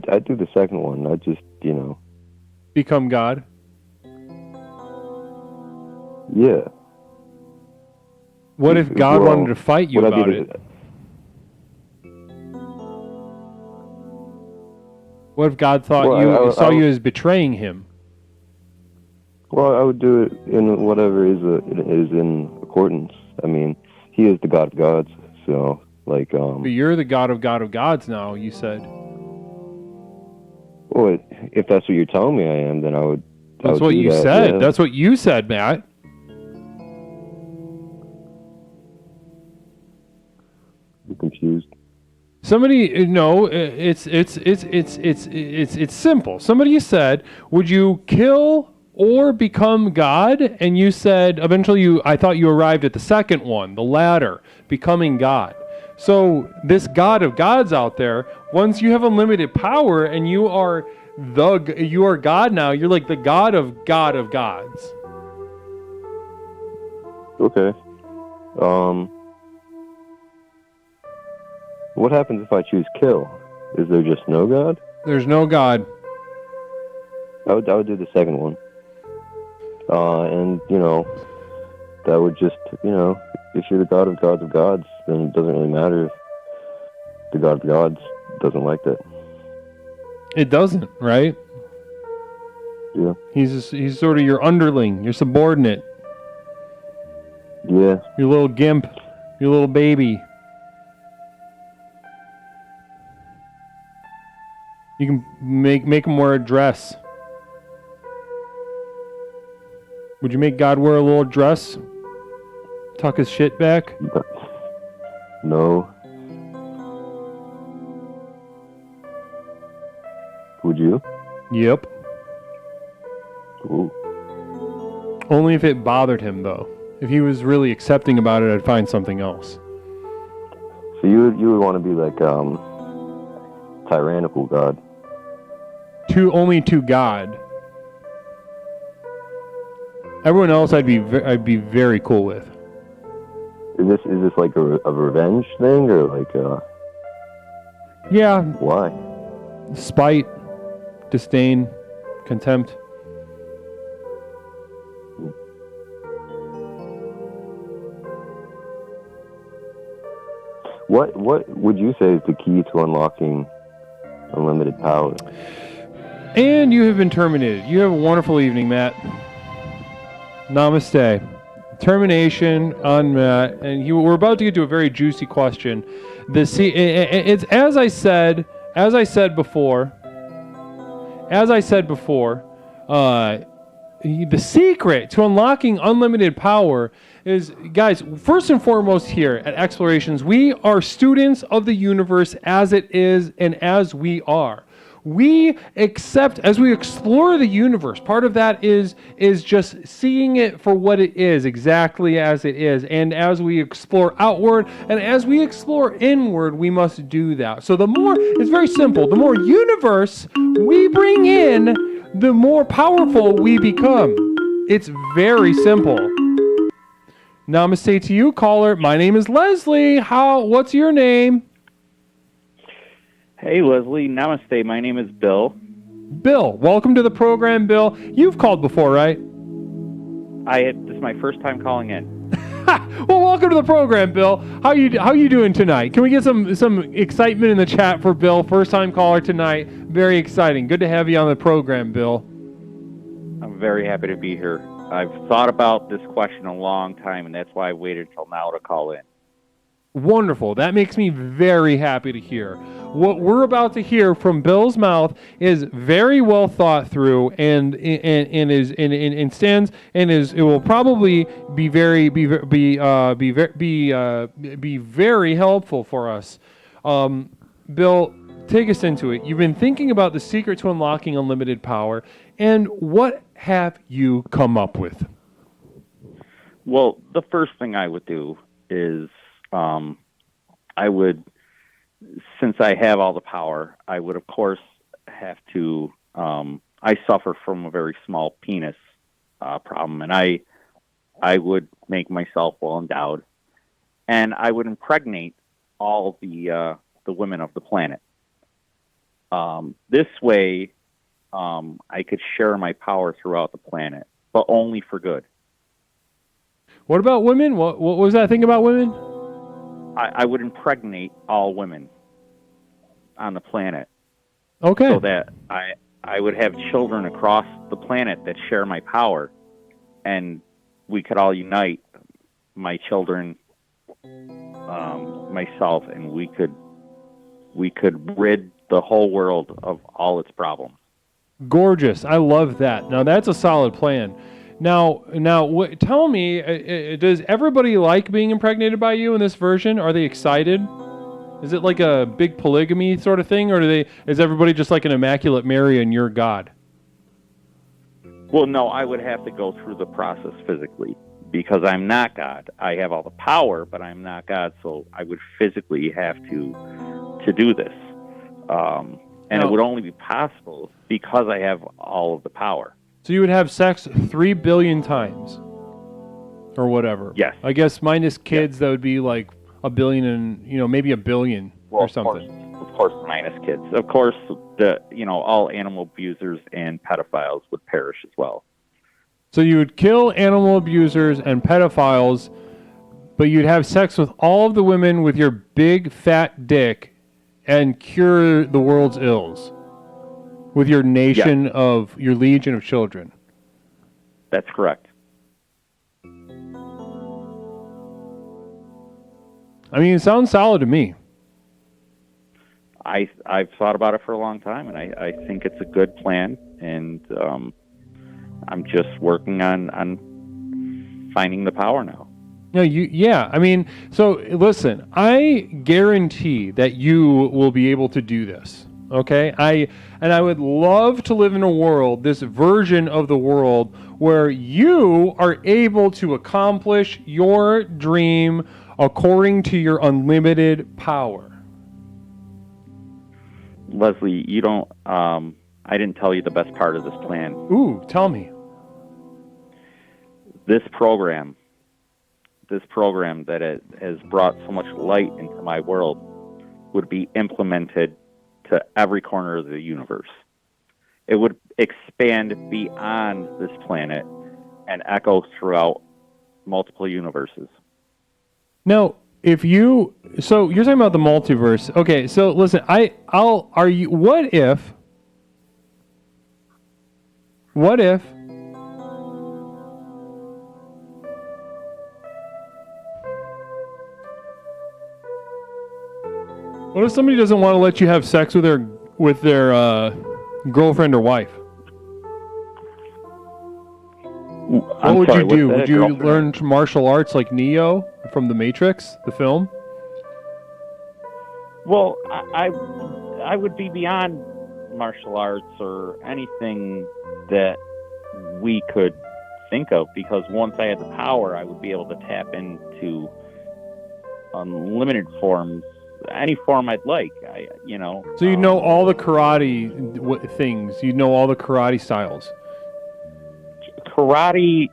I'd do the second one. I'd just, Become God? Yeah. What if God wanted to fight you about it? What if God thought saw you as betraying him? Well, I would do it in whatever is in accordance. I mean, he is the God of gods, so like. But you're the God of gods now. You said. Well, if that's what you're telling me I am, then I would. That's what you said. Yeah. That's what you said, Matt. I'm confused. Somebody, no, it's simple. Somebody said, "Would you kill or become God?" And you said, eventually, I thought you arrived at the second one, the latter, becoming God. So this God of gods out there, once you have unlimited power and you are God now, you're like the God of gods. Okay. What happens if I choose kill? Is there just no God? There's no God. I would do the second one. And, that would just, if you're the God of gods, then it doesn't really matter if the God of gods doesn't like that. It doesn't, right? Yeah. He's sort of your underling, your subordinate. Yeah. Your little gimp, your little baby. You can make him wear a dress. Would you make God wear a little dress? Tuck his shit back? No. Would you? Yep. Ooh. Only if it bothered him, though. If he was really accepting about it, I'd find something else. So you would want to be like tyrannical God. Only to God. Everyone else, I'd be very cool with. Is this like a revenge thing or like Yeah. Why? Spite, disdain, contempt. What would you say is the key to unlocking unlimited power? And you have been terminated. You have a wonderful evening, Matt. Namaste. Termination on Matt, and we're about to get to a very juicy question. It's as I said before. The secret to unlocking unlimited power is, guys, first and foremost here at Explorations, we are students of the universe as it is and as we are. We accept, as we explore the universe, part of that is just seeing it for what it is, exactly as it is. And as we explore outward and as we explore inward, we must do that. So it's very simple. The more universe we bring in, the more powerful we become. It's very simple. Namaste to you, caller. My name is Leslie. What's your name? Hey, Leslie. Namaste. My name is Bill. Bill, welcome to the program, Bill. You've called before, right? This is my first time calling in. Well, welcome to the program, Bill. How you doing tonight? Can we get some excitement in the chat for Bill? First time caller tonight. Very exciting. Good to have you on the program, Bill. I'm very happy to be here. I've thought about this question a long time, and that's why I waited until now to call in. Wonderful. That makes me very happy to hear. What we're about to hear from Bill's mouth is very well thought through, and stands and is. It will probably be very helpful for us. Bill, take us into it. You've been thinking about the secret to unlocking unlimited power, and what have you come up with? Well, the first thing I would do is since I have all the power, I would, of course, have to, I suffer from a very small penis problem, and I would make myself well endowed, and I would impregnate all the women of the planet. This way, I could share my power throughout the planet, but only for good. What about women? What was that thing about women? I would impregnate all women on the planet. Okay. So that I would have children across the planet that share my power, and we could all unite, my children, myself, and we could rid the whole world of all its problems. Gorgeous. I love that. Now that's a solid plan. Now, tell me, does everybody like being impregnated by you in this version? Are they excited? Is it like a big polygamy sort of thing, or is everybody just like an immaculate Mary and you're God? Well, no, I would have to go through the process physically. because I'm not God. I have all the power, but I'm not God, so I would physically have to do this. And it would only be possible because I have all of the power. So you would have sex 3 billion times, or whatever. Yes. I guess minus kids, that would be like a billion and maybe a billion or something. Of course, minus kids. Of course, all animal abusers and pedophiles would perish as well. So you would kill animal abusers and pedophiles, but you'd have sex with all of the women with your big fat dick and cure the world's ills with your nation of your legion of children. That's correct. I mean, it sounds solid to me. I've thought about it for a long time, and I think it's a good plan, and I'm just working on finding the power now. No, I mean, so listen, I guarantee that you will be able to do this. Okay? I would love to live in a world, this version of the world, where you are able to accomplish your dream according to your unlimited power. Leslie, you don't, I didn't tell you the best part of this plan. Ooh, tell me. This program that has brought so much light into my world would be implemented to every corner of the universe. It would expand beyond this planet and echo throughout multiple universes. Now, so you're talking about the multiverse. Okay, so listen, what if somebody doesn't want to let you have sex with their girlfriend or wife? What would you do? Would you learn martial arts like Neo from The Matrix, the film? Well, I would be beyond martial arts or anything that we could think of, because once I had the power, I would be able to tap into unlimited forms, any form I'd like. So you know all the karate things. You know all the karate styles. Karate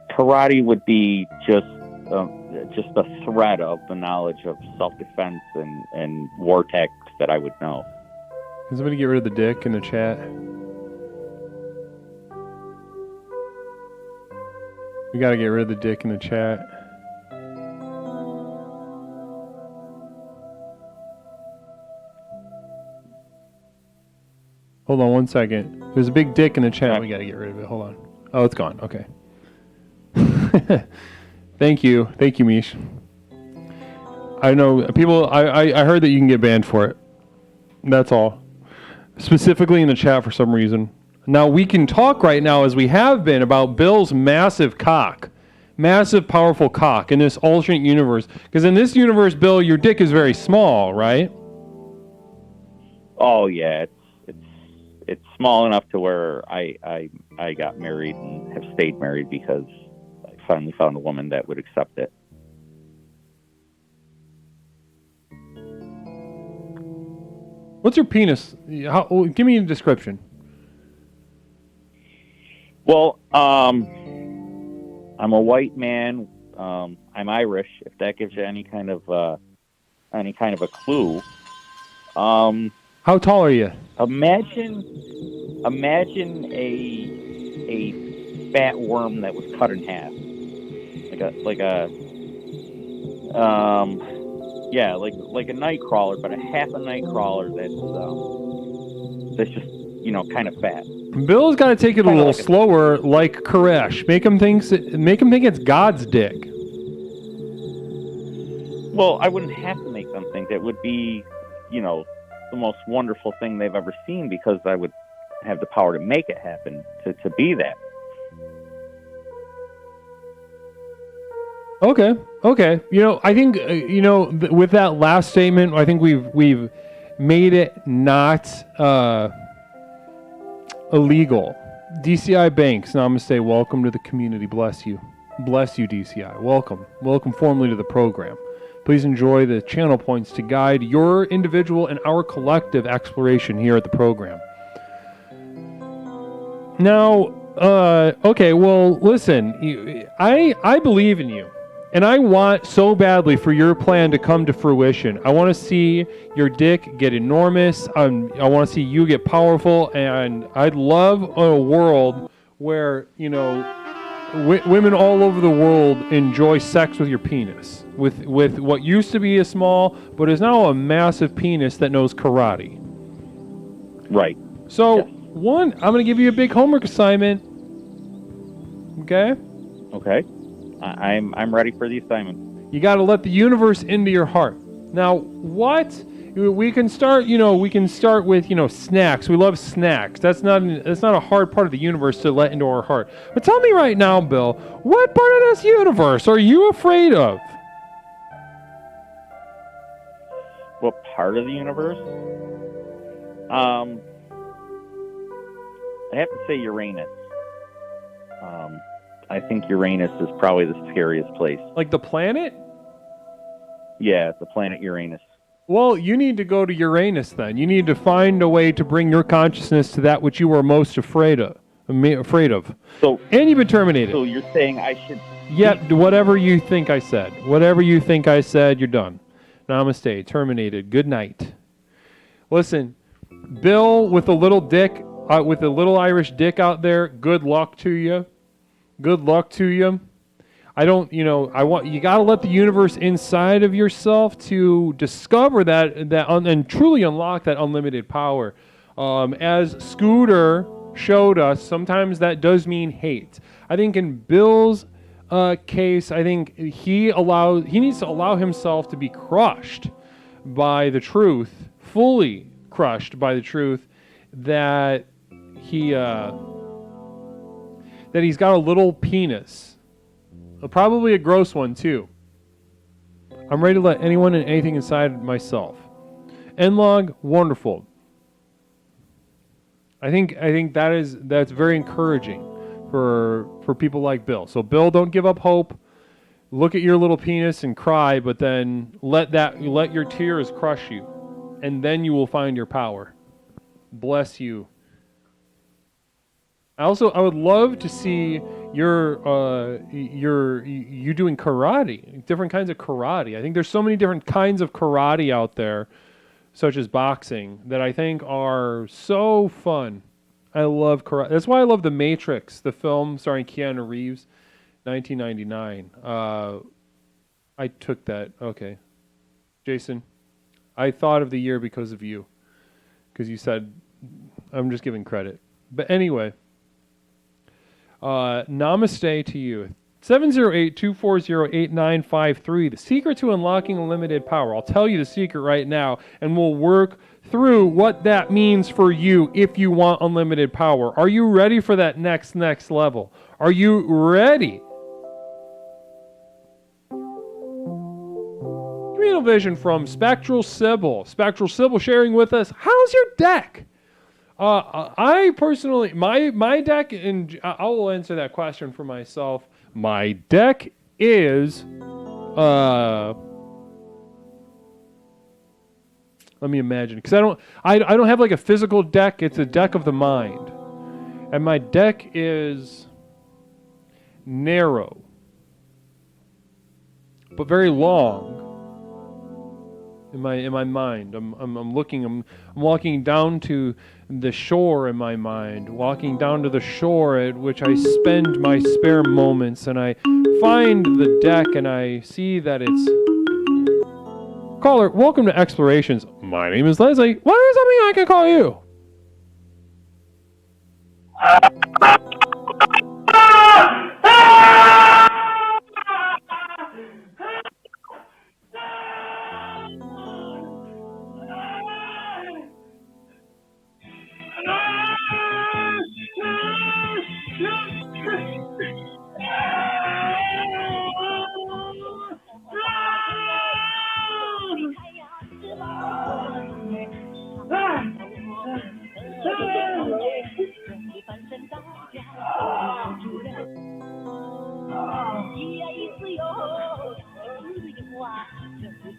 would be just a thread of the knowledge of self-defense and war tactics that I would know. Can somebody get rid of the dick in the chat? We gotta get rid of the dick in the chat. Hold on one second. There's a big dick in the chat. We gotta get rid of it. Hold on. Oh, it's gone. Okay. Thank you, Mish. I know people. I heard that you can get banned for it. That's all. Specifically in the chat for some reason. Now we can talk right now, as we have been, about Bill's massive cock, massive powerful cock in this alternate universe. Because in this universe, Bill, your dick is very small, right? Oh yeah, it's small enough to where I got married and have stayed married because I finally found a woman that would accept it. What's your penis? Give me a description. Well, I'm a white man. I'm Irish. If that gives you any kind of a clue. How tall are you? Imagine a fat worm that was cut in half, like a night crawler, but a half a night crawler that's just kind of fat. Bill's got to take it a little slower, like Koresh. Make him think it's God's dick. Well, I wouldn't have to make them think. It would be, the most wonderful thing they've ever seen, because I would have the power to make it happen, to be that. Okay. I think with that last statement, I think we've made it not illegal. DCI Banks, namaste, welcome to the community, bless you. Bless you, DCI. Welcome. Welcome formally to the program. Please enjoy the channel points to guide your individual and our collective exploration here at the program. Now, okay, well, listen, I believe in you. And I want so badly for your plan to come to fruition. I want to see your dick get enormous. I want to see you get powerful. And I'd love a world where, you know, women all over the world enjoy sex with your penis. With what used to be a small, but is now a massive penis that knows karate. Right. So, Yes. one, I'm going to give you a big homework assignment. Okay? Okay. I'm ready for the assignment. You got to let the universe into your heart. Now, what we can start, with, snacks. We love snacks. That's not a hard part of the universe to let into our heart. But tell me right now, Bill, what part of this universe are you afraid of? What part of the universe? I have to say Uranus. I think Uranus is probably the scariest place. Like the planet? Yeah, the planet Uranus. Well, you need to go to Uranus then. You need to find a way to bring your consciousness to that which you are most afraid of. So, And you've been terminated. So you're saying I should... Yep, whatever you think I said. Whatever you think I said, you're done. Namaste. Terminated. Good night. Listen, Bill with a little dick, with a little Irish dick out there, good luck to you. Good luck to you. You got to let the universe inside of yourself to discover and truly unlock that unlimited power. As Scooter showed us, sometimes that does mean hate. I think in Bill's case, I think he needs to allow himself to be crushed by the truth, fully crushed by the truth that he's got a little penis. Probably a gross one, too. I'm ready to let anyone and anything inside myself. N-log, wonderful. I think that's very encouraging for people like Bill. So, Bill, don't give up hope. Look at your little penis and cry, but then let your tears crush you. And then you will find your power. Bless you. I would love to see you doing karate, different kinds of karate. I think there's so many different kinds of karate out there, such as boxing, that I think are so fun. I love karate. That's why I love The Matrix, the film starring Keanu Reeves, 1999. I took that. Okay. Jason, I thought of the year because of you, because you said, I'm just giving credit. But anyway. Namaste to you. 708-240-8953. The secret to unlocking unlimited power. I'll tell you the secret right now, and we'll work through what that means for you if you want unlimited power. Are you ready for that next level? Are you ready? Communal vision from SPECTRALSYBIL. SPECTRALSYBIL sharing with us, how's your deck? I personally, my deck, and I will answer that question for myself. My deck is, let me imagine, because I don't have like a physical deck. It's a deck of the mind, and my deck is narrow, but very long. In my mind, I'm walking down to the shore in my mind, walking down to the shore at which I spend my spare moments, and I find the deck and I see that it's... Caller, welcome to Explorations. My name is Leslie. What is something I can call you?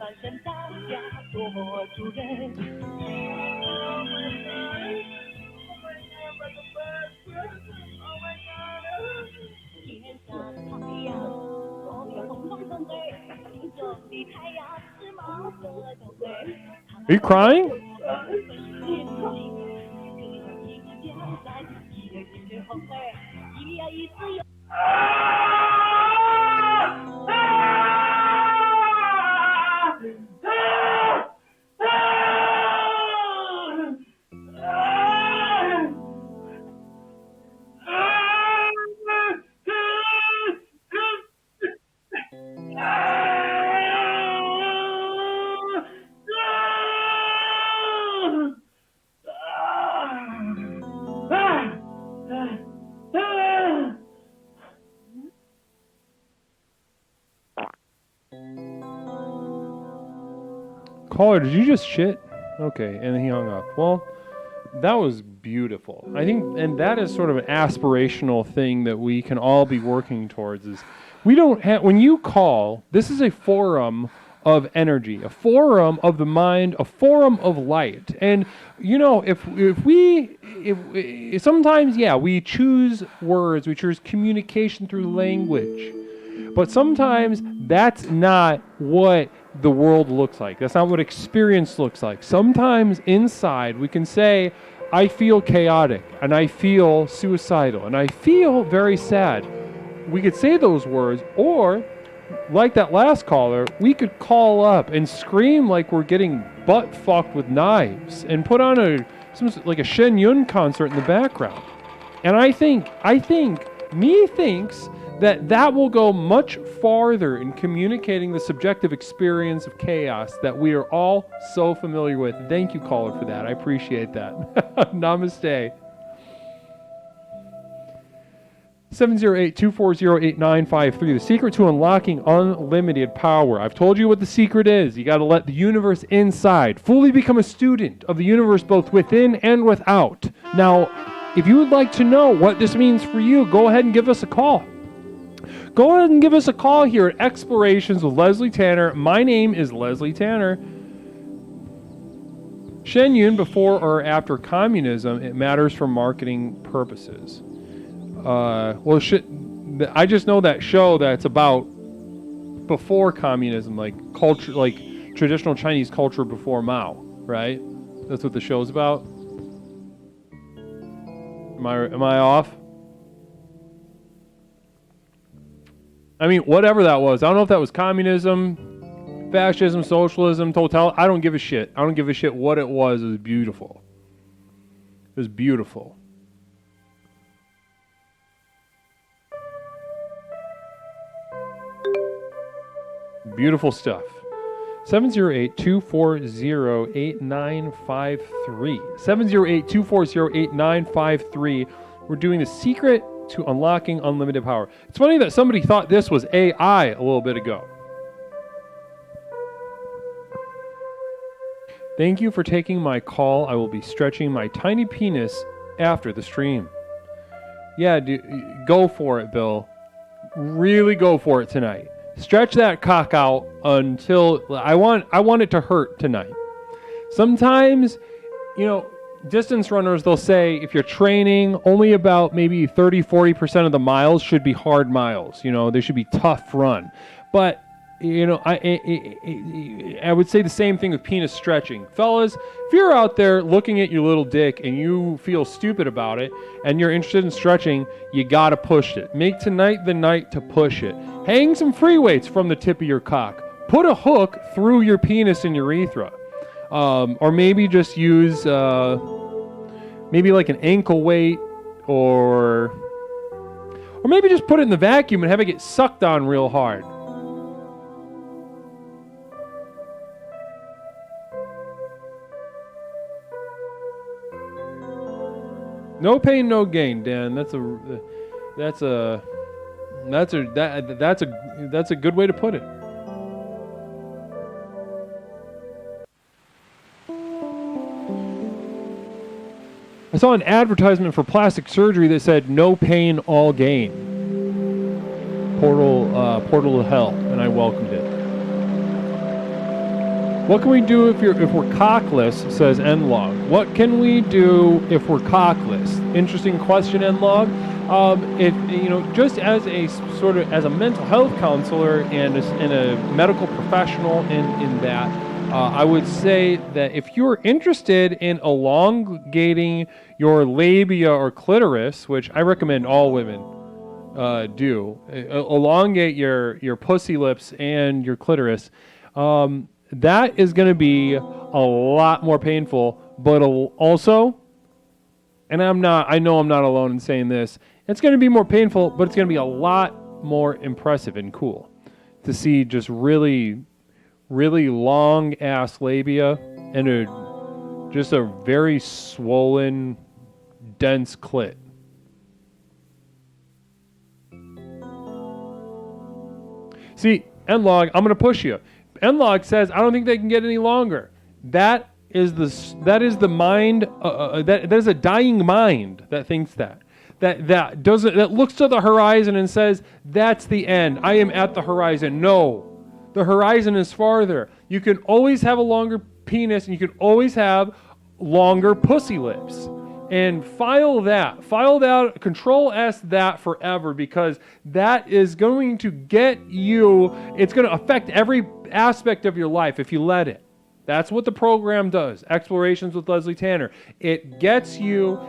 Are you crying? Caller, did you just shit? Okay, and then he hung up. Well, that was beautiful. I think, and that is sort of an aspirational thing that we can all be working towards. Is we don't have, when you call, this is a forum of energy, a forum of the mind, a forum of light. And you know, if sometimes, yeah, we choose words, we choose communication through language, but sometimes that's not what the world looks like. That's not what experience looks like. Sometimes inside we can say, I feel chaotic, and I feel suicidal, and I feel very sad. We could say those words, or like that last caller, we could call up and scream like we're getting butt fucked with knives and put on like a Shen Yun concert in the background. And I think me thinks that will go much farther in communicating the subjective experience of chaos that we are all so familiar with. Thank you, caller, for that. I appreciate that. Namaste. 708-240-8953. The secret to unlocking unlimited power. I've told you what the secret is. You got to let the universe inside fully become a student of the universe, both within and without. Now, if you would like to know what this means for you, go ahead and give us a call. Go ahead and give us a call here at Explorations with Leslie Tanner. My name is Leslie Tanner. Shen Yun, before or after communism, it matters for marketing purposes. I just know that show that's about before communism, like culture, like traditional Chinese culture before Mao, right? That's what the show's about. Am I off? I mean, whatever that was. I don't know if that was communism, fascism, socialism, total. I don't give a shit. I don't give a shit what it was. It was beautiful. It was beautiful. Beautiful stuff. 708-240-8953. 708-240-8953. We're doing the secret to unlocking unlimited power. It's funny that somebody thought this was AI a little bit ago. Thank you for taking my call. I will be stretching my tiny penis after the stream. Yeah, go for it, Bill. Really go for it tonight. Stretch that cock out until I want it to hurt tonight. Sometimes, you know, distance runners, they'll say if you're training, only about maybe 30-40% of the miles should be hard miles. You know, they should be tough run. But, you know, I would say the same thing with penis stretching. Fellas, if you're out there looking at your little dick and you feel stupid about it and you're interested in stretching, you gotta push it. Make tonight the night to push it. Hang some free weights from the tip of your cock. Put a hook through your penis and urethra. Or maybe just use maybe like an ankle weight, or maybe just put it in the vacuum and have it get sucked on real hard. No pain, no gain, Dan. That's a good way to put it. I saw an advertisement for plastic surgery that said "No pain, all gain." Portal to hell, and I welcomed it. What can we do if we're cockless, says Nlog. What can we do if we're cockless? Interesting question, Nlog. If just as a sort of as a mental health counselor and a medical professional in that, I would say that if you're interested in elongating your labia or clitoris, which I recommend all women do, elongate your pussy lips and your clitoris, that is going to be a lot more painful, but also, and I know I'm not alone in saying this, it's going to be more painful, but it's going to be a lot more impressive and cool to see just really, really long ass labia and just a very swollen, dense clit. See, Nlog, I'm going to push you. Nlog says, I don't think they can get any longer. That is the mind. That is a dying mind that thinks that looks to the horizon and says, that's the end. I am at the horizon. No, the horizon is farther. You can always have a longer penis, and you can always have longer pussy lips. And file that, Control S that forever, because that is going to get you, it's going to affect every aspect of your life if you let it. That's what the program does, Explorations with Leslie Tanner. It gets you,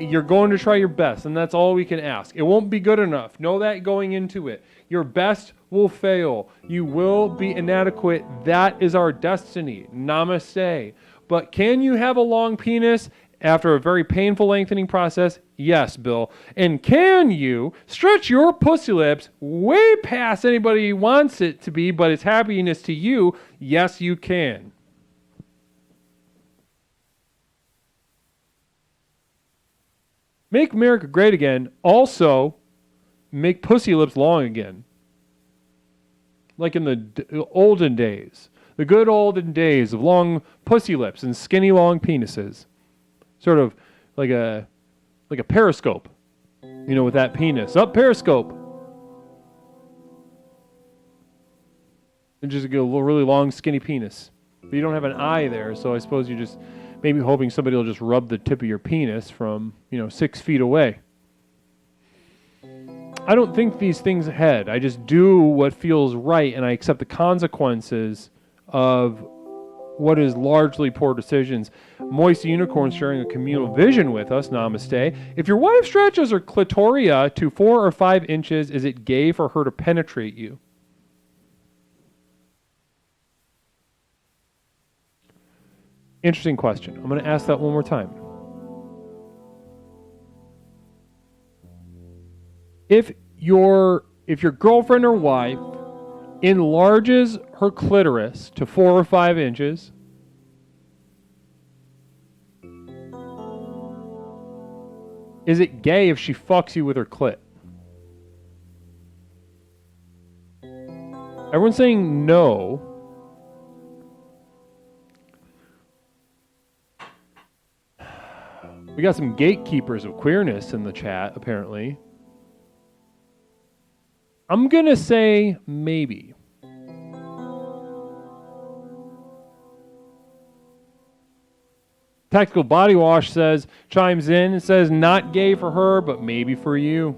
you're going to try your best, and that's all we can ask. It won't be good enough. Know that going into it. Your best will fail. You will be inadequate. That is our destiny. Namaste. But can you have a long penis after a very painful lengthening process? Yes, Bill. And can you stretch your pussy lips way past anybody wants it to be, but it's happiness to you? Yes, you can. Make America great again. Also, make pussy lips long again. Like in the olden days. The good olden days of long pussy lips and skinny long penises. Sort of like a periscope, with that penis. Up periscope. And just get a really long, skinny penis. But you don't have an eye there, so I suppose you just maybe hoping somebody will just rub the tip of your penis from, 6 feet away. I don't think these things ahead. I just do what feels right, and I accept the consequences of what is largely poor decisions. Moist Unicorn sharing a communal vision with us. Namaste. If your wife stretches her clitoria to 4 or 5 inches, is it gay for her to penetrate you? Interesting question. I'm going to ask that one more time. If your girlfriend or wife enlarges her clitoris to 4 or 5 inches, is it gay if she fucks you with her clit? Everyone's saying no. We got some gatekeepers of queerness in the chat, apparently. I'm going to say maybe. Tactical Body Wash chimes in and says, not gay for her, but maybe for you.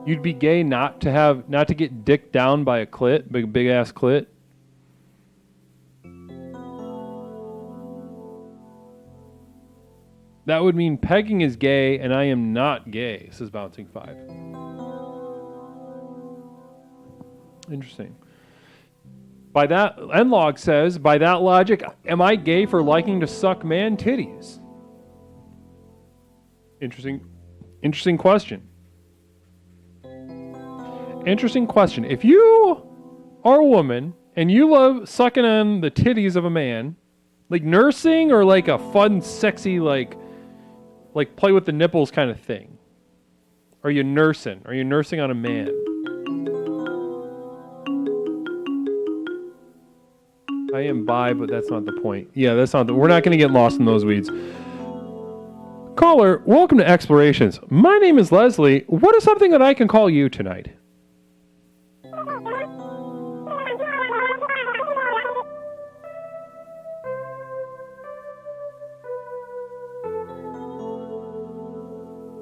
You'd be gay not to get dicked down by a clit, big ass clit. That would mean pegging is gay and I am not gay, says Bouncing 5. Interesting. By that, Nlog says, by that logic, am I gay for liking to suck man titties? Interesting question. Interesting question. If you are a woman and you love sucking on the titties of a man, like nursing or like a fun, sexy, like play with the nipples kind of thing, are you nursing? Are you nursing on a man? I am bi, but that's not the point. Yeah, we're not going to get lost in those weeds. Caller, welcome to Explorations. My name is Leslie. What is something that I can call you tonight?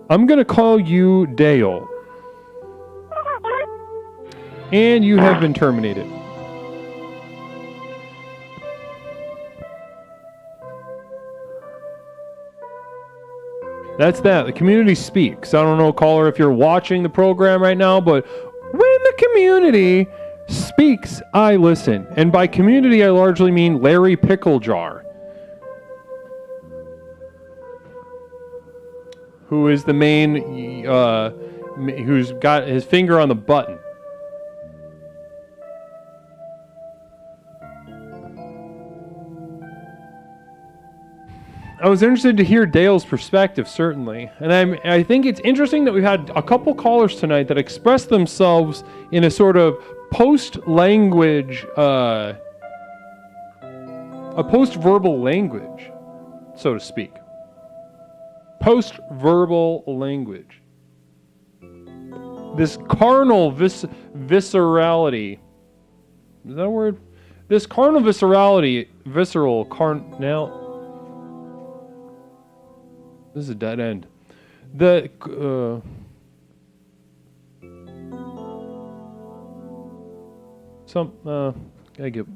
I'm going to call you Dale. And you have been terminated. That's that. The community speaks. I don't know, caller, if you're watching the program right now, but when the community speaks, I listen. And by community, I largely mean Larry Picklejar, who is the main, who's got his finger on the button. I was interested to hear Dale's perspective, certainly. And I think it's interesting that we've had a couple callers tonight that express themselves in a sort of post-language, a post-verbal language, so to speak. Post-verbal language. This carnal viscerality. Is that a word? This carnal viscerality, now. This is a dead end. I get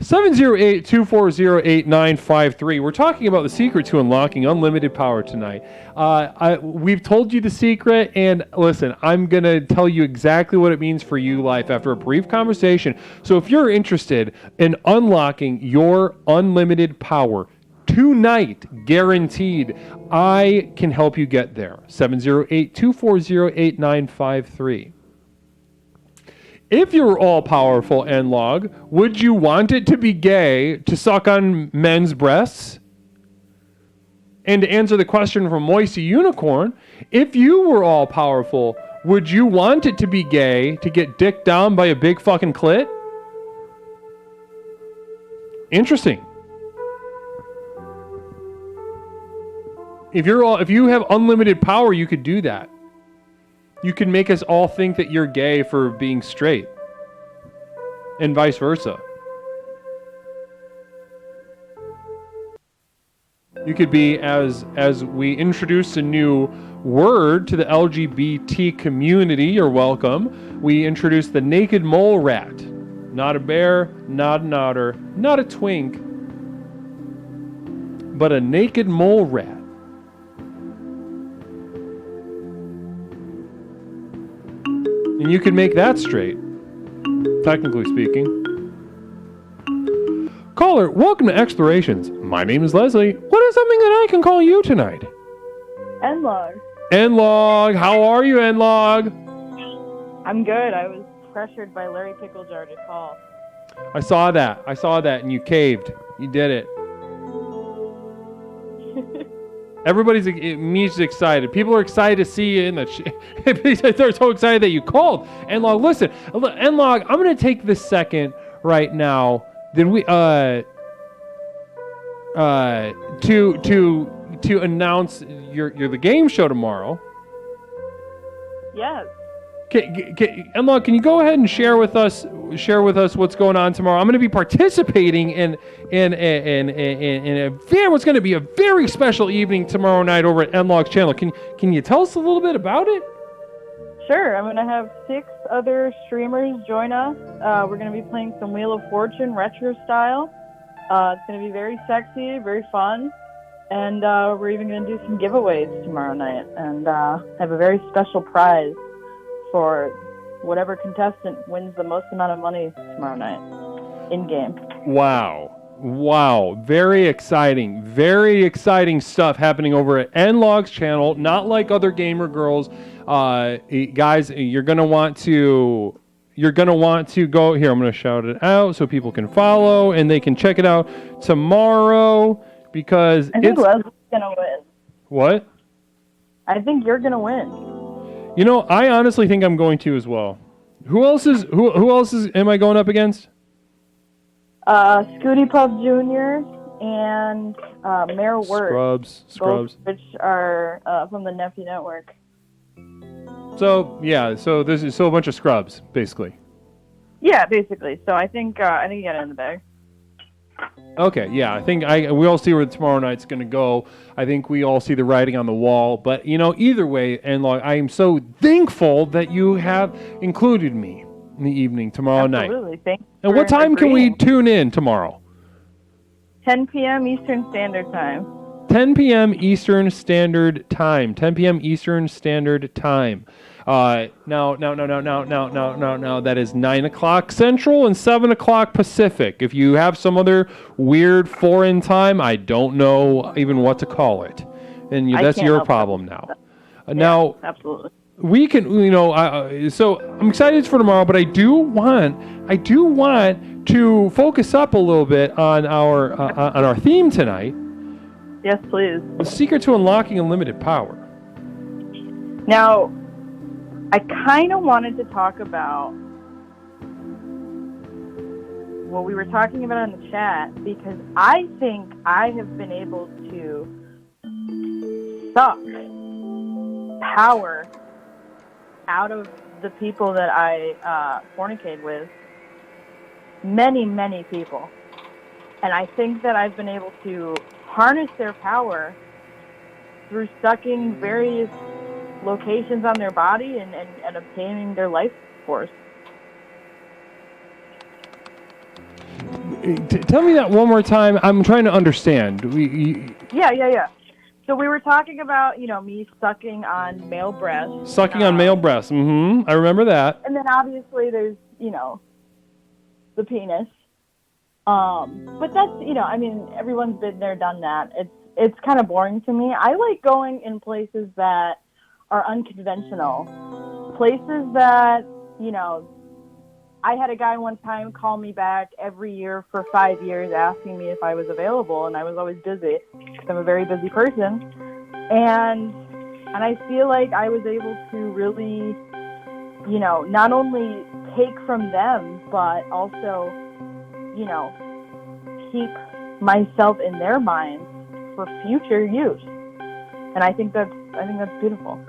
708-240-8953. We're talking about the secret to unlocking unlimited power tonight. We've told you the secret, and listen, I'm going to tell you exactly what it means for you life after a brief conversation. So if you're interested in unlocking your unlimited power tonight, guaranteed, I can help you get there. 708-240-8953. If you were all-powerful, N-Log, would you want it to be gay to suck on men's breasts? And to answer the question from Moisty Unicorn, if you were all-powerful, would you want it to be gay to get dicked down by a big fucking clit? Interesting. If you have unlimited power, you could do that. You can make us all think that you're gay for being straight. And vice versa. You could be, as we introduce a new word to the LGBT community, you're welcome. We introduce the naked mole rat. Not a bear, not an otter, not a twink, but a naked mole rat. And you can make that straight, technically speaking. Caller, welcome to Explorations. My name is Leslie. What is something that I can call you tonight? N-Log. N-Log, how are you, N-Log? I'm good. I was pressured by Larry Picklejar to call. I saw that, and you caved. You did it. Everybody's excited. People are excited to see you in the they're so excited that you called. N-Log, listen. N-Log, I'm going to take this second right now. Then we to announce your the game show tomorrow. Yes. N-Log, can you go ahead and share with us what's going on tomorrow? I'm going to be participating in what's going to be a very special evening tomorrow night over at N-Log's channel. Can you tell us a little bit about it? Sure. I'm going to have 6 other streamers join us. We're going to be playing some Wheel of Fortune retro style. It's going to be very sexy, very fun. And we're even going to do some giveaways tomorrow night and have a very special prize for whatever contestant wins the most amount of money tomorrow night in-game. Wow. Very exciting stuff happening over at N-Log's channel. Not like other gamer girls. Guys, you're going to want to go here. I'm going to shout it out so people can follow and they can check it out tomorrow because I think Leslie's going to win. What? I think you're going to win. You know, I honestly think I'm going to as well. Who else am I going up against? Scooty Puff Jr., and Mayor Word. Scrubs. Both which are from the Nephew Network. So there's a bunch of scrubs, basically. Yeah, basically. So I think you got it in the bag. Okay, yeah, I think we all see where tomorrow night's going to go. I think we all see the writing on the wall. But, either way, and I am so thankful that you have included me in the evening tomorrow night. Absolutely. Thanks. And what time can we tune in tomorrow? 10 p.m. Eastern Standard Time. 10 p.m. Eastern Standard Time. 10 p.m. Eastern Standard Time. Now, that is 9 o'clock Central and 7 o'clock Pacific. If you have some other weird foreign time, I don't know even what to call it. And that's your problem now. Now, absolutely. We can, so I'm excited for tomorrow, but I do want to focus up a little bit on our theme tonight. Yes, please. The secret to unlocking unlimited power. Now, I kind of wanted to talk about what we were talking about in the chat, because I think I have been able to suck power out of the people that I fornicate with. Many, many people. And I think that I've been able to harness their power through sucking various locations on their body and obtaining their life force. Tell me that one more time. I'm trying to understand. Yeah. So we were talking about, me sucking on male breasts. Sucking on male breasts. I remember that. And then obviously there's, the penis. But that's, everyone's been there, done that. It's kind of boring to me. I like going in places that are unconventional. Places that, I had a guy one time call me back every year for 5 years asking me if I was available, and I was always busy because I'm a very busy person. And I feel like I was able to really, not only take from them, but also, keep myself in their minds for future use. And I think that's beautiful.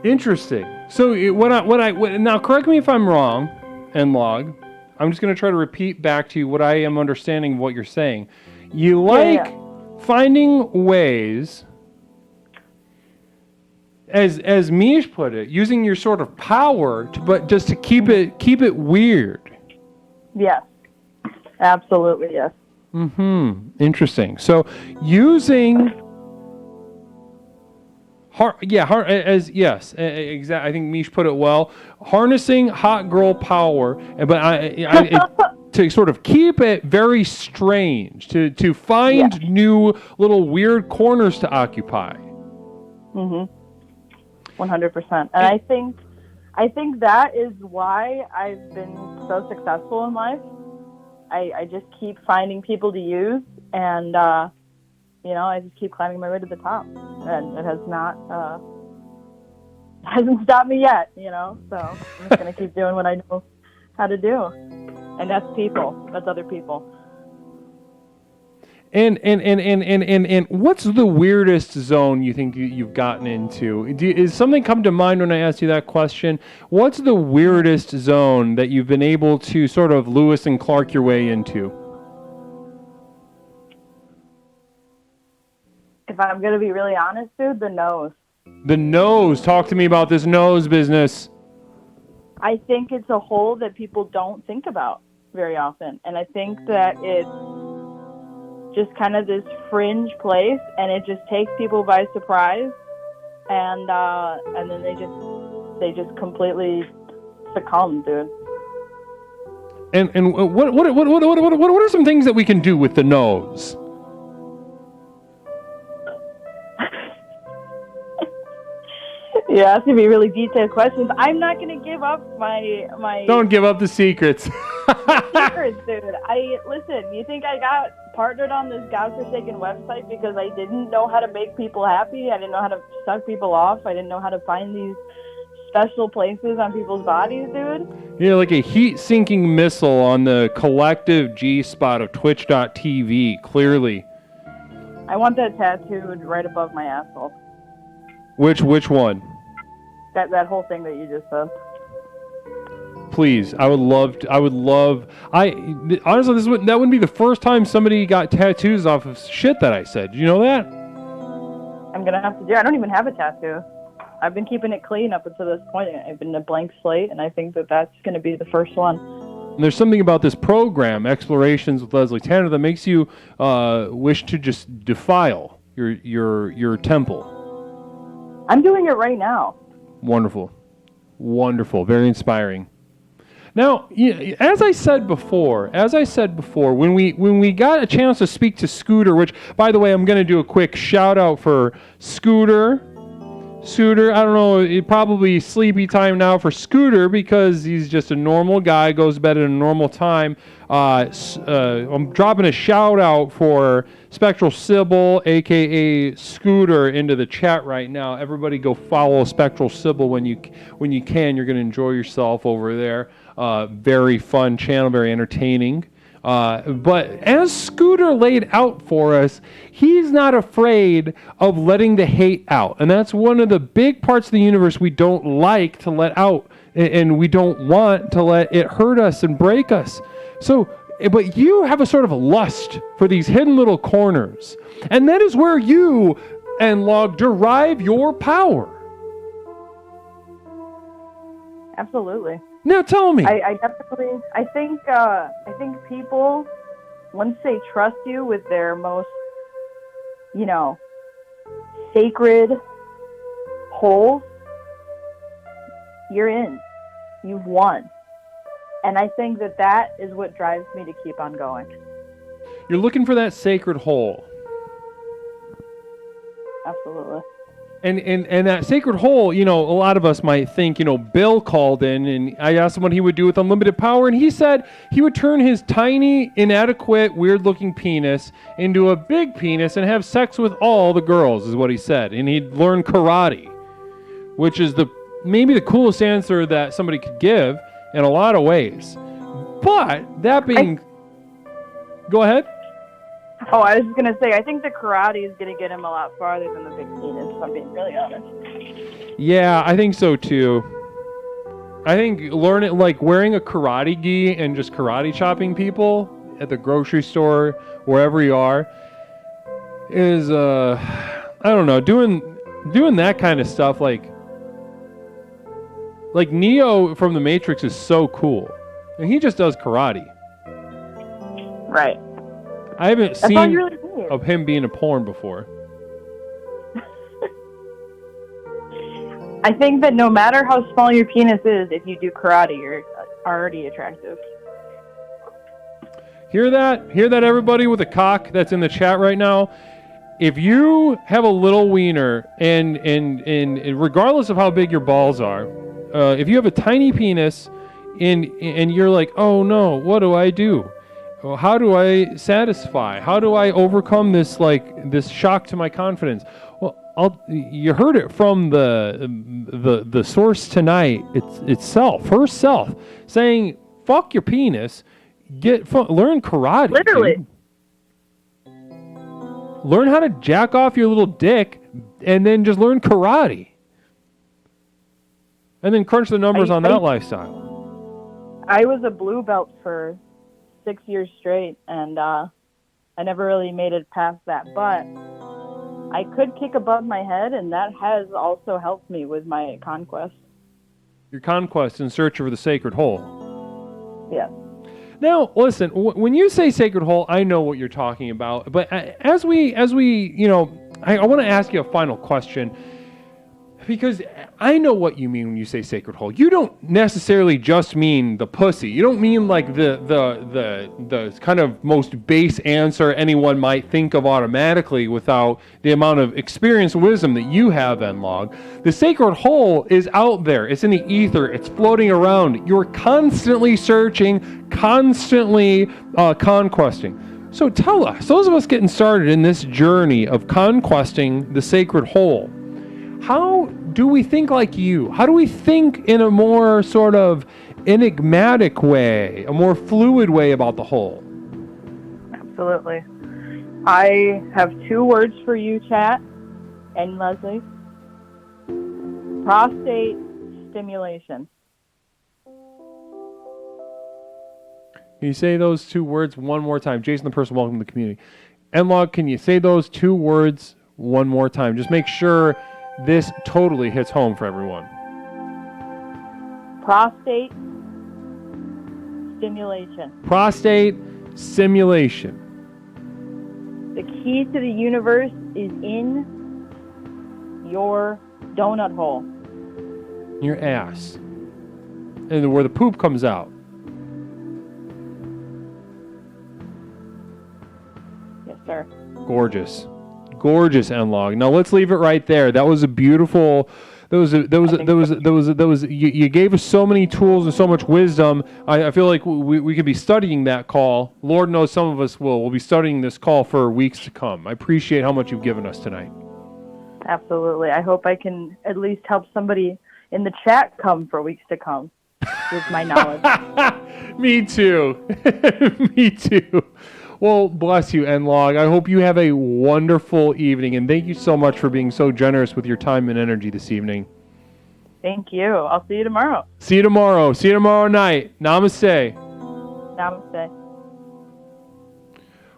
Interesting. So now correct me if I'm wrong, and Log. I'm just going to try to repeat back to you what I am understanding of what you're saying. You like finding ways, as Mish put it, using your sort of power but just to keep it weird. Yes. Absolutely, yes. Interesting. So using exactly. I think Mish put it well. Harnessing hot girl power, but to sort of keep it very strange, to find new little weird corners to occupy. 100%. And I think that is why I've been so successful in life. I just keep finding people to use, and I just keep climbing my way to the top, and it has not hasn't stopped me yet. So I'm just gonna keep doing what I know how to do, and that's people. That's other people. And what's the weirdest zone you think you've gotten into? Is something come to mind when I asked you that question? What's the weirdest zone that you've been able to sort of Lewis and Clark your way into? If I'm going to be really honest, dude, the nose. The nose. Talk to me about this nose business. I think it's a hole that people don't think about very often. And I think that it's just kind of this fringe place, and it just takes people by surprise, and then they just completely succumb, dude. And what are some things that we can do with the nose? Yeah, that's gonna be really detailed questions. I'm not gonna give up my. Don't give up the secrets. Secrets, dude. Listen. You think I got partnered on this godforsaken website because I didn't know how to make people happy? I didn't know how to suck people off. I didn't know how to find these special places on people's bodies, dude. Yeah, like a heat-sinking missile on the collective G-spot of Twitch.tv, clearly. I want that tattooed right above my asshole. Which one? That whole thing that you just said. Please, honestly, that wouldn't be the first time somebody got tattoos off of shit that I said. Do you know that? I'm gonna have to do. I don't even have a tattoo. I've been keeping it clean up until this point. I've been a blank slate, and I think that that's gonna be the first one. And there's something about this program, Explorations with Leslie Tanner, that makes you wish to just defile your temple. I'm doing it right now. Wonderful, very inspiring. Now, as I said before, when we got a chance to speak to Scooter, which, by the way, I'm going to do a quick shout out for Scooter. Scooter, I don't know, it probably sleepy time now for Scooter because he's just a normal guy, goes to bed at a normal time. I'm dropping a shout out for SPECTRALSYBIL, aka Scooter, into the chat right now. Everybody go follow SPECTRALSYBIL when you can. You're going to enjoy yourself over there. Very fun channel, very entertaining. But as Scooter laid out for us, he's not afraid of letting the hate out. And that's one of the big parts of the universe we don't like to let out, and we don't want to let it hurt us and break us. So, but you have a sort of a lust for these hidden little corners. And that is where you, N-Log, derive your power. Absolutely. Now tell me. I think people, once they trust you with their most, sacred hole, you're in. You've won. And I think that is what drives me to keep on going. You're looking for that sacred hole. Absolutely. And that sacred hole, a lot of us might think, Bill called in and I asked him what he would do with unlimited power, and he said he would turn his tiny, inadequate, weird-looking penis into a big penis and have sex with all the girls, is what he said. And he'd learn karate, which is maybe the coolest answer that somebody could give in a lot of ways. But that being... Go ahead. Oh, I was just going to say, I think the karate is going to get him a lot farther than the big penis, if I'm being really honest. Yeah, I think so too. I think wearing a karate gi and just karate chopping people at the grocery store, wherever you are, is, I don't know, doing that kind of stuff, like Neo from The Matrix is so cool. And he just does karate. Right. I haven't seen really of him being a porn before. I think that no matter how small your penis is, if you do karate, you're already attractive. Hear that? Hear that, everybody with a cock that's in the chat right now? If you have a little wiener, and regardless of how big your balls are, if you have a tiny penis, and you're like, oh no, what do I do? How do I satisfy? How do I overcome this shock to my confidence? Well, you heard it from the source tonight herself, saying, "Fuck your penis, learn karate." Literally. Dude. Learn how to jack off your little dick, and then just learn karate, and then crunch the numbers on that lifestyle. I was a blue belt for 6 years straight, and I never really made it past that, but I could kick above my head, and that has also helped me with my conquest. Your conquest in search of the sacred hole. Yeah. Now, listen, when you say sacred hole, I know what you're talking about, but as we I want to ask you a final question, because I know what you mean when you say sacred hole. You don't necessarily just mean the pussy. You don't mean like the kind of most base answer anyone might think of automatically without the amount of experience and wisdom that you have, N-Log. The sacred hole is out there. It's in the ether. It's floating around. You're constantly searching, constantly conquesting. So tell us, those of us getting started in this journey of conquesting the sacred hole, how do we think like you? How do we think in a more sort of enigmatic way, a more fluid way about the whole? Absolutely. I have 2 words for you, chat, and Leslie. Prostate stimulation. Can you say those 2 words one more time? Jason the person, welcome to the community. Enlog, can you say those 2 words one more time? Just make sure this totally hits home for everyone. Prostate stimulation. Prostate stimulation. The key to the universe is in your donut hole. Your ass. And where the poop comes out. Yes, sir. Gorgeous. Gorgeous, Enlog. Now let's leave it right there. That was a beautiful. You gave us so many tools and so much wisdom. I feel like we could be studying that call. Lord knows some of us will. We'll be studying this call for weeks to come. I appreciate how much you've given us tonight. Absolutely. I hope I can at least help somebody in the chat come for weeks to come with my knowledge. Me too. Me too. Well, bless you, Enlog. I hope you have a wonderful evening, and thank you so much for being so generous with your time and energy this evening. Thank you. I'll see you tomorrow. See you tomorrow. See you tomorrow night. Namaste. Namaste.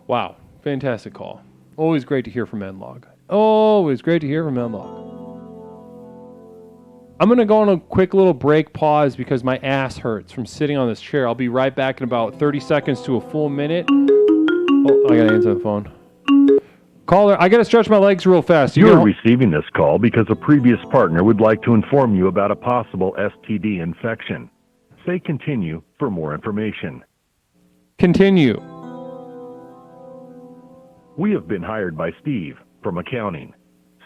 Wow. Fantastic call. Always great to hear from Enlog. Always great to hear from Enlog. I'm going to go on a quick little break pause because my ass hurts from sitting on this chair. I'll be right back in about 30 seconds to a full minute. Oh, I got to answer the phone. Caller, I got to stretch my legs real fast. You're receiving this call because a previous partner would like to inform you about a possible STD infection. Say continue for more information. Continue. We have been hired by Steve from accounting.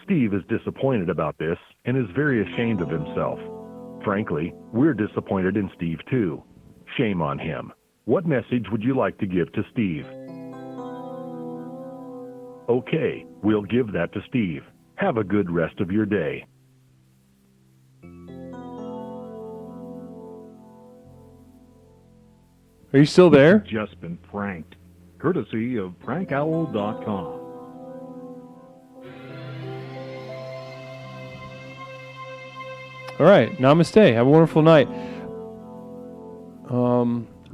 Steve is disappointed about this and is very ashamed of himself. Frankly, we're disappointed in Steve too. Shame on him. What message would you like to give to Steve? Okay, we'll give that to Steve. Have a good rest of your day. Are you still there? You've just been pranked. Courtesy of prankowl.com. All right. Namaste. Have a wonderful night.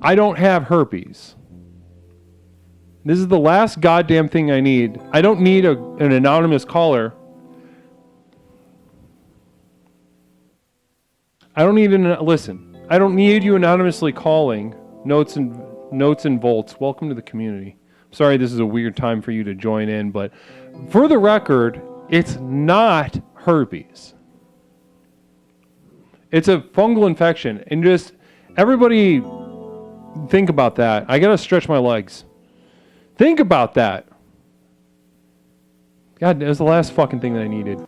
I don't have herpes. This is the last goddamn thing I need. I don't need an anonymous caller. I don't need listen. I don't need you anonymously calling. Notes and volts. Welcome to the community. Sorry, this is a weird time for you to join in, but for the record, it's not herpes. It's a fungal infection, and just everybody think about that. I gotta stretch my legs. Think about that. God, it was the last fucking thing that I needed.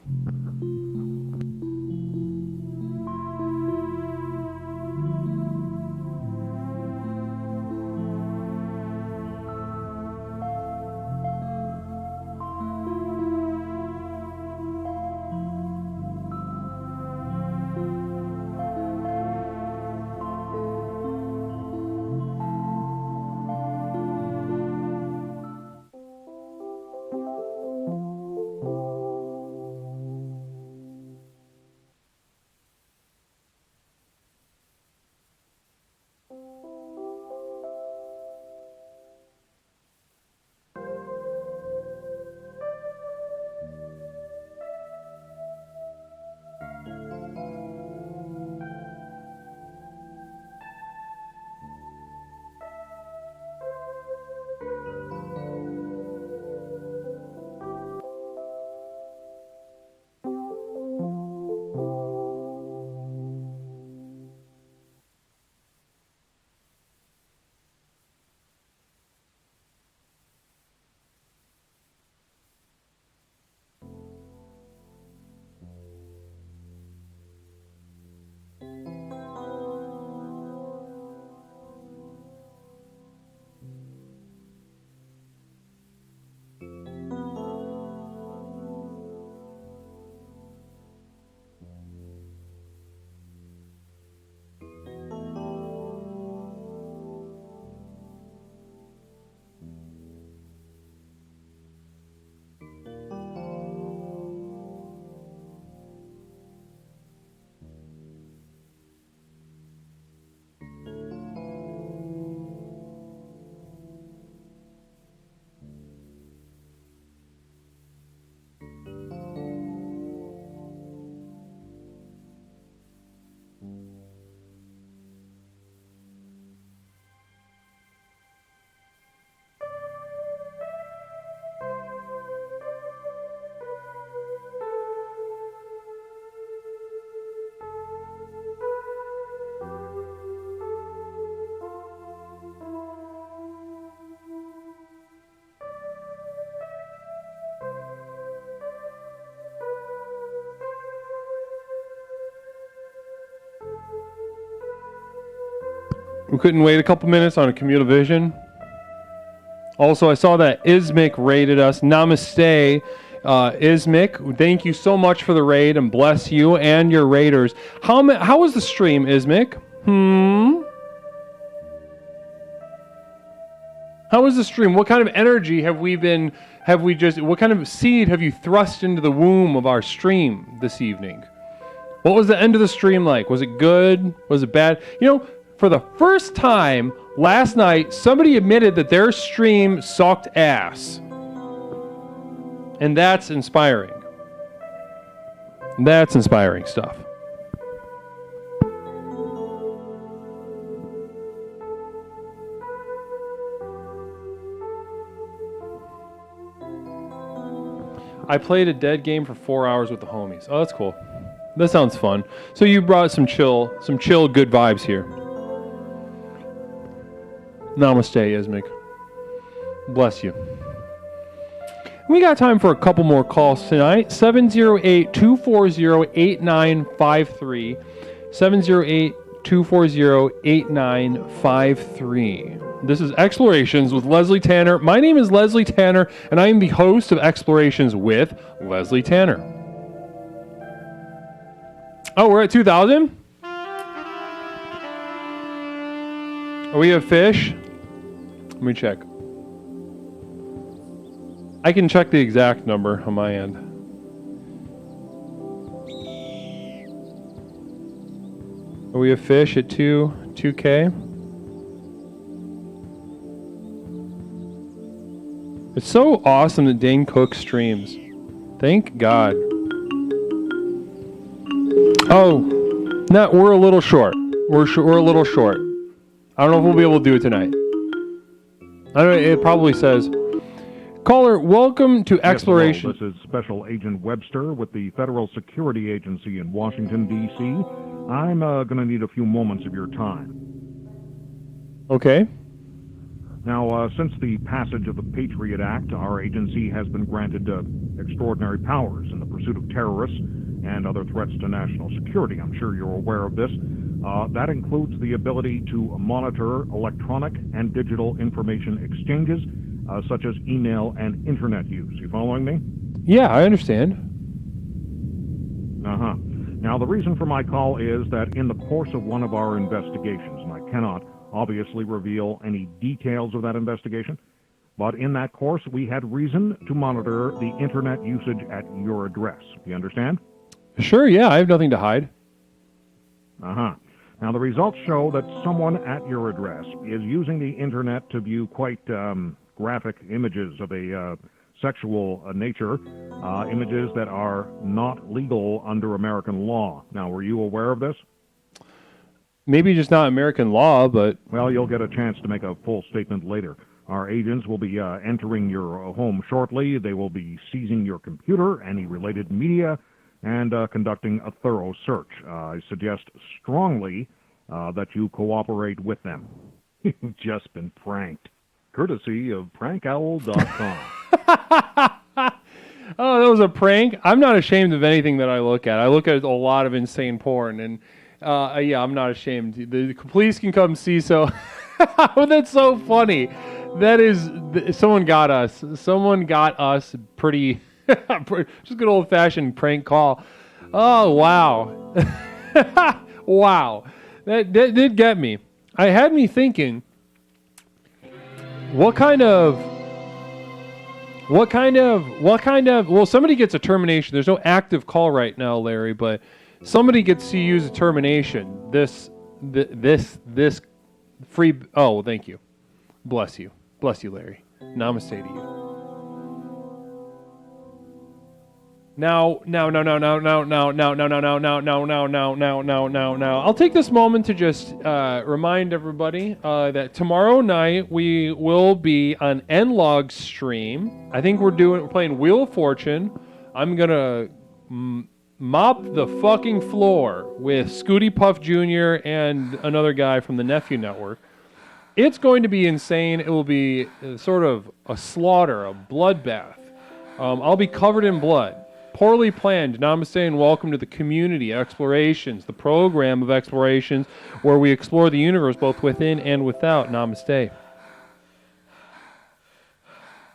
We couldn't wait a couple minutes on a Commutavision. Also, I saw that Ismic raided us. Namaste, Ismic. Thank you so much for the raid, and bless you and your raiders. How was the stream, Ismic? How was the stream? What kind of energy what kind of seed have you thrust into the womb of our stream this evening? What was the end of the stream like? Was it good? Was it bad? You know, for the first time last night, somebody admitted that their stream sucked ass. And that's inspiring. That's inspiring stuff. I played a dead game for 4 hours with the homies. Oh, that's cool. That sounds fun. So you brought some chill, good vibes here. Namaste, Ismic. Bless you. We got time for a couple more calls tonight. 708-240-8953. 708-240-8953. This is Explorations with Leslie Tanner. My name is Leslie Tanner, and I am the host of Explorations with Leslie Tanner. Oh, we're at 2,000? Oh, we have fish? Let me check. I can check the exact number on my end. Oh, we have fish at 2K. It's so awesome that Dane Cook streams. Thank God. Oh, no, we're a little short. We're a little short. I don't know if we'll be able to do it tonight. I don't know, it probably says, caller, welcome to Exploration. Yes, hello. This is Special Agent Webster with the Federal Security Agency in Washington, D.C. I'm going to need a few moments of your time. Okay. Now, since the passage of the Patriot Act, our agency has been granted extraordinary powers in the pursuit of terrorists and other threats to national security. I'm sure you're aware of this. That includes the ability to monitor electronic and digital information exchanges, such as email and internet use. You following me? Yeah, I understand. Uh-huh. Now, the reason for my call is that in the course of one of our investigations, and I cannot obviously reveal any details of that investigation, but in that course, we had reason to monitor the internet usage at your address. You understand? Sure, yeah, I have nothing to hide. Uh-huh. Now, the results show that someone at your address is using the internet to view quite graphic images of a sexual nature, images that are not legal under American law. Now, were you aware of this? Maybe just not American law, but... Well, you'll get a chance to make a full statement later. Our agents will be entering your home shortly. They will be seizing your computer, any related media, and conducting a thorough search. I suggest strongly that you cooperate with them. You've just been pranked. Courtesy of prankowl.com. Oh, that was a prank? I'm not ashamed of anything that I look at. I look at a lot of insane porn, and yeah, I'm not ashamed. The police can come see, so... Oh, that's so funny. That is... Someone got us. Someone got us pretty... Just good old-fashioned prank call. Oh, wow. Wow. That did get me. I had me thinking, well, somebody gets a termination. There's no active call right now, Larry, but somebody gets to use a termination. This free, oh, thank you. Bless you. Bless you, Larry. Namaste to you. Now. I'll take this moment to just remind everybody that tomorrow night we will be on Nlog stream. I think we're playing Wheel of Fortune. I'm gonna mop the fucking floor with Scooty Puff Jr. and another guy from the Nephew Network. It's going to be insane. It will be sort of a slaughter, a bloodbath. I'll be covered in blood. poorly planned. Namaste and welcome to the community explorations, the program of explorations where we explore the universe both within and without. Namaste.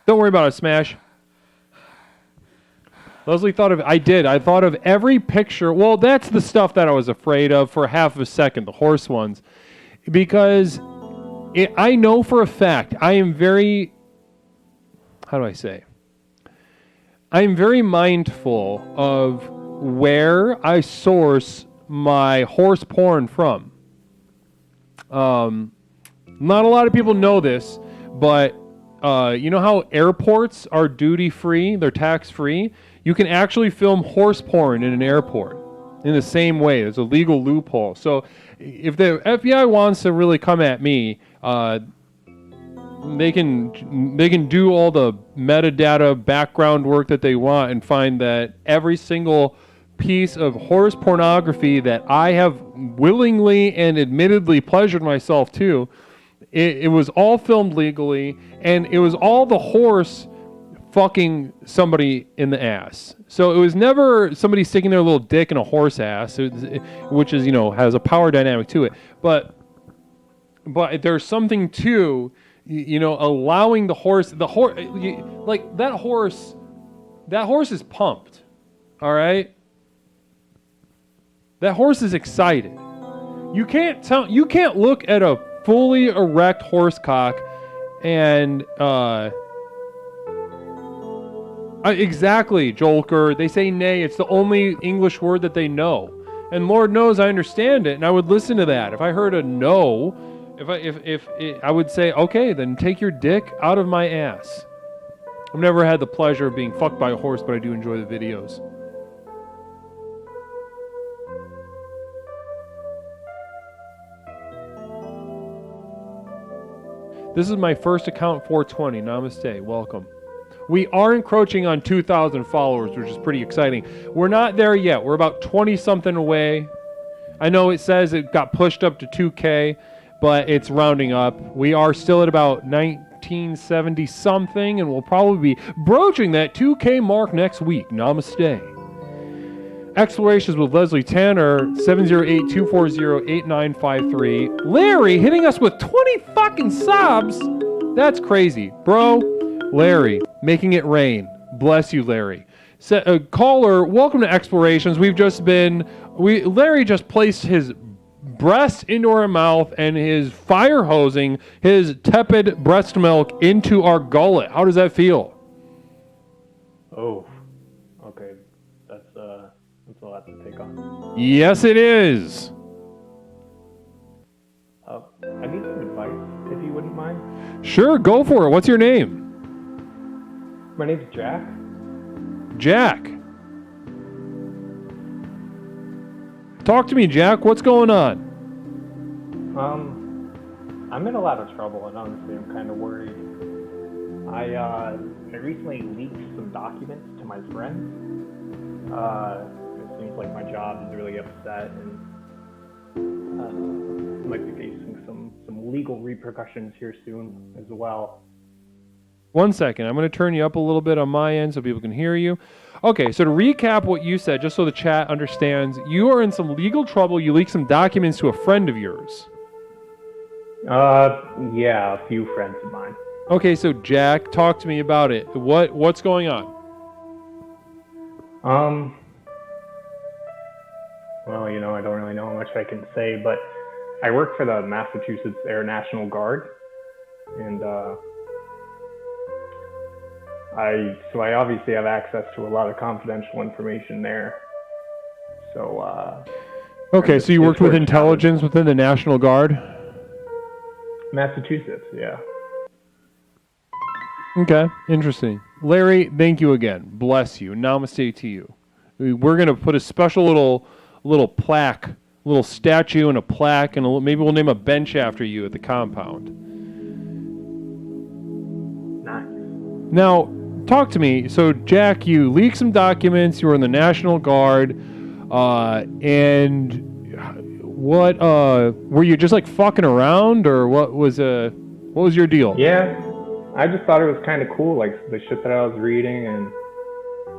Don't worry about it, Smash. Leslie thought of, I thought of every picture. Well, that's the stuff that I was afraid of for half of a second, the horse ones. Because I know for a fact, I am very, how do I say? I am very mindful of where I source my horse porn from. Not a lot of people know this, but you know how airports are duty-free, they're tax-free? You can actually film horse porn in an airport in the same way. There's a legal loophole. So if the FBI wants to really come at me, they can do all the metadata background work that they want and find that every single piece of horse pornography that I have willingly and admittedly pleasured myself to, it was all filmed legally, and it was all the horse fucking somebody in the ass. So it was never somebody sticking their little dick in a horse ass, which is, has a power dynamic to it. But there's something to, allowing the horse, like that horse is pumped. All right. That horse is excited. You can't look at a fully erect horse cock and, exactly, Jolker. They say nay. It's the only English word that they know. And Lord knows I understand it, and I would listen to that. If I heard a no, I would say, okay, then take your dick out of my ass. I've never had the pleasure of being fucked by a horse, but I do enjoy the videos. This is my first account, 420. Namaste. Welcome. We are encroaching on 2,000 followers, which is pretty exciting. We're not there yet. We're about 20-something away. I know it says it got pushed up to 2K, but it's rounding up. We are still at about 1970-something, and we'll probably be broaching that 2K mark next week. Namaste. Explorations with Leslie Tanner, 708-240-8953. Larry hitting us with 20 fucking subs. That's crazy. Bro, Larry, making it rain. Bless you, Larry. Caller, welcome to Explorations. Larry just placed his breast into our mouth and is fire hosing his tepid breast milk into our gullet. How does that feel? Oh, okay. That's a lot to take on. Yes, it is. I need some advice, if you wouldn't mind. Sure, go for it. What's your name? My name's Jack. Jack. Talk to me, Jack. What's going on? I'm in a lot of trouble, and honestly, I'm kind of worried. I recently leaked some documents to my friends. It seems like my job is really upset, and might be facing some legal repercussions here soon as well. 1 second. I'm going to turn you up a little bit on my end so people can hear you. Okay, so to recap what you said, just so the chat understands, you are in some legal trouble. You leaked some documents to a friend of yours. Yeah, a few friends of mine. Okay, so Jack, talk to me about it. What's going on? Well, I don't really know how much I can say, but I work for the Massachusetts Air National Guard, and I obviously have access to a lot of confidential information there. So, okay, so you worked with intelligence within the National Guard? Massachusetts, yeah. Okay, interesting. Larry, thank you again. Bless you. Namaste to you. We're going to put a special little plaque, little statue and a plaque, and maybe we'll name a bench after you at the compound. Nice. Now, talk to me. So, Jack, you leaked some documents. You were in the National Guard, and what? Were you just like fucking around, or what was your deal? Yeah, I just thought it was kind of cool, like the shit that I was reading, and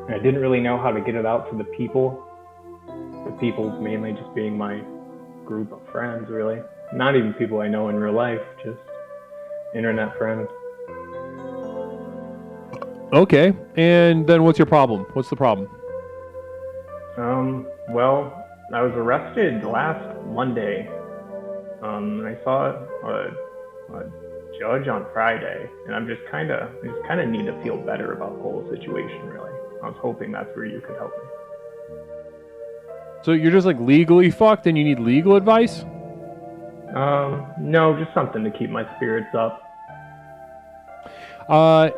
I didn't really know how to get it out to the people. The people mainly just being my group of friends, really. Not even people I know in real life, just internet friends. Okay, and then what's your problem? What's the problem? Well, I was arrested last Monday. I saw a judge on Friday, and I just kind of need to feel better about the whole situation, really. I was hoping that's where you could help me. So you're just like legally fucked and you need legal advice? No, just something to keep my spirits up.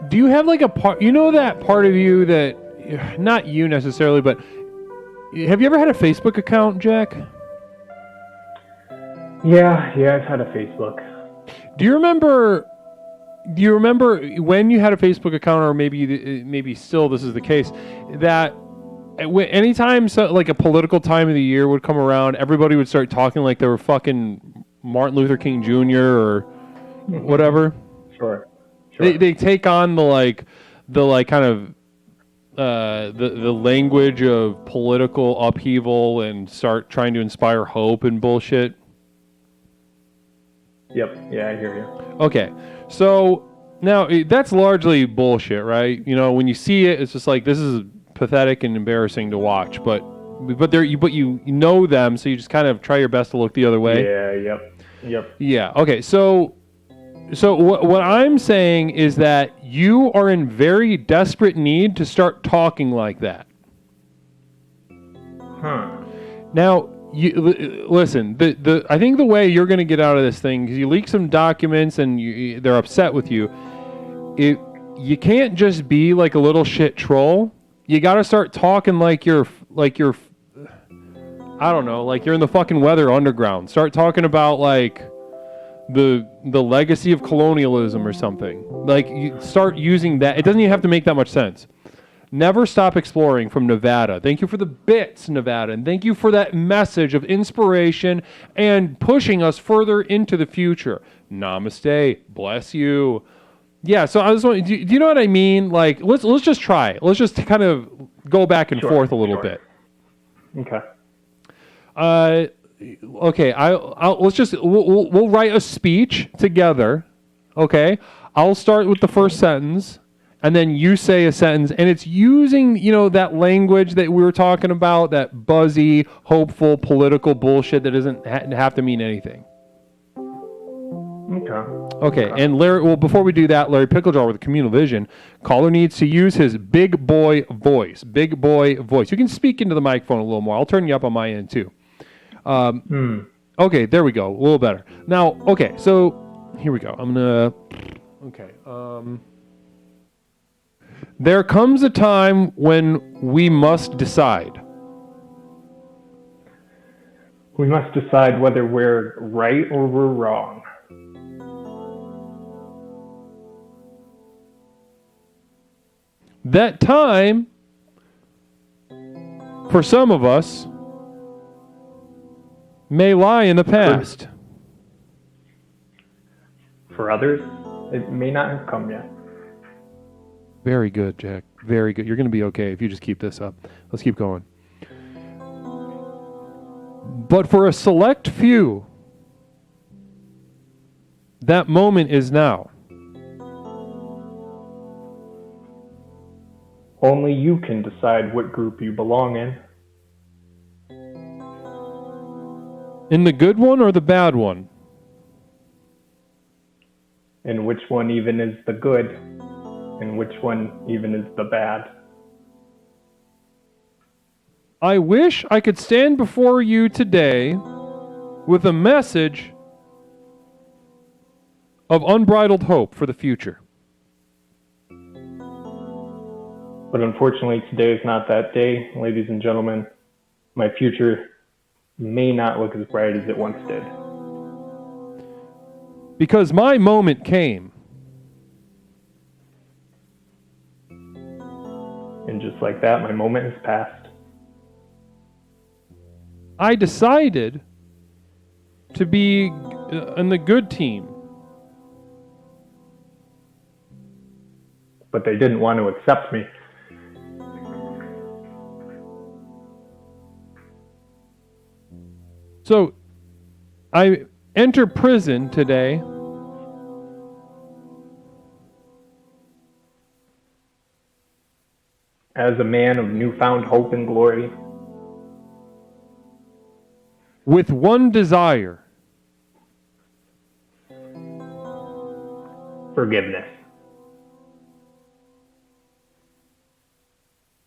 Do you have like a part, you know, that part of you that, not you necessarily, but have you ever had a Facebook account, Jack? Yeah, I've had a Facebook. Do you remember when you had a Facebook account, or maybe still this is the case, that anytime like a political time of the year would come around, everybody would start talking like they were fucking Martin Luther King Jr. or whatever? Sure. They take on the kind of the language of political upheaval and start trying to inspire hope and bullshit. Yep. Yeah, I hear you. Okay. So now that's largely bullshit, right? You know, when you see it, it's just like, this is pathetic and embarrassing to watch, but you know them, so you just kind of try your best to look the other way. Yeah, yep. Yeah. Okay. So what I'm saying is that you are in very desperate need to start talking like that. Now, listen. I think the way you're going to get out of this thing, because you leak some documents and they're upset with you. You can't just be like a little shit troll. You got to start talking like you're I don't know, like you're in the fucking Weather Underground. Start talking about like the legacy of colonialism or something. Like, you start using that. It doesn't even have to make that much sense. Never Stop Exploring from Nevada. Thank you for the bits, Nevada, and thank you for that message of inspiration and pushing us further into the future. Namaste. Bless you. Yeah, so I was wondering, do you know what I mean? Like, let's just try it. Let's just kind of go back and forth a little bit. Okay. Okay, we'll write a speech together. Okay, I'll start with the first sentence, and then you say a sentence, and it's using, that language that we were talking about, that buzzy, hopeful, political bullshit that doesn't have to mean anything. Okay, and Larry, well, before we do that, Larry Picklejaw with Communal Vision, caller needs to use his big boy voice. Big boy voice. You can speak into the microphone a little more. I'll turn you up on my end, too. Okay, there we go. A little better. Now, okay, so here we go. There comes a time when we must decide. We must decide whether we're right or we're wrong. That time, for some of us, may lie in the past. For others, it may not have come yet. Very good, Jack. Very good. You're going to be okay if you just keep this up. Let's keep going. But for a select few, that moment is now. Only you can decide what group you belong in. In the good one or the bad one? And which one even is the good, and which one even is the bad. I wish I could stand before you today with a message of unbridled hope for the future. But unfortunately, today is not that day, ladies and gentlemen. My future may not look as bright as it once did. Because my moment came. And just like that, my moment has passed. I decided to be on the good team. But they didn't want to accept me. So, I enter prison today. As a man of newfound hope and glory. With one desire. Forgiveness.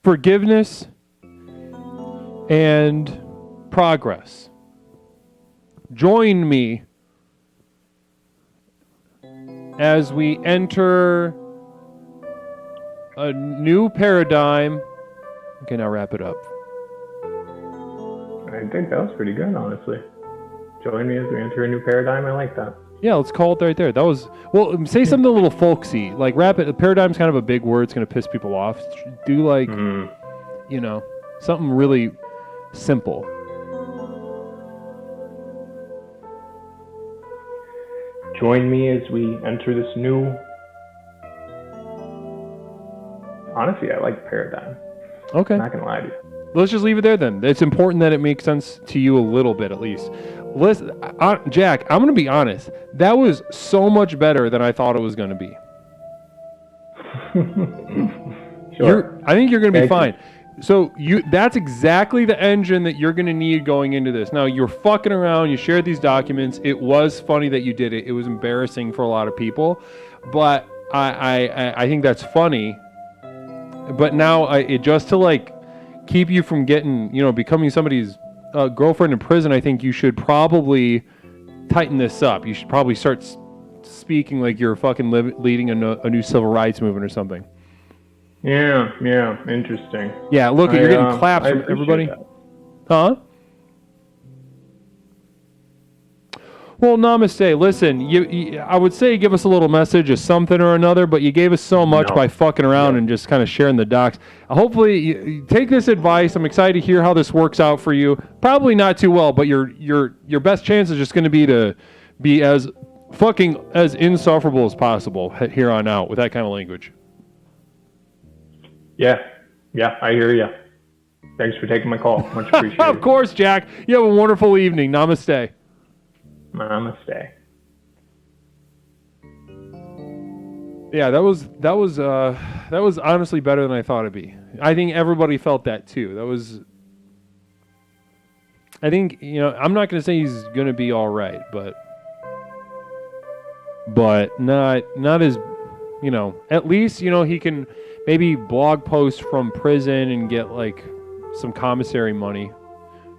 Forgiveness and progress. Join me as we enter a new paradigm. Okay, now wrap it up. I think that was pretty good, honestly. Join me as we enter a new paradigm. I like that. Yeah, let's call it right there. That was, well, say something a little folksy. Like, wrap it. Paradigm's kind of a big word. It's going to piss people off. Do, like, you know, something really simple. Join me as we enter this new... Honestly, I like paradigm. Okay. I'm not going to lie to you. Let's just leave it there then. It's important that it makes sense to you a little bit at least. Listen, Jack, I'm going to be honest. That was so much better than I thought it was going to be. Sure. I think you're going to be fine. So that's exactly the engine that you're going to need going into this. Now, you're fucking around. You shared these documents. It was funny that you did it. It was embarrassing for a lot of people. But I think that's funny. But now, just to like keep you from getting, becoming somebody's girlfriend in prison, I think you should probably tighten this up. You should probably start speaking like you're fucking leading a new civil rights movement or something. Yeah, interesting. Yeah, look, you're getting claps from everybody. That. Huh? Well, namaste. Listen, I would say give us a little message of something or another, but you gave us so much by fucking around and just kind of sharing the docs. Hopefully, you take this advice. I'm excited to hear how this works out for you. Probably not too well, but your best chance is just going to be as fucking as insufferable as possible here on out with that kind of language. Yeah, I hear you. Thanks for taking my call. Much appreciated. Of course, Jack. You have a wonderful evening. Namaste. Namaste. Yeah, that was honestly better than I thought it'd be. I think everybody felt that too. I think, I'm not going to say he's going to be all right, but not as, at least, he can maybe blog post from prison and get like some commissary money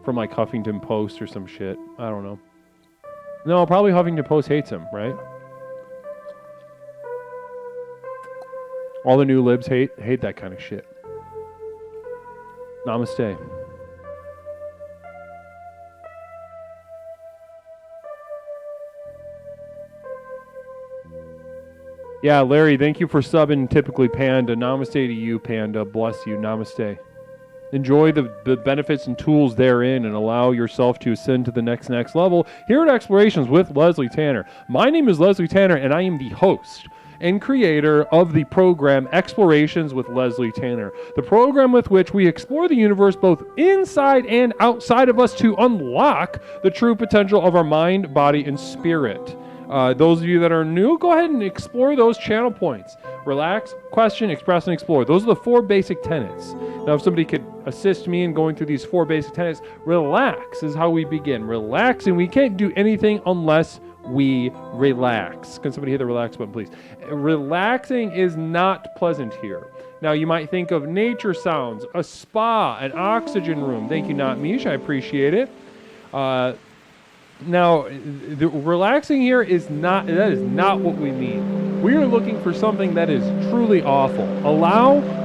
from like Huffington Post or some shit. I don't know. No, probably Huffington Post hates him, right? All the new libs hate that kind of shit. Namaste. Yeah, Larry, thank you for subbing Typically Panda. Namaste to you, Panda. Bless you. Namaste. Enjoy the benefits and tools therein and allow yourself to ascend to the next level here at Explorations with Leslie Tanner. My name is Leslie Tanner, and I am the host and creator of the program Explorations with Leslie Tanner, the program with which we explore the universe both inside and outside of us to unlock the true potential of our mind, body, and spirit. Those of you that are new, go ahead and explore those channel points. Relax, question, express, and explore. Those are the 4 basic tenets. Now, if somebody could assist me in going through these 4 basic tenets, relax is how we begin. Relax, and we can't do anything unless we relax. Can somebody hit the relax button, please? Relaxing is not pleasant here. Now, you might think of nature sounds, a spa, an oxygen room. Thank you, Not Mish. I appreciate it. Now, the relaxing here is not what we mean. We are looking for something that is truly awful.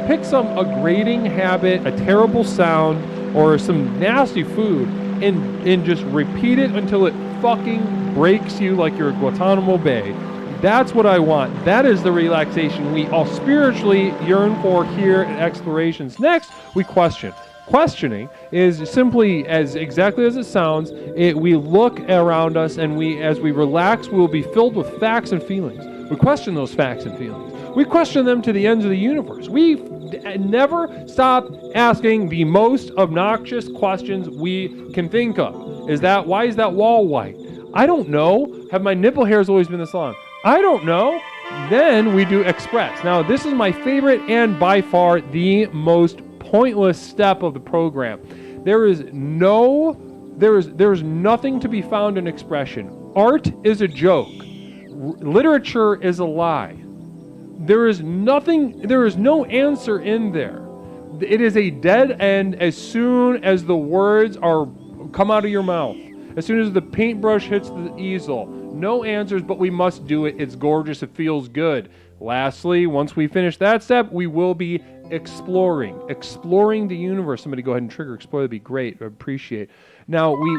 Pick a grating habit, a terrible sound, or some nasty food, and just repeat it until it fucking breaks you like you're at Guantanamo Bay. That's what I want. That is the relaxation we all spiritually yearn for here at Explorations. Next, we question. Questioning is simply exactly as it sounds. We look around us, and as we relax, we will be filled with facts and feelings. We question those facts and feelings. We question them to the ends of the universe. We never stop asking the most obnoxious questions we can think of. Why is that wall white? I don't know. Have my nipple hairs always been this long? I don't know. Then we do express. Now, this is my favorite and by far the most pointless step of the program. There is nothing to be found in expression. Art is a joke. Literature is a lie. There is no answer in there. It is a dead end as soon as the words come out of your mouth. As soon as the paintbrush hits the easel. No answers, but we must do it. It's gorgeous. It feels good. Lastly, once we finish that step, we will be exploring the universe. Somebody go ahead and trigger explore. That'd be great. I appreciate. Now we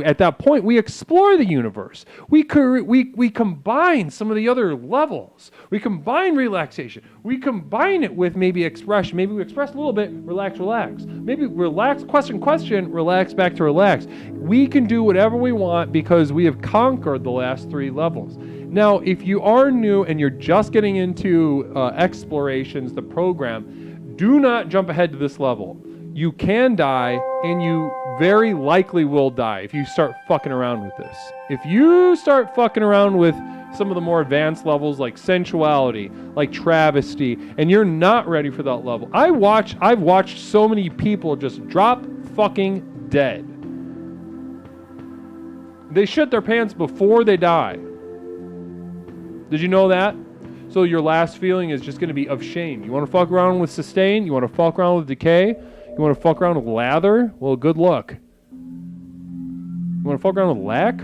at that point we explore the universe. We combine some of the other levels. We combine relaxation. We combine it with maybe expression. Maybe we express a little bit, relax. Maybe relax, question, relax, back to relax. We can do whatever we want because we have conquered the last 3 levels. Now, if you are new and you're just getting into explorations, the program, do not jump ahead to this level. You can die, and you very likely will die if you start fucking around with this. If you start fucking around with some of the more advanced levels like sensuality, like travesty, and you're not ready for that level. I've watched so many people just drop fucking dead. They shit their pants before they die. Did you know that? So your last feeling is just going to be of shame. You want to fuck around with sustain? You want to fuck around with decay? You want to fuck around with lather? Well, good luck. You want to fuck around with lack?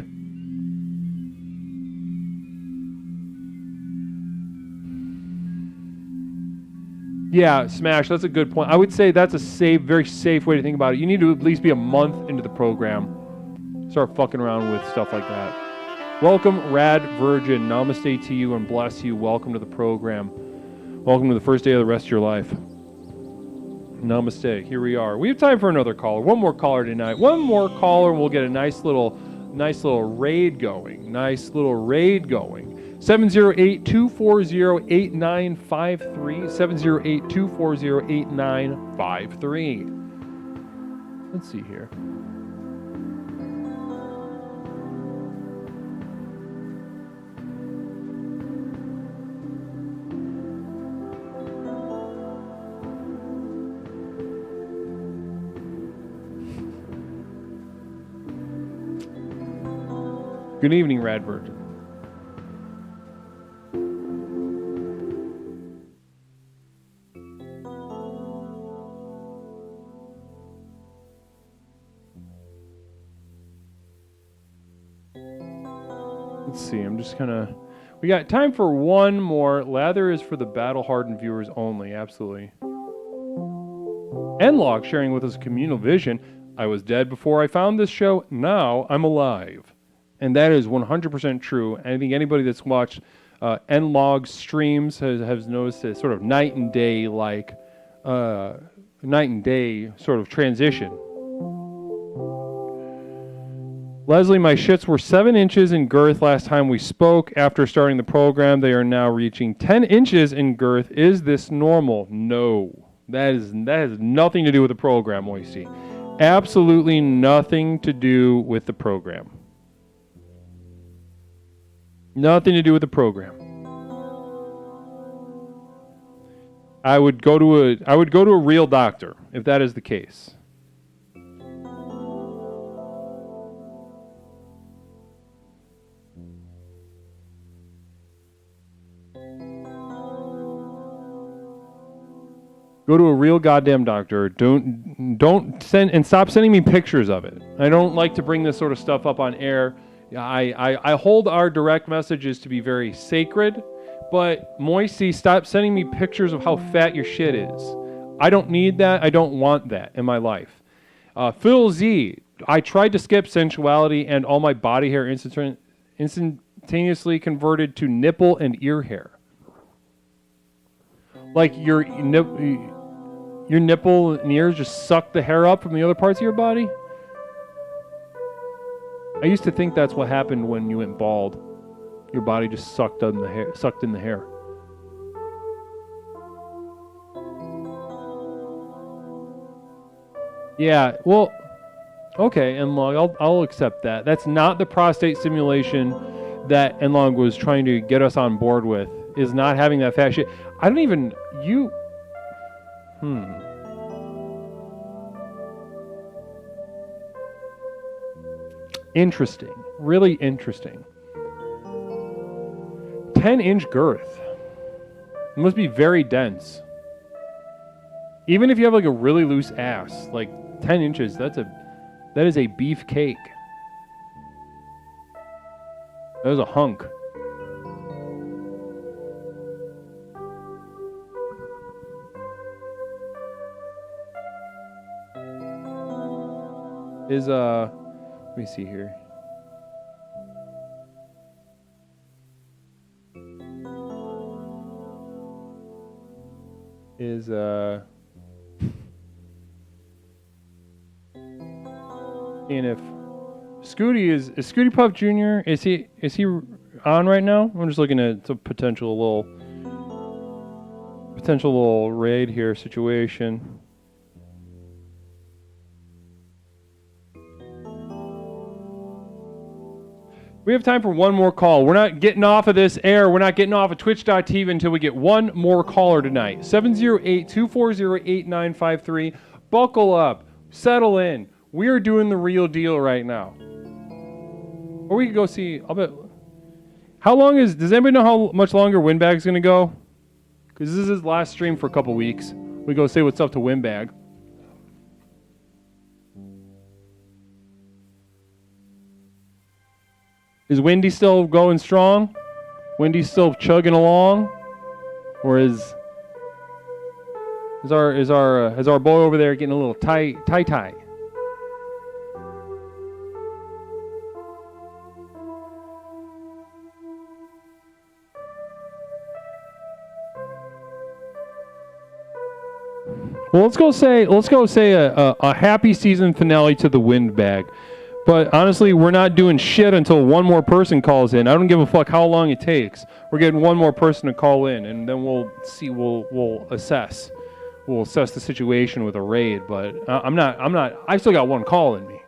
Yeah, Smash, that's a good point. I would say that's a very safe way to think about it. You need to at least be a month into the program. Start fucking around with stuff like that. Welcome, Rad Virgin. Namaste to you and bless you. Welcome to the program. Welcome to the first day of the rest of your life. Namaste. Here we are. We have time for another caller. One more caller tonight. One more caller, and we'll get a nice little raid going. 708-240-8953. 708-240-8953. Let's see here. Good evening, Rad Virgin. Let's see, we got time for one more. Lather is for the battle-hardened viewers only, absolutely. N-Log sharing with us communal vision. I was dead before I found this show, now I'm alive. And that is 100% true. And I think anybody that's watched N-Log streams has noticed a sort of night and day sort of transition. Leslie, my shits were 7 inches in girth last time we spoke. After starting the program, they are now reaching 10 inches in girth. Is this normal? No. That has nothing to do with the program, Moisey. Absolutely nothing to do with the program. Nothing to do with the program. I would go to a real doctor if that is the case. Go to a real goddamn doctor. Don't send and stop sending me pictures of it. I don't like to bring this sort of stuff up on air. I hold our direct messages to be very sacred, but Moisey, stop sending me pictures of how fat your shit is. I don't need that. I don't want that in my life. Phil Z, I tried to skip sensuality and all my body hair instantaneously converted to nipple and ear hair. Like your nipple and ears just suck the hair up from the other parts of your body? I used to think that's what happened when you went bald. Your body just sucked in the hair. Yeah, well, okay, Enlong, I'll accept that. That's not the prostate simulation that Enlong was trying to get us on board with, is not having that fat shit. I don't even, Interesting. Really interesting. 10-inch girth. It must be very dense. Even if you have like a really loose ass, like 10 inches, that is a beef cake. That is a hunk. Let me see here. Seeing if Scooty is Scooty Puff Jr. Is he on right now? I'm just looking at some potential little raid here situation. We have time for one more call. We're not getting off of this air. We're not getting off of twitch.tv until we get one more caller tonight. 708-240-8953. Buckle up. Settle in. We are doing the real deal right now. Or we could go see, I'll bet. Does anybody know how much longer Windbag's going to go? Because this is his last stream for a couple weeks. We go say what's up to Windbag. Is Wendy still going strong? Wendy's still chugging along? Or is our boy over there getting a little tight? Well, let's go say a happy season finale to the Windbag. But honestly, we're not doing shit until one more person calls in. I don't give a fuck how long it takes. We're getting one more person to call in, and then we'll see. We'll assess. We'll assess the situation with a raid. But I'm not. I still got one call in me.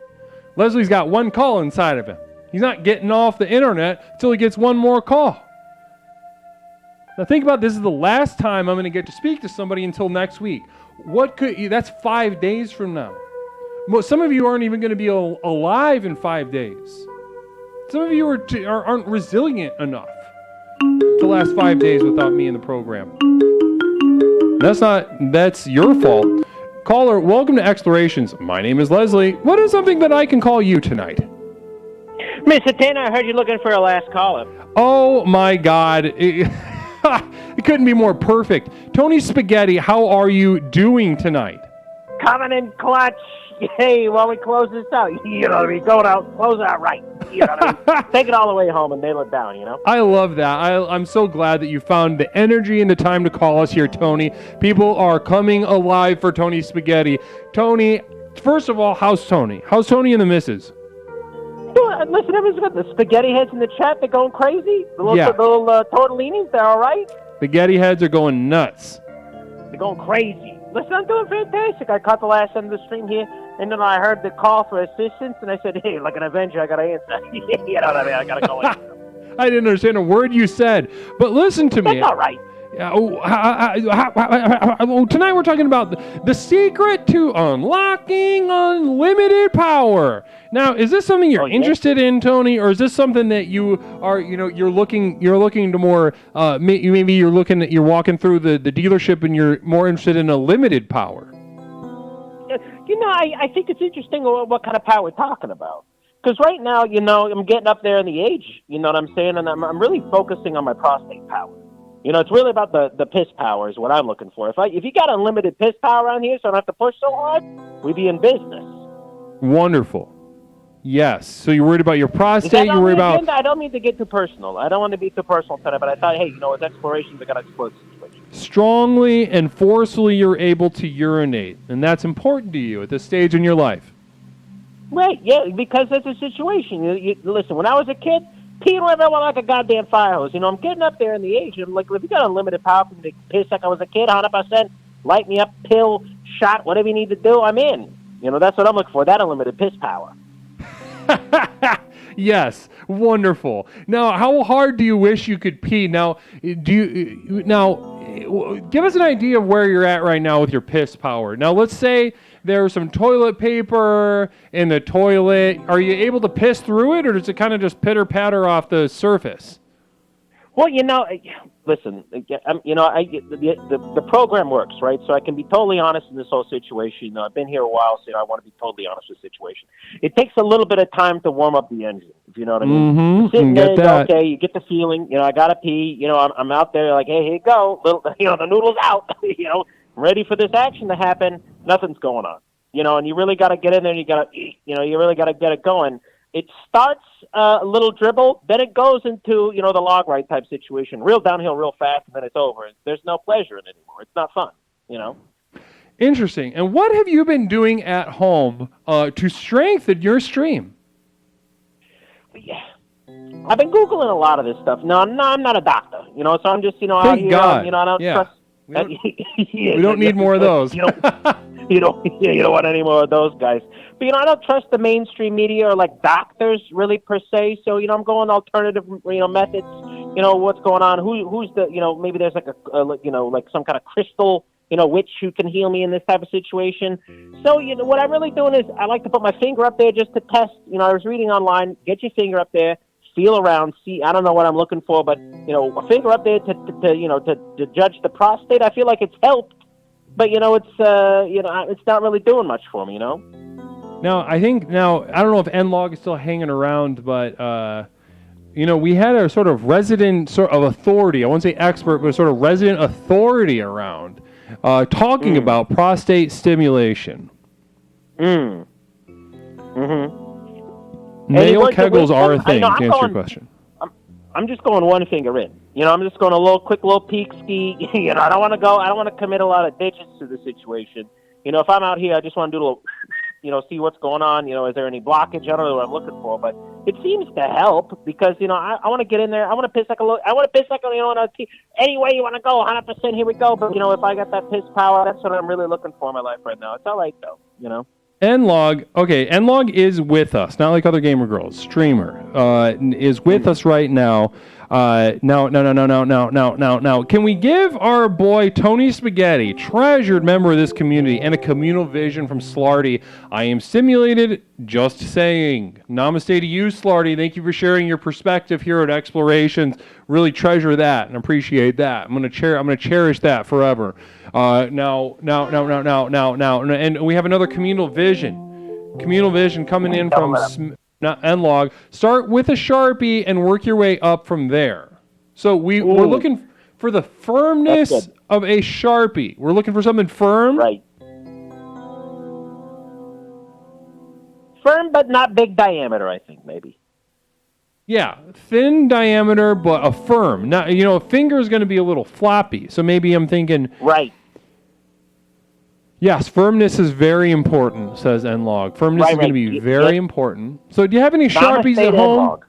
Leslie's got one call inside of him. He's not getting off the internet until he gets one more call. Now think about this is the last time I'm going to get to speak to somebody until next week. That's 5 days from now. Some of you aren't even going to be alive in 5 days. Some of you aren't resilient enough to last 5 days without me in the program. That's your fault. Caller, welcome to Explorations. My name is Leslie. What is something that I can call you tonight? Mr. Tanner, I heard you looking for a last caller. Oh my God. It couldn't be more perfect. Tony Spaghetti, how are you doing tonight? Coming in clutch. Hey, while we close this out, you know what I mean? Going out, close it out right. You know what I mean? Take it all the way home and nail it down, you know? I love that. I'm so glad that you found the energy and the time to call us here, Tony. People are coming alive for Tony Spaghetti. Tony, first of all, how's Tony? How's Tony and the missus? Listen, everyone's got the spaghetti heads in the chat. They're going crazy. The little tortellinis, they're all right. Spaghetti heads are going nuts. They're going crazy. Listen, I'm doing fantastic. I caught the last end of the stream here, and then I heard the call for assistance, and I said, hey, like an Avenger, I got to answer. You know what I mean? I got to go in. I didn't understand a word you said, but listen to me. That's all right. Tonight we're talking about the secret to unlocking unlimited power. Now, is this something you're interested in, Tony, or is this something that you are, you're looking to more? Maybe you're walking through the dealership and you're more interested in a limited power. I think it's interesting what kind of power we're talking about. Because right now, I'm getting up there in the age. You know what I'm saying, and I'm really focusing on my prostate power. It's really about the piss power is what I'm looking for. If you got unlimited piss power around here, so I don't have to push so hard, we'd be in business. Wonderful. Yes. So you're worried about your prostate. You're worried about. I don't mean to get too personal. I don't want to be too personal today, but I thought, hey, with explorations, I got to explore the situation. Strongly and forcefully, you're able to urinate, and that's important to you at this stage in your life. Right. Yeah, because that's a situation. Listen, when I was a kid, peeing wherever I want like a goddamn fire hose. I'm getting up there in the age. I'm like, if you got unlimited power for me to piss like I was a kid, 100%, light me up, pill, shot, whatever you need to do, I'm in. That's what I'm looking for, that unlimited piss power. Yes, wonderful. Now, how hard do you wish you could pee? Now, give us an idea of where you're at right now with your piss power. Now, let's say there's some toilet paper in the toilet. Are you able to piss through it, or does it kind of just pitter patter off the surface? Well, listen, the program works, right? So I can be totally honest in this whole situation. I've been here a while, so I want to be totally honest with the situation. It takes a little bit of time to warm up the engine, if you know what I mean. Mm-hmm. Sitting there, okay, you get the feeling, I got to pee. I'm out there like, hey, here you go. The noodle's out, ready for this action to happen. Nothing's going on, and you really got to get in there and you really got to get it going. It starts a little dribble, then it goes into, the log ride type situation, real downhill real fast, and then it's over. There's no pleasure in it anymore. It's not fun, Interesting. And what have you been doing at home to strengthen your stream? Yeah. I've been Googling a lot of this stuff. No, I'm not a doctor, so I'm just, out here, God. I don't trust. We don't need more of those. You don't want any more of those guys. But I don't trust the mainstream media or like doctors really per se. So I'm going alternative methods. What's going on? Who's the maybe there's like like some kind of crystal witch who can heal me in this type of situation. So what I'm really doing is I like to put my finger up there just to test. I was reading online. Get your finger up there. Feel around, see. I don't know what I'm looking for, but a finger up there to judge the prostate. I feel like it's helped, but it's not really doing much for me. Now I don't know if NLog is still hanging around, but we had a sort of resident sort of authority. I won't say expert, but a sort of resident authority around talking about prostate stimulation. Male kegels are a thing, to answer your question. I'm just going one finger in. I'm just going a quick little peek ski. I don't want to commit a lot of ditches to the situation. If I'm out here, I just want to do a little, see what's going on. Is there any blockage? I don't know what I'm looking for, but it seems to help because, I want to get in there. I want to piss like any way you want to go, 100%, here we go. But, if I got that piss power, that's what I'm really looking for in my life right now. It's all right, though, NLog is with us, not like other gamer girls. Streamer is with us right now. Now. Can we give our boy Tony Spaghetti, treasured member of this community, and a communal vision from Slarty? I am stimulated. Just saying. Namaste to you, Slarty. Thank you for sharing your perspective here at Explorations. Really treasure that and appreciate that. I'm gonna cherish that forever. Now, and we have another communal vision. Communal vision coming in from NLog. Start with a Sharpie and work your way up from there. So we're looking for the firmness of a Sharpie. We're looking for something firm. Right. Firm, but not big diameter, I think, maybe. Yeah, thin diameter, but a firm. Now, a finger is going to be a little floppy, so maybe I'm thinking... Right. Yes, firmness is very important, says NLog. Firmness is going to be very important. So do you have any Sharpies at home?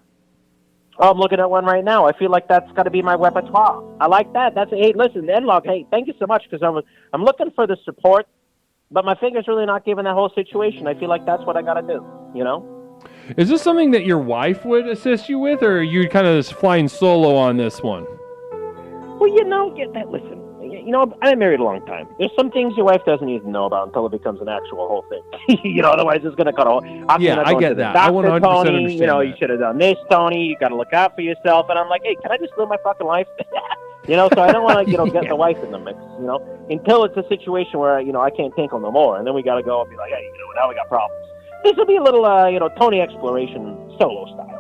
Oh, I'm looking at one right now. I feel like that's got to be my repertoire. I like that. Hey, listen, NLog, hey, thank you so much, because I'm looking for the support, but my finger's really not giving that whole situation. I feel like that's what I got to do, Is this something that your wife would assist you with, or are you kind of just flying solo on this one? Well, listen, I've been married a long time. There's some things your wife doesn't even know about until it becomes an actual whole thing. Otherwise it's going to cut off. I get that. I 100% Tony, understand that. You should have done this, Tony. You got to look out for yourself. And I'm like, hey, can I just live my fucking life? So I don't want to, get the wife in the mix, until it's a situation where, I can't tinkle no more. And then we got to go and be like, hey, now we got problems. This will be a little, Tony exploration solo style.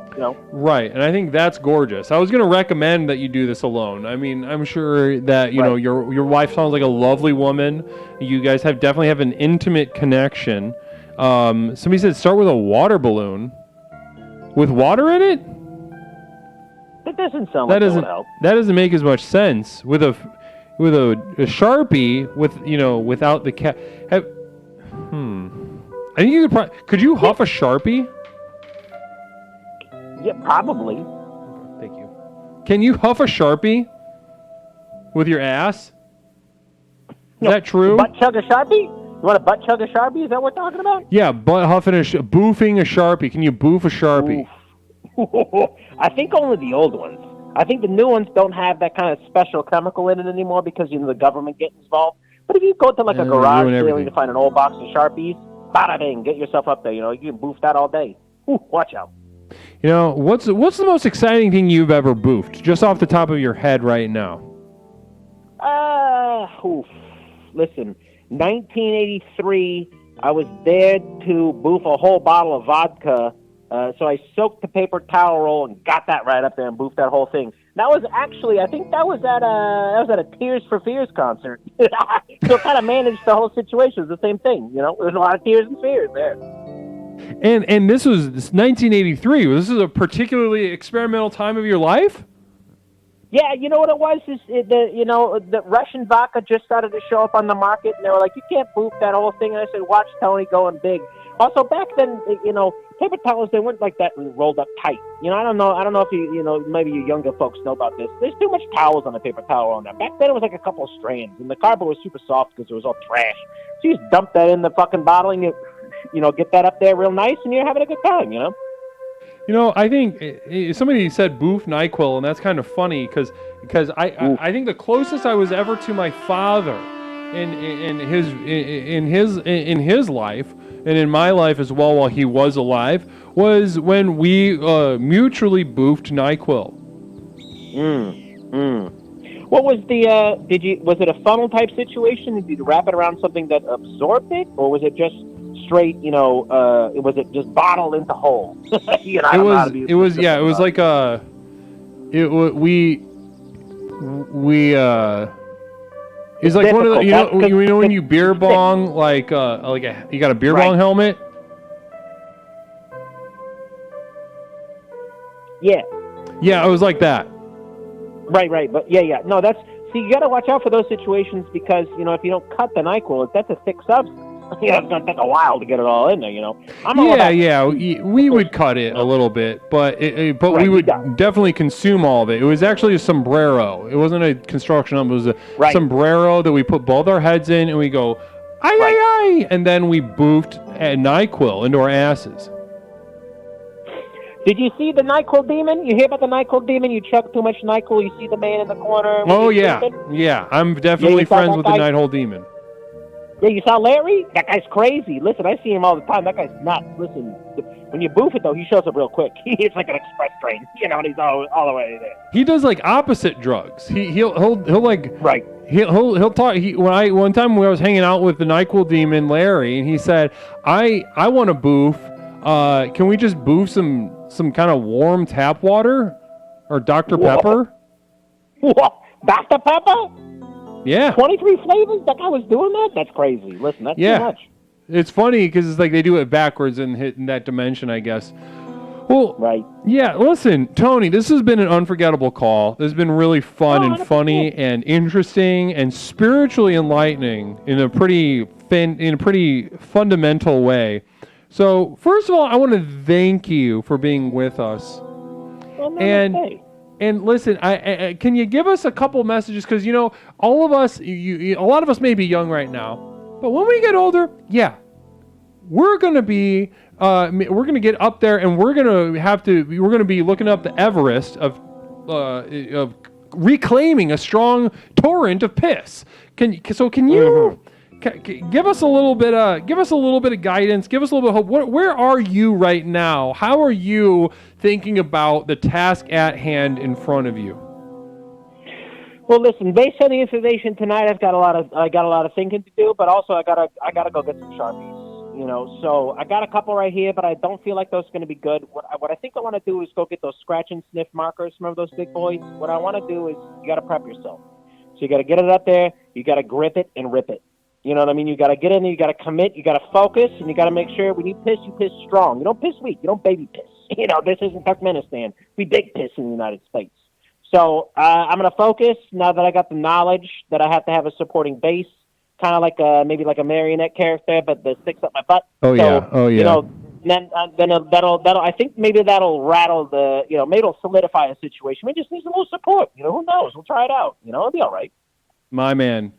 Right, and I think that's gorgeous. I was going to recommend that you do this alone. I mean, I'm sure that your wife sounds like a lovely woman. You guys definitely have an intimate connection. Somebody said start with a water balloon with water in it. That doesn't sound like that would help. That doesn't make as much sense with a Sharpie without the cat. I think you could you huff a Sharpie? Yeah, probably. Thank you. Can you huff a Sharpie with your ass? Is that true? Butt chug a Sharpie? You want to butt chug a Sharpie? Is that what we're talking about? Yeah, butt huffing boofing a Sharpie. Can you boof a Sharpie? I think only the old ones. I think the new ones don't have that kind of special chemical in it anymore because the government gets involved. But if you go to like a garage sale and you find an old box of Sharpies, bada bing, get yourself up there. You can boof that all day. Ooh, watch out. What's the most exciting thing you've ever boofed, just off the top of your head right now? Listen, 1983, I was there to boof a whole bottle of vodka. So I soaked the paper towel roll and got that right up there and boofed that whole thing. That was actually, I think that was at a Tears for Fears concert. So it kind of managed the whole situation. It was the same thing, There's a lot of tears and fears there. And this was 1983. This is a particularly experimental time of your life? Yeah, you know what it was? The Russian vodka just started to show up on the market, and they were like, "You can't boof that whole thing." And I said, "Watch Tony going big." Also, back then, paper towels, they weren't like that rolled up tight. I don't know if maybe you younger folks know about this. There's too much towels on a paper towel on that. Back then, it was like a couple of strands, and the cardboard was super soft because it was all trash. So you just dump that in the fucking bottle, and you get that up there real nice, and you're having a good time, I think somebody said boof NyQuil, and that's kind of funny because I think the closest I was ever to my father in his life and in my life as well while he was alive was when we mutually boofed NyQuil. What was was it a funnel type situation? Did you wrap it around something that absorbed it, or was it just straight, was it just bottled into whole? It was like it's like one of the, when you beer bong, you got a beer bong helmet? Yeah. Yeah, it was like that. Right. But yeah. No, you got to watch out for those situations because, if you don't cut the NyQuil, that's a thick substance. It's going to take a while to get it all in there, We would cut it a little bit, but we would definitely consume all of it. It was actually a sombrero. It wasn't a construction helmet. It was a sombrero that we put both our heads in, and we go, ay, and then we boofed NyQuil into our asses. Did you see the NyQuil demon? You hear about the NyQuil demon? You chug too much NyQuil, you see the man in the corner. Oh, yeah. Yeah, I'm definitely friends with the NyQuil demon. Yeah, you saw Larry? That guy's crazy. Listen, I see him all the time. That guy's nuts. Listen, when you boof it, though, he shows up real quick. He's like an express train, and he's all the way there. He does, opposite drugs. He'll Right. He'll talk. One time when I was hanging out with the NyQuil demon, Larry, and he said, I want to boof. Can we just boof some kind of warm tap water? Or Dr. Pepper? What? Dr. Pepper? Yeah. 23 flavors? That guy was doing that? That's crazy. Listen, that's too much. It's funny because it's like they do it backwards in that dimension, I guess. Well, right. Yeah, listen, Tony, this has been an unforgettable call. This has been really fun and funny and interesting and spiritually enlightening in a pretty fundamental way. So, first of all, I want to thank you for being with us. Well, And listen, I can you give us a couple messages? Because all of us, a lot of us may be young right now, but when we get older, we're gonna be, we're gonna get up there, and we're gonna be looking up the Everest of reclaiming a strong torrent of piss. Can you? Give us a little bit of guidance. Give us a little bit of hope. Where are you right now? How are you thinking about the task at hand in front of you? Well, listen. Based on the information tonight, I got a lot of thinking to do. But also, I gotta go get some Sharpies. So I got a couple right here, but I don't feel like those are going to be good. What I think I want to do is go get those scratch and sniff markers. Remember those big boys? What I want to do is you got to prep yourself. So you got to get it up there. You got to grip it and rip it. You know what I mean? You got to get in there, you got to commit, you got to focus, and you got to make sure when you piss strong. You don't piss weak. You don't baby piss. This isn't Turkmenistan. We big piss in the United States. So I'm going to focus now that I got the knowledge that I have to have a supporting base, kind of like maybe like a marionette character, but that sticks up my butt. Oh, yeah. And then that'll I think maybe that'll rattle the, maybe it'll solidify a situation. We just need some more support. Who knows? We'll try it out. It'll be all right. My man.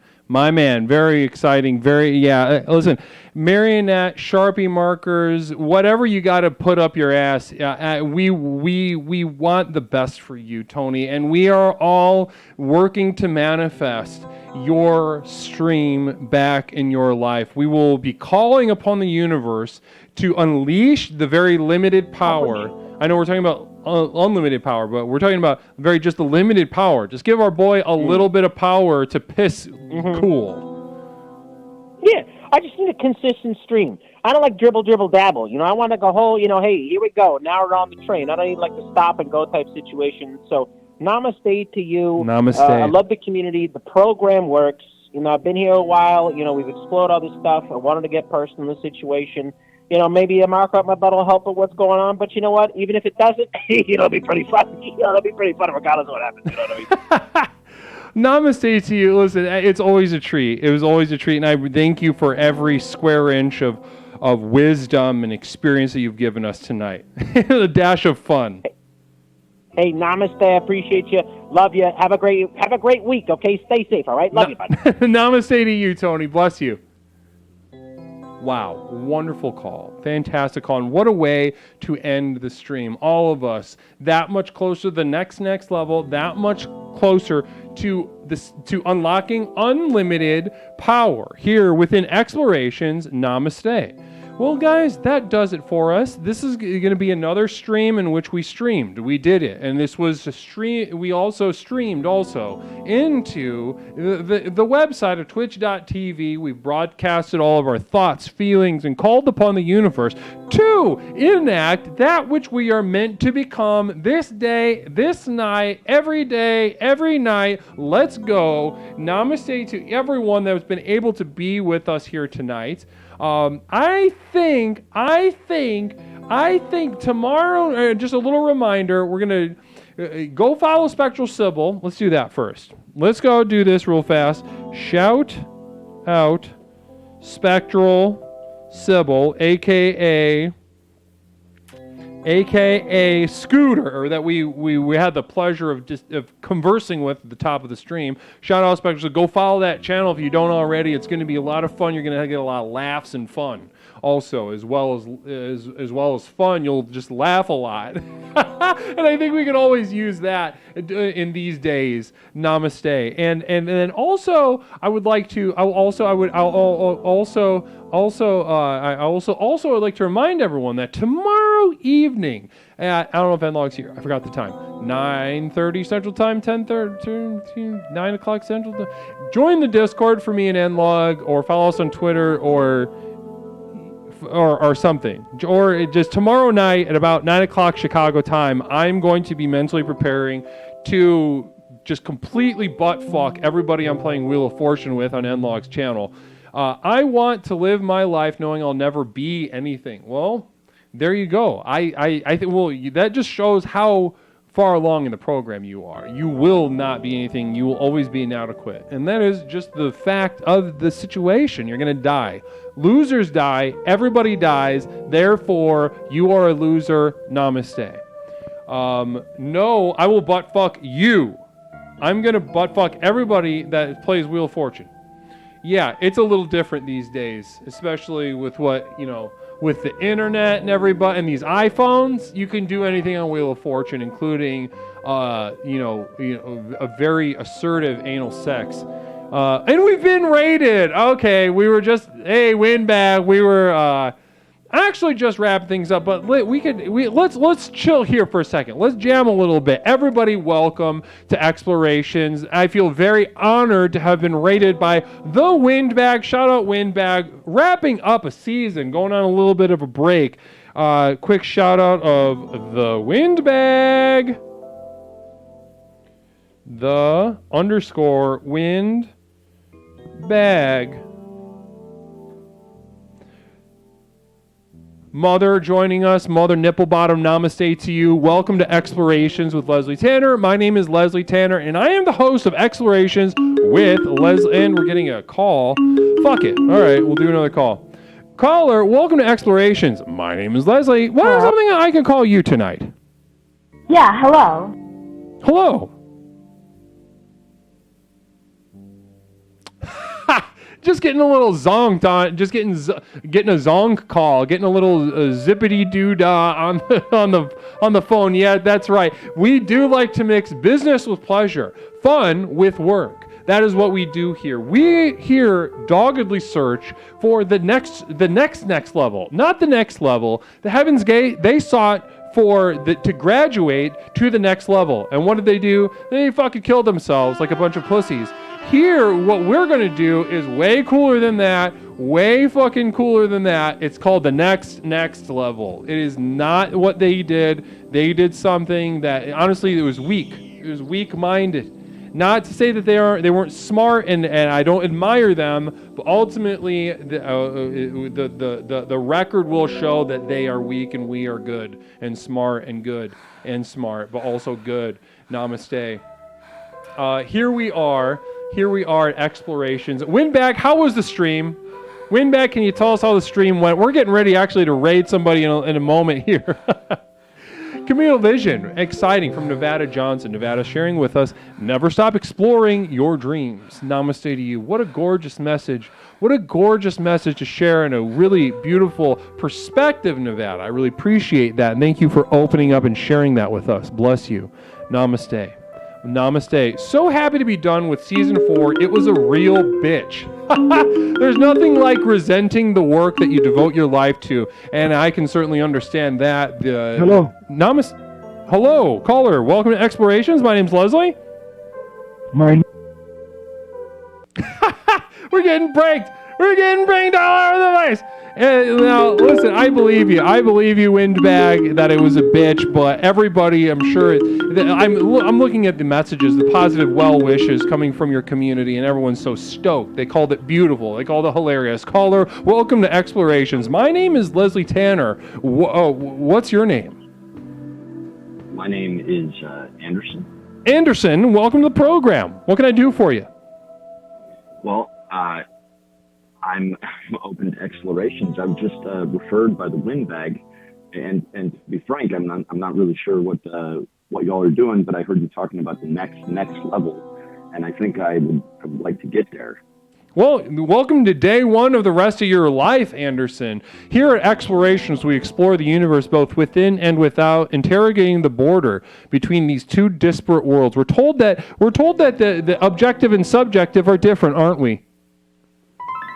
Very exciting. Listen, marionette, Sharpie markers, whatever you got to put up your ass. We want the best for you, Tony, and we are all working to manifest your stream back in your life. We will be calling upon the universe to unleash the very limited power. I know we're talking about unlimited power, but we're talking about just the limited power. Just give our boy a little bit of power to piss cool. Yeah, I just need a consistent stream. I don't like dribble, dabble. I want to go whole, hey, here we go. Now we're on the train. I don't need like the stop and go type situation. So namaste to you. Namaste. I love the community. The program works. I've been here a while. We've explored all this stuff. I wanted to get personal in the situation. Maybe a mark up my butt will help with what's going on. But you know what? Even if it doesn't, it'll be pretty fun. It'll be pretty fun regardless of what happens. You know what I mean? Namaste to you. Listen, it's always a treat. It was always a treat. And I thank you for every square inch of wisdom and experience that you've given us tonight. A dash of fun. Hey, namaste. I appreciate you. Love you. Have a great week, okay? Stay safe, all right? Love you, buddy. Namaste to you, Tony. Bless you. Wow, wonderful call. Fantastic call. And what a way to end the stream. All of us that much closer to the next level, that much closer to unlocking unlimited power here within Explorations. Namaste. Well, guys, that does it for us. This is going to be another stream in which we streamed. We did it. And this was a stream. We also streamed into the website of twitch.tv. We broadcasted all of our thoughts, feelings, and called upon the universe to enact that which we are meant to become this day, this night, every day, every night. Let's go. Namaste to everyone that has been able to be with us here tonight. I think tomorrow, just a little reminder, we're going to go follow Spectral Sybil. Let's do that first. Let's go do this real fast. Shout out Spectral Sybil, a.k.a. Scooter, that we had the pleasure of conversing with at the top of the stream. Shout out Spectral. Go follow that channel if you don't already. It's going to be a lot of fun. You're going to get a lot of laughs and fun. Also, as well as fun, you'll just laugh a lot. And I think we can always use that in these days. Namaste. And then also, I would like to. I would like to remind everyone that tomorrow evening at, I don't know if Nlog's here. I forgot the time. 9:30 Central Time, 10:30, 9 o'clock Central Time. Join the Discord for me and Nlog, or follow us on Twitter, or something. Or just tomorrow night at about 9 o'clock Chicago time, I'm going to be mentally preparing to just completely butt fuck everybody I'm playing Wheel of Fortune with on Nlog's channel. I want to live my life knowing I'll never be anything. Well, there you go. I think, well, that just shows how far along in the program you are. You will not be anything. You will always be inadequate. And that is just the fact of the situation. You're going to die. Losers die. Everybody dies. Therefore, you are a loser. Namaste. No, I will butt fuck you. I'm going to butt fuck everybody that plays Wheel of Fortune. Yeah, it's a little different these days, especially with with the internet and everybody and these iPhones. You can do anything on Wheel of Fortune, including, a very assertive anal sex. And we've been raided. Okay, we were just, hey, windbag. We were actually just wrapping things up, but let's chill here for a second. Let's jam a little bit. Everybody, welcome to Explorations. I feel very honored to have been rated by the Windbag. Shout out Windbag, wrapping up a season, going on a little bit of a break. Quick shout out of the Windbag, the _Windbag. Mother joining us, Mother Nipplebottom, namaste to you. Welcome to Explorations with Leslie Tanner. My name is Leslie Tanner, and I am the host of Explorations with Leslie. And we're getting a call. Fuck it. All right, we'll do another call. Caller, welcome to Explorations. My name is Leslie. What is something I can call you tonight? Yeah, hello. Hello. Just getting a little zonked on, just getting a zonk call, getting a little zippity doo dah on the phone. Yeah, that's right. We do like to mix business with pleasure, fun with work. That is what we do here. We here doggedly search for the next level, not the next level. The Heaven's Gate, they sought to graduate to the next level. And what did they do? They fucking killed themselves like a bunch of pussies. Here, what we're going to do is way cooler than that, way fucking cooler than that. It's called the next level. It is not what they did. They did something that, honestly, it was weak. It was weak-minded. Not to say that they weren't smart, and I don't admire them, but ultimately the record will show that they are weak and we are good and smart and good and smart, but also good. Namaste. Here we are at Explorations. Windbag, how was the stream? Windbag, can you tell us how the stream went? We're getting ready actually to raid somebody in a moment here. Communal Vision, exciting, from Nevada Johnson. Nevada sharing with us, never stop exploring your dreams. Namaste to you. What a gorgeous message. What a gorgeous message to share in a really beautiful perspective, Nevada. I really appreciate that. And thank you for opening up and sharing that with us. Bless you. Namaste. Namaste. So happy to be done with season 4. It was a real bitch. There's nothing like resenting the work that you devote your life to, and I can certainly understand that. Hello. Hello, caller. Welcome to Explorations. My name's Leslie. We're getting pranked. We're getting pranked all over the place. Now, listen, I believe you. I believe you, Windbag, that it was a bitch, but everybody, I'm sure, I'm looking at the messages, the positive well wishes coming from your community, and everyone's so stoked. They called it beautiful. They called it hilarious. Caller, welcome to Explorations. My name is Leslie Tanner. What's your name? My name is Anderson. Anderson, welcome to the program. What can I do for you? Well, I'm open to Explorations. I'm just referred by the Windbag, and to be frank, I'm not really sure what y'all are doing, but I heard you talking about the next level, and I think I would like to get there. Well, welcome to day 1 of the rest of your life, Anderson. Here at Explorations, we explore the universe both within and without, interrogating the border between these two disparate worlds. We're told that the objective and subjective are different, aren't we?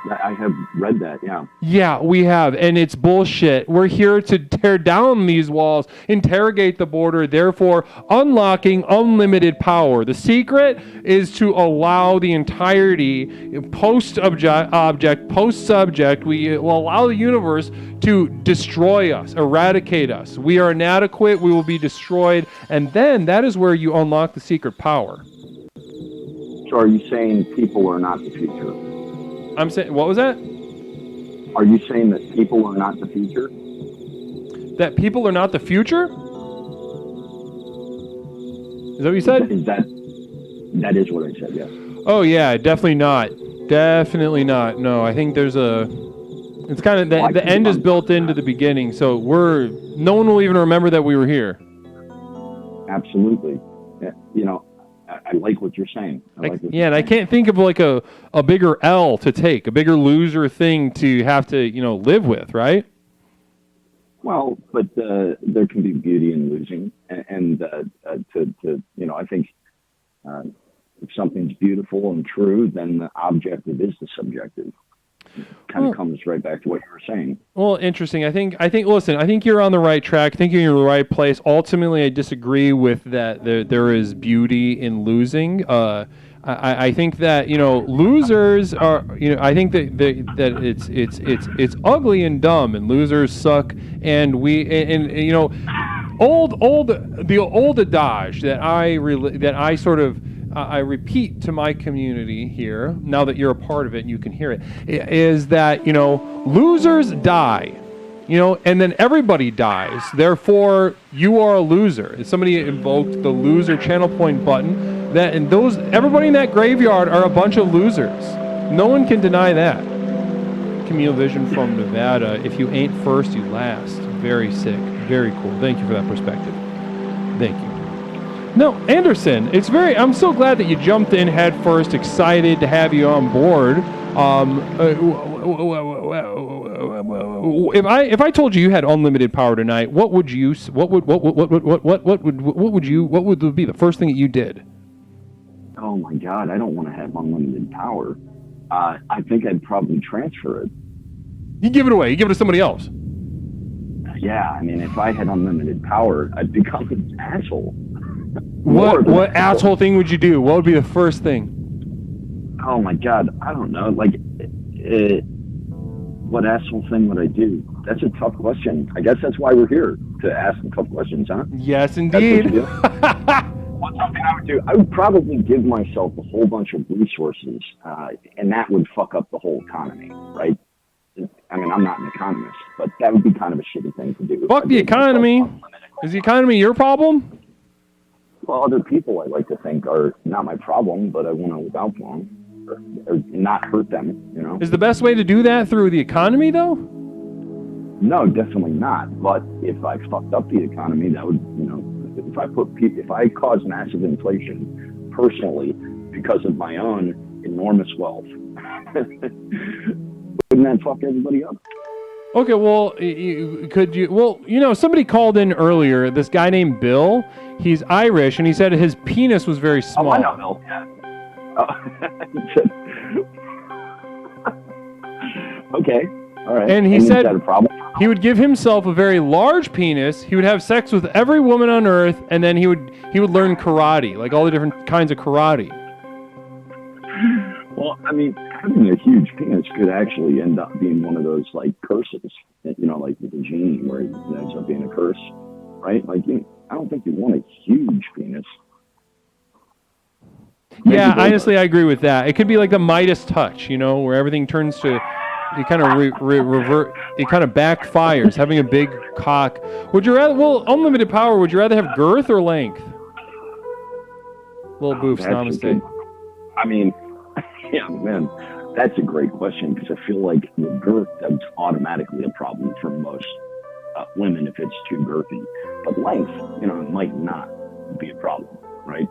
I have read that, yeah. Yeah, we have, and it's bullshit. We're here to tear down these walls, interrogate the border, therefore unlocking unlimited power. The secret is to allow the entirety, post-object, post-subject, we will allow the universe to destroy us, eradicate us. We are inadequate, we will be destroyed, and then that is where you unlock the secret power. So are you saying people are not the future? I'm saying, what was that? Are you saying that people are not the future? That people are not the future? Is that what you said? That is what I said, yes. Oh yeah, definitely not. Definitely not. No, I think there's it's kind of, the end is built into the beginning, so no one will even remember that we were here. Absolutely. I like what you're saying. And I can't think of like a bigger L to take, a bigger loser thing to have to, live with, right? Well, but there can be beauty in losing, and I think if something's beautiful and true, then the objective is the subjective. It kind of comes right back to what you were saying. Well, interesting. I think. Listen, I think you're on the right track. I think you're in the right place. Ultimately, I disagree with that. There is beauty in losing. I think that losers are. I think that it's ugly and dumb, and losers suck. And the old adage that I repeat to my community here, now that you're a part of it and you can hear it, is that, losers die, and then everybody dies. Therefore, you are a loser. Somebody invoked the loser channel point button, everybody in that graveyard are a bunch of losers. No one can deny that. Camille Vision from Nevada. If you ain't first, you last. Very sick. Very cool. Thank you for that perspective. Thank you. No, Anderson, I'm so glad that you jumped in head first, excited to have you on board. If I told you had unlimited power tonight, what would be the first thing that you did? Oh my God, I don't want to have unlimited power. I think I'd probably transfer it. You give it away. You give it to somebody else. Yeah, I mean, if I had unlimited power, I'd become an asshole. What asshole thing would you do? What would be the first thing? Oh my God, I don't know. Like, what asshole thing would I do? That's a tough question. I guess that's why we're here, to ask the tough questions, huh? Yes, indeed. What's something I would do? I would probably give myself a whole bunch of resources, and that would fuck up the whole economy, right? I mean, I'm not an economist, but that would be kind of a shitty thing to do. Fuck the economy. Is the economy your problem? Well, other people, I like to think, are not my problem, but I want to live out long or not hurt them, you know? Is the best way to do that through the economy, though? No, definitely not. But if I fucked up the economy, that would, you know, if I caused massive inflation personally because of my own enormous wealth, wouldn't that fuck everybody up? Okay, well, somebody called in earlier, this guy named Bill. He's Irish, and he said his penis was very small. Oh, I know Bill, yeah. Okay, all right. And he said, said is that a problem? He would give himself a very large penis. He would have sex with every woman on earth, and then he would learn karate, like all the different kinds of karate. Well, I mean, having a huge penis could actually end up being one of those, like, curses, you know, like with the genie, where it ends up being a curse, right? Like, I don't think you want a huge penis. Yeah, honestly, I agree with that. It could be like the Midas touch, you know, where everything turns to, it kind of revert, it kind of backfires, having a big cock. Would you rather, unlimited power, would you rather have girth or length? Little boofs, namaste. I mean, yeah, man, that's a great question, because I feel like with girth, that's automatically a problem for most women if it's too girthy. But length, you know, it might not be a problem, right?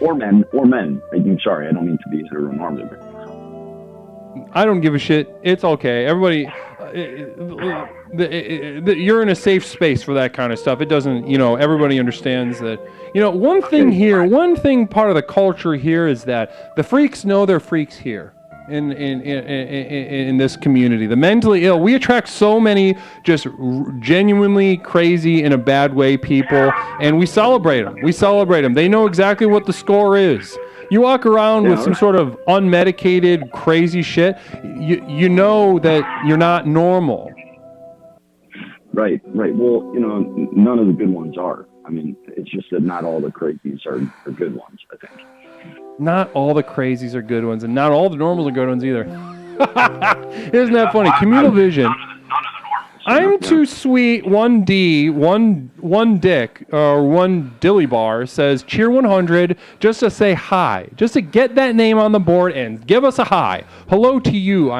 Or men. I'm sorry, I don't mean to be heteronormative. I don't give a shit. It's okay. Everybody, you're in a safe space for that kind of stuff. It doesn't, you know, everybody understands that. You know, one thing part of the culture here is that the freaks know they're freaks here in this community. The mentally ill, we attract so many just genuinely crazy in a bad way people, and we celebrate them. They know exactly what the score is. You walk around with some sort of unmedicated crazy shit, you know that you're not normal. Right. Well, you know, none of the good ones are. I mean, it's just that not all the crazies are good ones, I think. Not all the crazies are good ones, and not all the normals are good ones either. Isn't that funny? Communal vision. I'm too sweet. 1D, one dick, or one dilly bar says cheer 100 just to say hi, just to get that name on the board and give us a hi. Hello to you.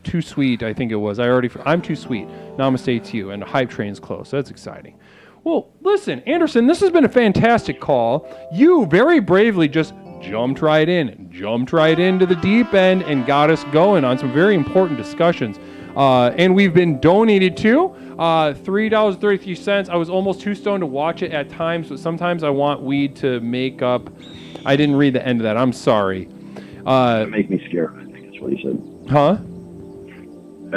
Too sweet, I think it was. I'm too sweet. Namaste to you. And the hype train's close. So that's exciting. Well, listen, Anderson, this has been a fantastic call. You very bravely just jumped right into the deep end and got us going on some very important discussions. And we've been donated to $3.33. I was almost too stoned to watch it at times, but sometimes I want weed to make up. I didn't read the end of that. I'm sorry. Make me scared, I think that's what he said. Huh?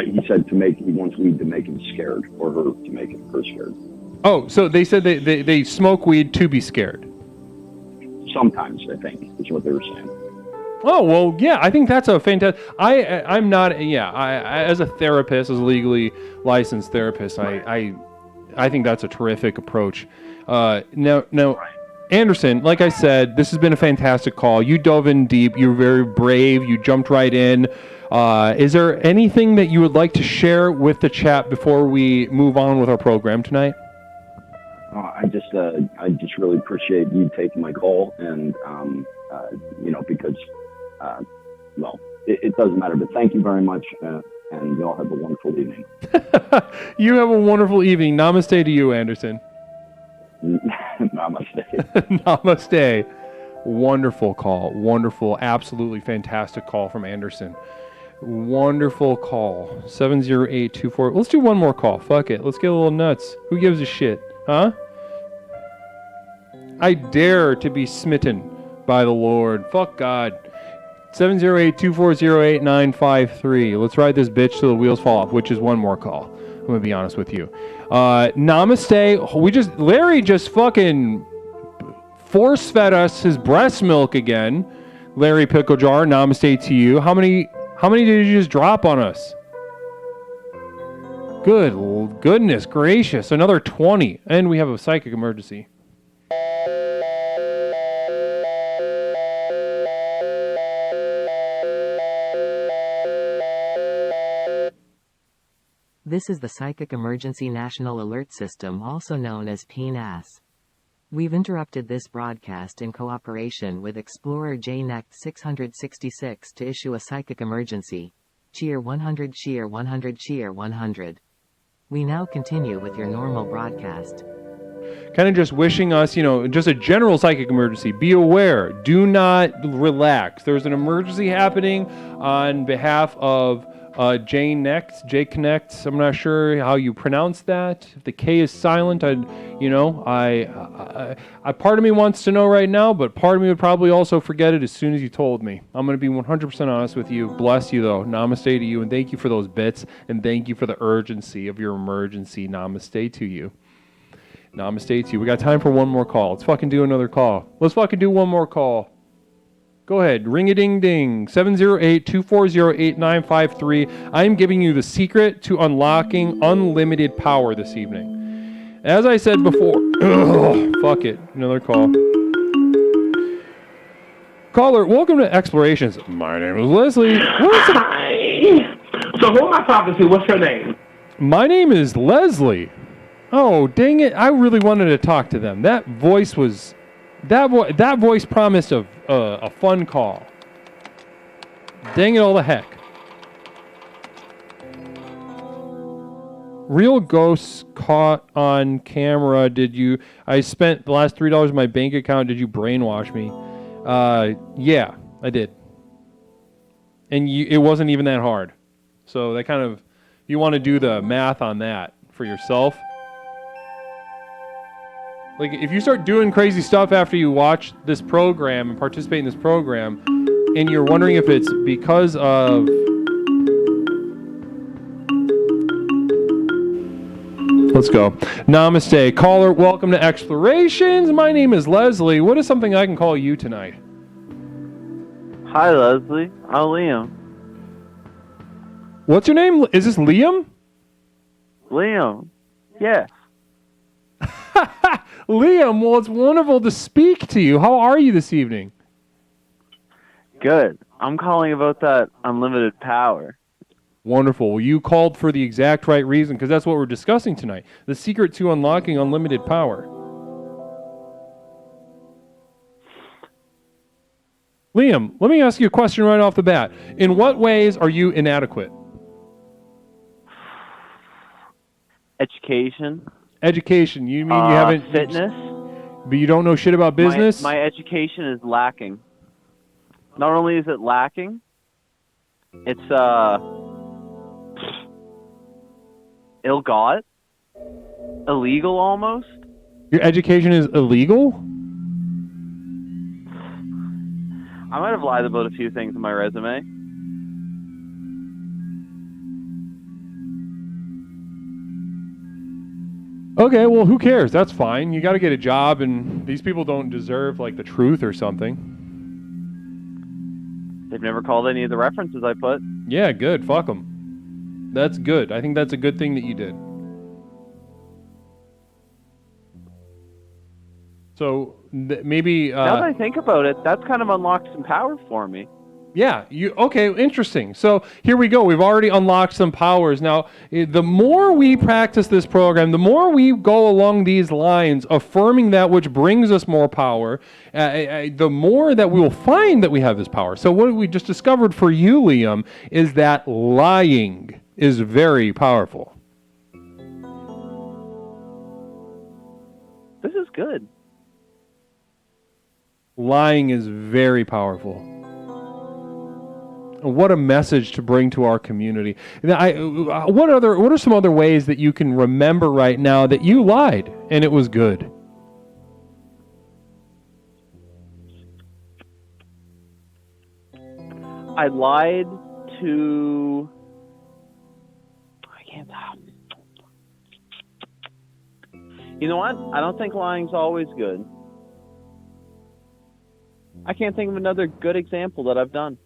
He said he wants weed to make him scared, or her to make her scared. Oh, so they said they smoke weed to be scared. Sometimes, I think, is what they were saying. Oh, well, yeah, I think that's a fantastic... I'm not... Yeah, I as a therapist, as a legally licensed therapist, I think that's a terrific approach. Now, Anderson, like I said, this has been a fantastic call. You dove in deep. You were very brave. You jumped right in. Is there anything that you would like to share with the chat before we move on with our program tonight? I just really appreciate you taking my call, and you know, because well, it doesn't matter. But thank you very much, and y'all have a wonderful evening. You have a wonderful evening. Namaste to you, Anderson. Namaste. Namaste. Wonderful call. Wonderful, absolutely fantastic call from Anderson. Wonderful call. 70824. Let's do one more call. Fuck it. Let's get a little nuts. Who gives a shit? Huh? I dare to be smitten by the Lord. Fuck God. 708-240-8953. Let's ride this bitch till the wheels fall off, which is one more call. I'm going to be honest with you. Namaste. Larry just fucking force-fed us his breast milk again. Larry Pickle Jar, namaste to you. How many did you just drop on us? Goodness gracious. Another 20. And we have a psychic emergency. This is the Psychic Emergency National Alert System, also known as PNAS. We've interrupted this broadcast in cooperation with Explorer JNECT 666 to issue a psychic emergency. Cheer 100, cheer 100, cheer 100. We now continue with your normal broadcast. Kind of just wishing us, just a general psychic emergency. Be aware. Do not relax. There's an emergency happening on behalf of JConnect. I'm not sure how you pronounce that. If the K is silent, I part of me wants to know right now, but part of me would probably also forget it as soon as you told me. I'm going to be 100% honest with you. Bless you, though. Namaste to you, and thank you for those bits, and thank you for the urgency of your emergency. Namaste to you. Namaste to you. We got time for one more call. Let's fucking do another call. Let's fucking do one more call. Go ahead. Ring-a-ding-ding. 708-240-8953. I am giving you the secret to unlocking unlimited power this evening. As I said before... fuck it. Another call. Caller, welcome to Explorations. My name is Leslie. Hi. So who am I talking to? What's your name? My name is Leslie. Oh, dang it. I really wanted to talk to them. That voice was... That voice promised a fun call. Dang it all the heck. Real ghosts caught on camera. I spent the last $3 in my bank account. Did you brainwash me? Yeah, I did. And it wasn't even that hard. So that kind of, you want to do the math on that for yourself. Like, if you start doing crazy stuff after you watch this program and participate in this program, and you're wondering if it's because of... Let's go. Namaste. Caller, welcome to Explorations. My name is Leslie. What is something I can call you tonight? Hi, Leslie. I'm Liam. What's your name? Is this Liam? Liam. Yeah. Liam, well, it's wonderful to speak to you. How are you this evening? Good. I'm calling about that unlimited power. Wonderful. Well, you called for the exact right reason, because that's what we're discussing tonight. The secret to unlocking unlimited power. Liam, let me ask you a question right off the bat. In what ways are you inadequate? Education. Education. You mean you haven't... Fitness. But you don't know shit about business? My education is lacking. Not only is it lacking, it's ill-got, illegal almost. Your education is illegal? I might have lied about a few things in my resume. Okay, well, who cares? That's fine. You got to get a job, and these people don't deserve, like, the truth or something. They've never called any of the references I put. Yeah, good. Fuck them. That's good. I think that's a good thing that you did. So, maybe... now that I think about it, that's kind of unlocked some power for me. Yeah, okay, interesting. So here we go. We've already unlocked some powers. Now, the more we practice this program, the more we go along these lines, affirming that which brings us more power, the more that we will find that we have this power. So what we just discovered for you, Liam, is that lying is very powerful. This is good. Lying is very powerful. What a message to bring to our community. What are some other ways that you can remember right now that you lied and it was good? I lied to... I can't... You know what? I don't think lying's always good. I can't think of another good example that I've done.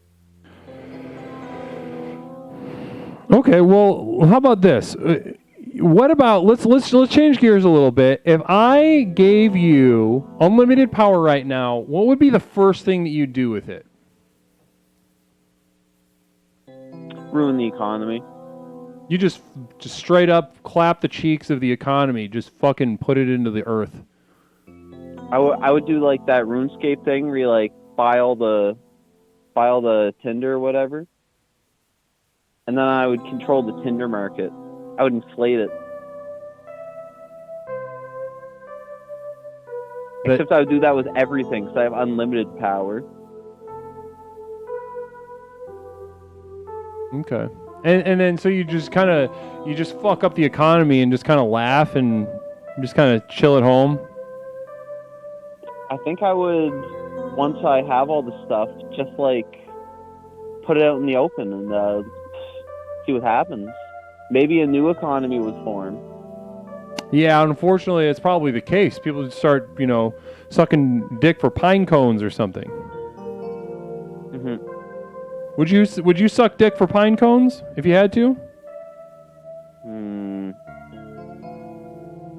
Okay, well, how about this? What about let's change gears a little bit. If I gave you unlimited power right now, what would be the first thing that you'd do with it? Ruin the economy. You just straight up clap the cheeks of the economy. Just fucking put it into the earth. I would do like that RuneScape thing where you like buy all the Tinder or whatever. And then I would control the Tinder market. I would inflate it. Except I would do that with everything, because I have unlimited power. Okay. And then so you just fuck up the economy and just kind of laugh and just kind of chill at home? I think I would, once I have all the stuff, just like put it out in the open and see what happens. Maybe a new economy would form. Yeah, unfortunately, it's probably the case. People just start, sucking dick for pine cones or something. Mm-hmm. Would you suck dick for pine cones if you had to?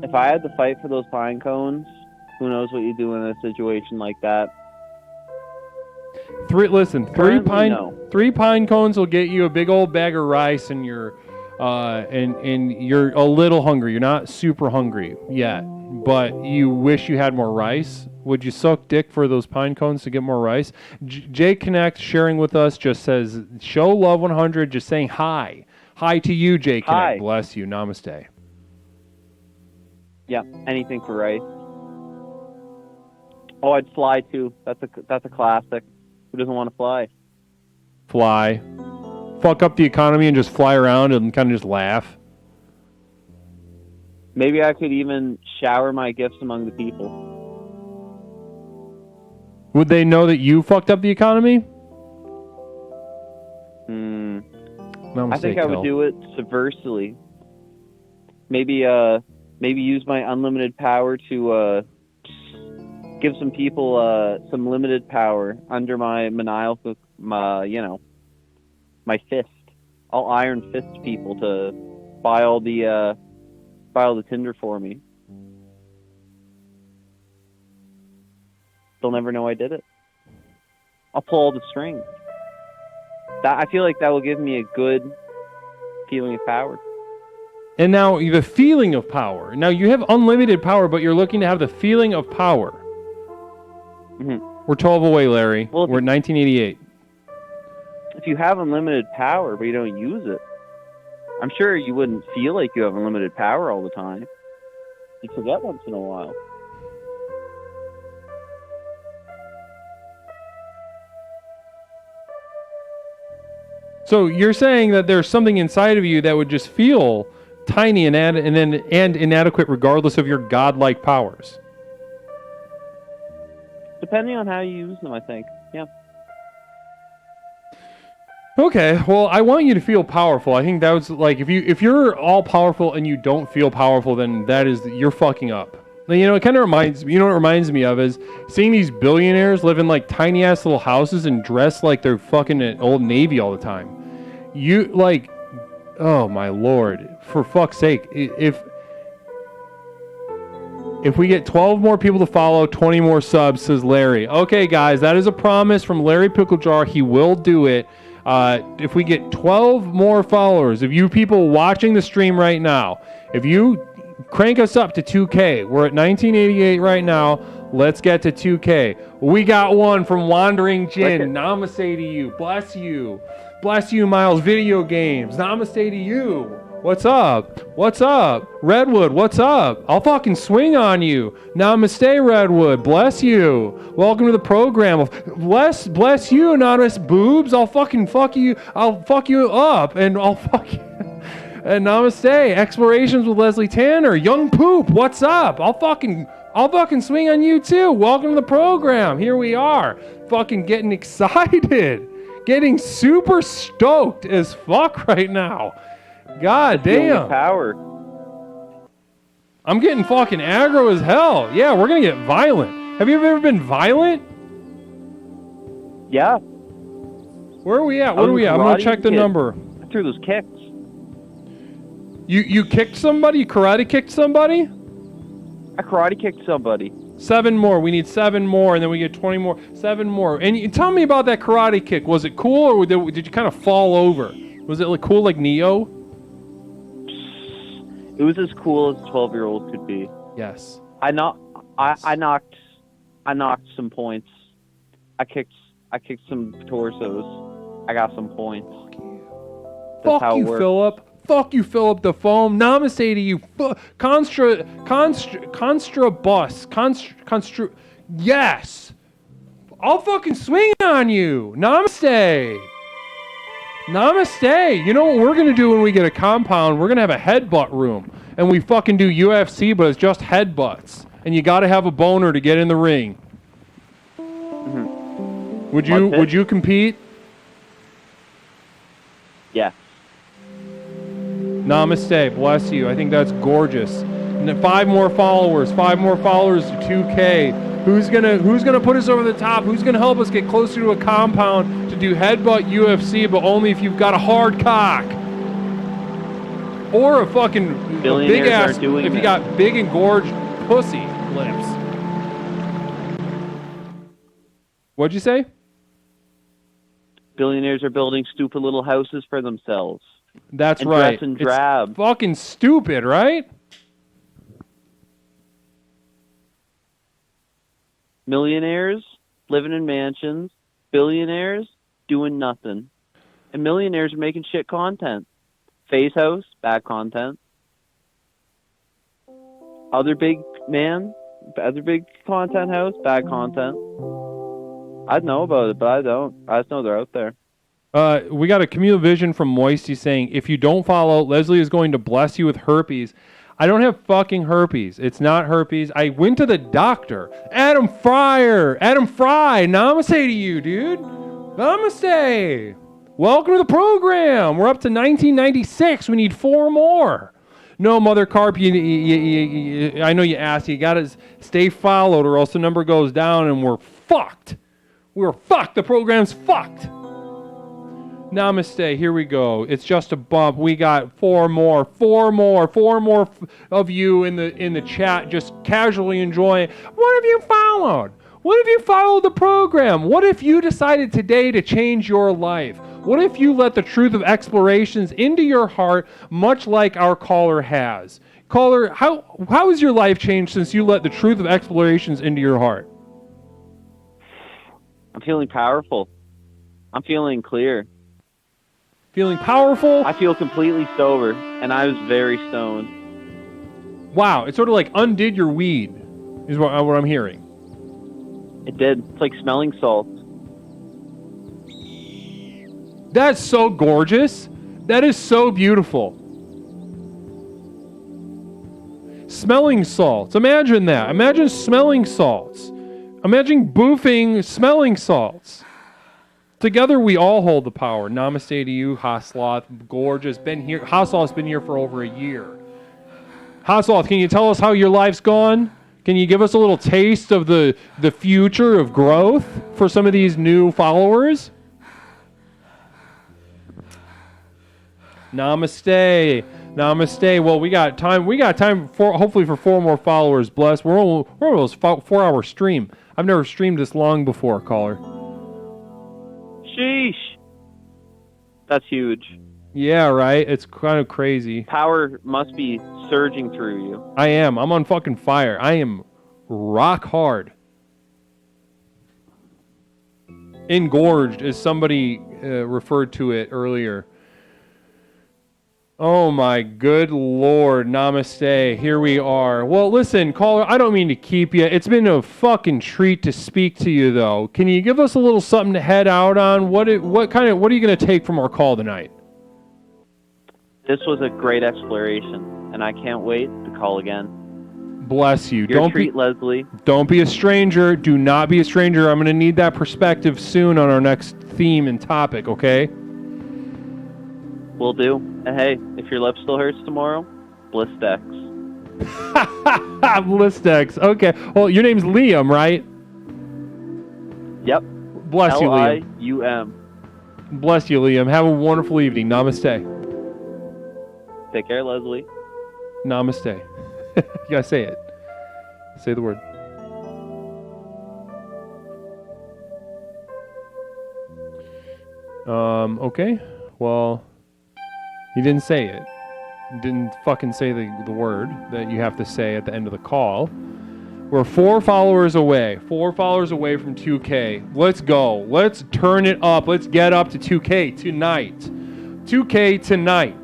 If I had to fight for those pine cones, who knows what you do in a situation like that. Three pine cones will get you a big old bag of rice, and you're a little hungry. You're not super hungry yet, but you wish you had more rice. Would you suck dick for those pine cones to get more rice? Jay Connect sharing with us just says, show love 100, just saying hi. Hi to you, Jay Connect. Hi. Bless you. Namaste. Yeah, anything for rice. Oh, I'd fly too. That's a classic. Who doesn't want to fly? Fly. Fuck up the economy and just fly around and kind of just laugh. Maybe I could even shower my gifts among the people. Would they know that you fucked up the economy? I think I would do it subversively. Maybe use my unlimited power to give some people some limited power under my maniacal, my fist. I'll iron fist people to buy all the Tinder for me. They'll never know I did it. I'll pull all the strings. I feel like that will give me a good feeling of power. And now the feeling of power. Now you have unlimited power, but you're looking to have the feeling of power. Mm-hmm. We're 12 away, Larry. Well, we're at 1988. If you have unlimited power, but you don't use it, I'm sure you wouldn't feel like you have unlimited power all the time. You'd forget once in a while. So you're saying that there's something inside of you that would just feel tiny and inadequate regardless of your godlike powers. Depending on how you use them, I think. Yeah. Okay, well, I want you to feel powerful. I think that was like if you're all powerful and you don't feel powerful, then you're fucking up. It kind of reminds me. You know what it reminds me of is seeing these billionaires live in like tiny ass little houses and dress like they're fucking at Old Navy all the time. Oh my lord! For fuck's sake, if If we get 12 more people to follow, 20 more subs, says Larry. Okay, guys, that is a promise from Larry Picklejar. He will do it. If we get 12 more followers, if you people watching the stream right now, if you crank us up to 2K, we're at 1988 right now. Let's get to 2K. We got one from Wandering Jin. Namaste to you. Bless you. Bless you, Miles. Video games. Namaste to you. What's up? What's up? Redwood, what's up? I'll fucking swing on you. Namaste, Redwood. Bless you. Welcome to the program. Bless you, Anonymous Boobs. I'll fucking fuck you. I'll fuck you up and I'll fuck you. And namaste. Explorations with Leslie Tanner. Young Poop, what's up? I'll fucking swing on you too. Welcome to the program. Here we are. Fucking getting excited. Getting super stoked as fuck right now. God damn. Power. I'm getting fucking aggro as hell. Yeah, we're gonna get violent. Have you ever been violent? Yeah. Where are we at? What are we at? I'm gonna check the number. I threw those kicks. You kicked somebody? You karate kicked somebody? I karate kicked somebody. 7 more. We need 7 more, and then we get 20 more. 7 more. And you, tell me about that karate kick. Was it cool, or did you kind of fall over? Was it like cool like Neo? It was as cool as a 12-year-old could be. Yes. I knocked some points. I kicked some torsos. I got some points. That's Fuck you, Philip. Fuck you, Philip the Foam. Namaste to you. Constra bus. Yes. I'll fucking swing on you. Namaste. Namaste. You know what we're going to do when we get a compound? We're going to have a headbutt room. And we fucking do UFC, but it's just headbutts. And you got to have a boner to get in the ring. Mm-hmm. Would you compete? Yeah. Namaste. Bless you. I think that's gorgeous. And 5 more followers. 5 more followers to 2K. Who's gonna put us over the top? Who's gonna help us get closer to a compound to do headbutt UFC, but only if you've got a hard cock or a fucking big ass. If you got big engorged pussy lips. What'd you say? Billionaires are building stupid little houses for themselves. That's and right. Dress in drab. It's fucking stupid, right? Millionaires living in mansions, billionaires doing nothing, and millionaires are making shit content. Face House, bad content. Other big content house, bad content. I know about it, but I don't. I just know they're out there. We got a communal vision from Moisty saying, if you don't follow, Leslie is going to bless you with herpes. I don't have fucking herpes. It's not herpes. I went to the doctor. Adam Fry, namaste to you, dude. Namaste. Welcome to the program. We're up to 1996. We need 4 more. No, Mother Carp, I know you asked. You got to stay followed or else the number goes down and we're fucked. We're fucked. The program's fucked. Namaste. Here we go. It's just a bump. We got 4 more of you in the chat, just casually enjoying. What have you followed? What if you followed the program? What if you decided today to change your life? What if you let the truth of explorations into your heart, much like our caller has? Caller, how has your life changed since you let the truth of explorations into your heart? I'm feeling powerful. I'm feeling clear. Feeling powerful? I feel completely sober, and I was very stoned. Wow, it sort of like undid your weed, is what I'm hearing. It did. It's like smelling salts. That's so gorgeous. That is so beautiful. Smelling salts. Imagine that. Imagine smelling salts. Imagine boofing smelling salts. Together we all hold the power. Namaste to you, Hasloth. Gorgeous. Been here. Hasloth's been here for over a year. Hasloth, can you tell us how your life's gone? Can you give us a little taste of the future of growth for some of these new followers? Namaste. Namaste. Well, we got time. We got time for hopefully for 4 more followers. Bless. We're almost 4-hour stream. I've never streamed this long before, caller. Sheesh. That's huge. Yeah, right. It's kind of crazy. Power must be surging through you. I am. I'm on fucking fire. I am rock hard. Engorged, as somebody referred to it earlier. Oh my good Lord, namaste. Here we are. Well, listen, caller, I don't mean to keep you. It's been a fucking treat to speak to you, though. Can you give us a little something to head out on? What are you going to take from our call tonight? This was a great exploration, and I can't wait to call again. Bless you. Your treat, Leslie. Don't be a stranger. Do not be a stranger. I'm going to need that perspective soon on our next theme and topic, okay? Will do. And hey, if your lip still hurts tomorrow, Blistex. Blistex. Okay. Well, your name's Liam, right? Yep. Bless you, Liam. Lium. Bless you, Liam. Have a wonderful evening. Namaste. Take care, Leslie. Namaste. You gotta say it. Say the word. Okay. Well, he didn't say it. Didn't fucking say the word that you have to say at the end of the call. We're 4 followers away. 4 followers away from 2K. Let's go. Let's turn it up. Let's get up to 2K tonight. 2K tonight.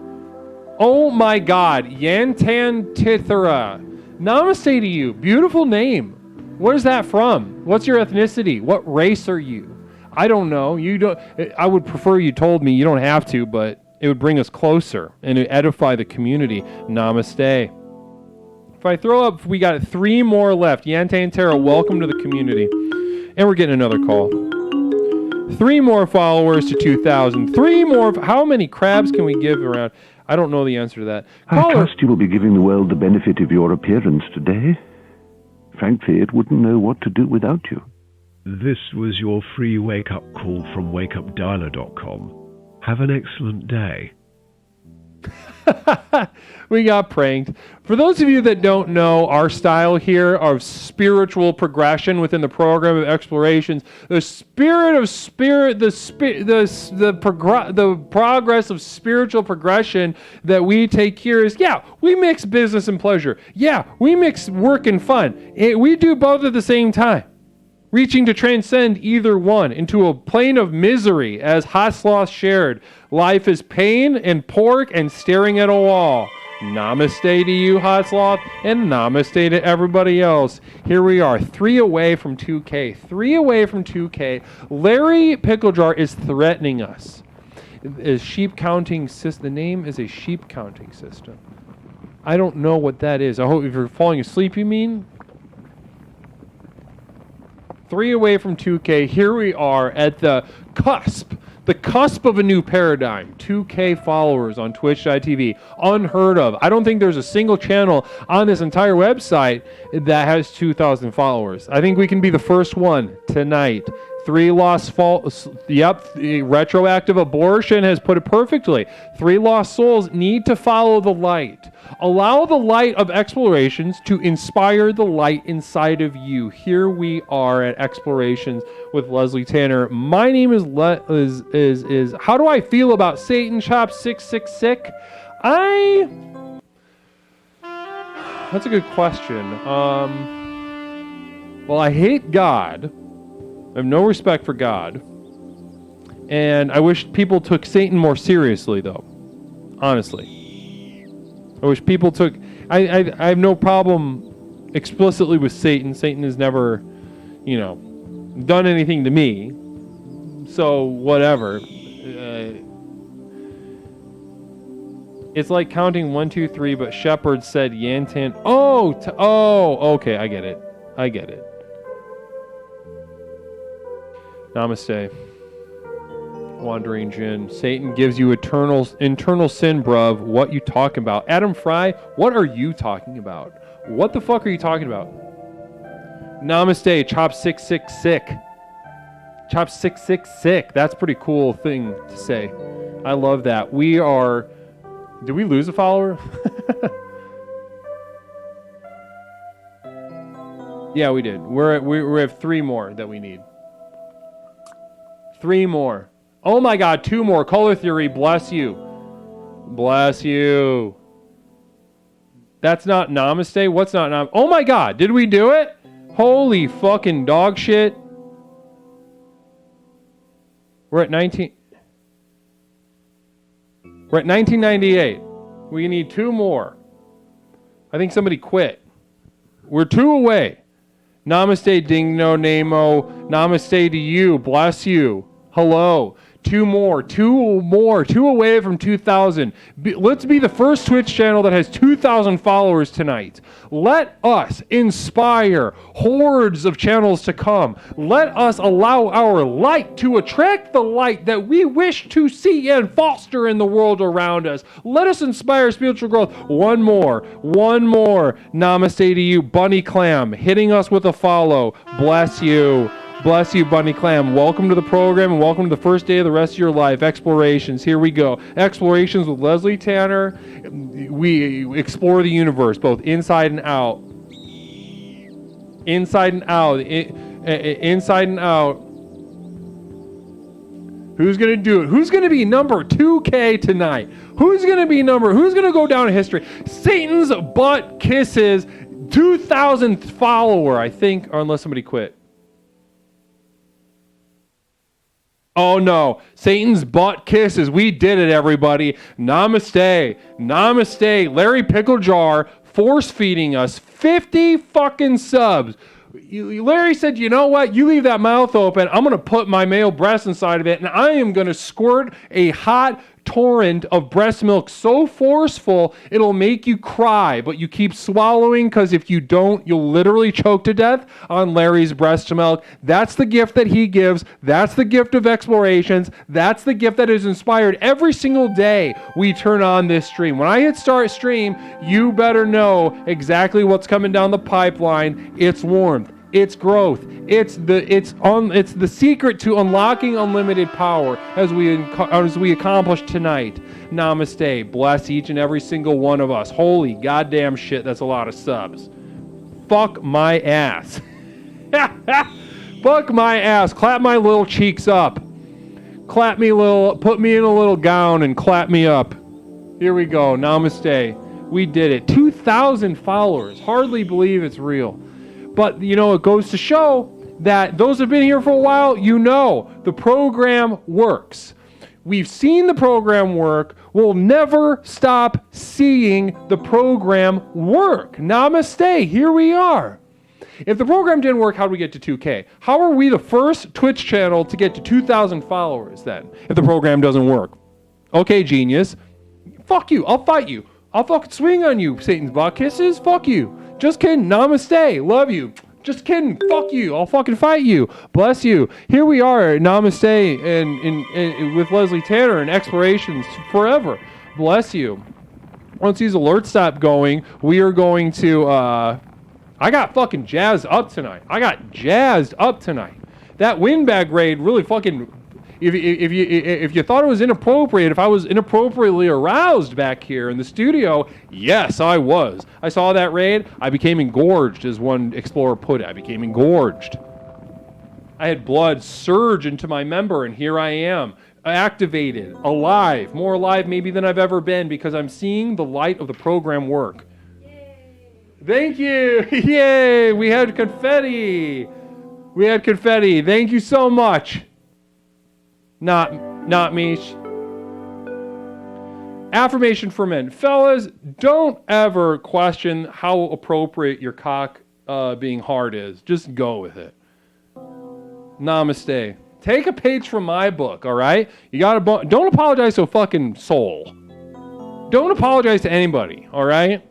Oh my God. Yantan Tithara. Namaste to you. Beautiful name. Where's that from? What's your ethnicity? What race are you? I don't know. You don't. I would prefer you told me. You don't have to, but it would bring us closer and it edify the community. Namaste. If I throw up, we got 3 more left. Yante and Tara, welcome to the community. And we're getting another call. 3 more followers to 2,000. 3 more. How many crabs can we give around? I don't know the answer to that. I trust you will be giving the world the benefit of your appearance today. Frankly, it wouldn't know what to do without you. This was your free wake-up call from wakeupdialer.com. Have an excellent day. We got pranked. For those of you that don't know our style here of spiritual progression within the program of explorations, the progress of spiritual progression that we take here is, we mix business and pleasure. We mix work and fun. We do both at the same time, reaching to transcend either one into a plane of misery, as Hot Sloth shared. Life is pain and pork and staring at a wall. Namaste to you, Hot Sloth, and namaste to everybody else. Here we are, 3 away from 2K. 3 away from 2K. Larry Picklejar is threatening us. The name is a sheep counting system. I don't know what that is. I hope if you're falling asleep, you mean? 3 away from 2K. Here we are at the cusp of a new paradigm. 2K followers on Twitch.tv. Unheard of. I don't think there's a single channel on this entire website that has 2,000 followers. I think we can be the first one tonight. 3 lost souls. Yep, retroactive abortion has put it perfectly. 3 lost souls need to follow the light. Allow the light of explorations to inspire the light inside of you. Here we are at Explorations with Leslie Tanner. My name is how do I feel about Satan Chop 666? That's a good question. Well, I hate God. I have no respect for God. And I wish people took Satan more seriously, though. Honestly. I wish people took... I have no problem explicitly with Satan. Satan has never, done anything to me. So, whatever. It's like counting 1, 2, 3, but Shepard said Yantan... okay, I get it. Namaste. Wandering Jinn. Satan gives you internal sin, bruv. What you talking about? Adam Fry, what are you talking about? What the fuck are you talking about? Namaste, Chop 666. Chop 666. That's a pretty cool thing to say. I love that. We are Did we lose a follower? Yeah, we did. We have 3 more that we need. 3 more. Oh my God, 2 more. Color Theory, bless you. Bless you. That's not Namaste? What's not Namaste? Oh my God, did we do it? Holy fucking dog shit. We're at 1998. We need 2 more. I think somebody quit. We're 2 away. Namaste, ding no namo. Namaste to you. Bless you. Hello. 2 more. 2 more. 2 away from 2,000. Let's be the first Twitch channel that has 2,000 followers tonight. Let us inspire hordes of channels to come. Let us allow our light to attract the light that we wish to see and foster in the world around us. Let us inspire spiritual growth. 1 more. 1 more. Namaste to you, Bunny Clam, hitting us with a follow. Bless you. Bless you, Bunny Clam. Welcome to the program and welcome to the first day of the rest of your life. Explorations. Here we go. Explorations with Leslie Tanner. We explore the universe, both inside and out. Inside and out. Inside and out. Who's going to do it? Who's going to be number 2K tonight? Who's going to go down in history? Satan's Butt Kisses, 2,000th follower, I think, or unless somebody quit. Oh no, Satan's Butt Kisses. We did it, everybody. Namaste. Namaste. Larry Pickle Jar force feeding us 50 fucking subs. Larry said, you know what? You leave that mouth open. I'm going to put my male breast inside of it, and I am going to squirt a hot torrent of breast milk so forceful it'll make you cry, but you keep swallowing because if you don't, you'll literally choke to death on Larry's breast milk. That's the gift that he gives. That's the gift of explorations. That's the gift that is inspired every single day we turn on this stream. When I hit start stream, you better know exactly what's coming down the pipeline. It's warmth. It's growth. It's the secret to unlocking unlimited power as we accomplish tonight. Namaste. Bless each and every single one of us. Holy goddamn shit, that's a lot of subs. Fuck my ass. Fuck my ass. Clap my little cheeks up. Clap me put me in a little gown and clap me up. Here we go. Namaste. We did it. 2,000 followers. Hardly believe it's real. But, you know, it goes to show that those who've been here for a while, you know, the program works. We've seen the program work. We'll never stop seeing the program work. Namaste. Here we are. If the program didn't work, how did we get to 2K? How are we the first Twitch channel to get to 2,000 followers then, if the program doesn't work? Okay, genius. Fuck you. I'll fight you. I'll fucking swing on you, Satan's Butt Kisses. Fuck you. Just kidding. Namaste. Love you. Just kidding. Fuck you. I'll fucking fight you. Bless you. Here we are. Namaste and with Leslie Tanner and Explorations forever. Bless you. Once these alerts stop going, we are going to... I got fucking jazzed up tonight. That windbag raid really fucking... If you thought it was inappropriate, if I was inappropriately aroused back here in the studio, yes, I was. I saw that raid. I became engorged, as one explorer put it. I became engorged. I had blood surge into my member, and here I am, activated, alive, more alive maybe than I've ever been, because I'm seeing the light of the program work. Thank you. Yay. We had confetti. Thank you so much. Not me. Affirmation for men. Fellas, don't ever question how appropriate your cock being hard is. Just go with it. Namaste. Take a page from my book, all right? Don't apologize to a fucking soul. Don't apologize to anybody, all right?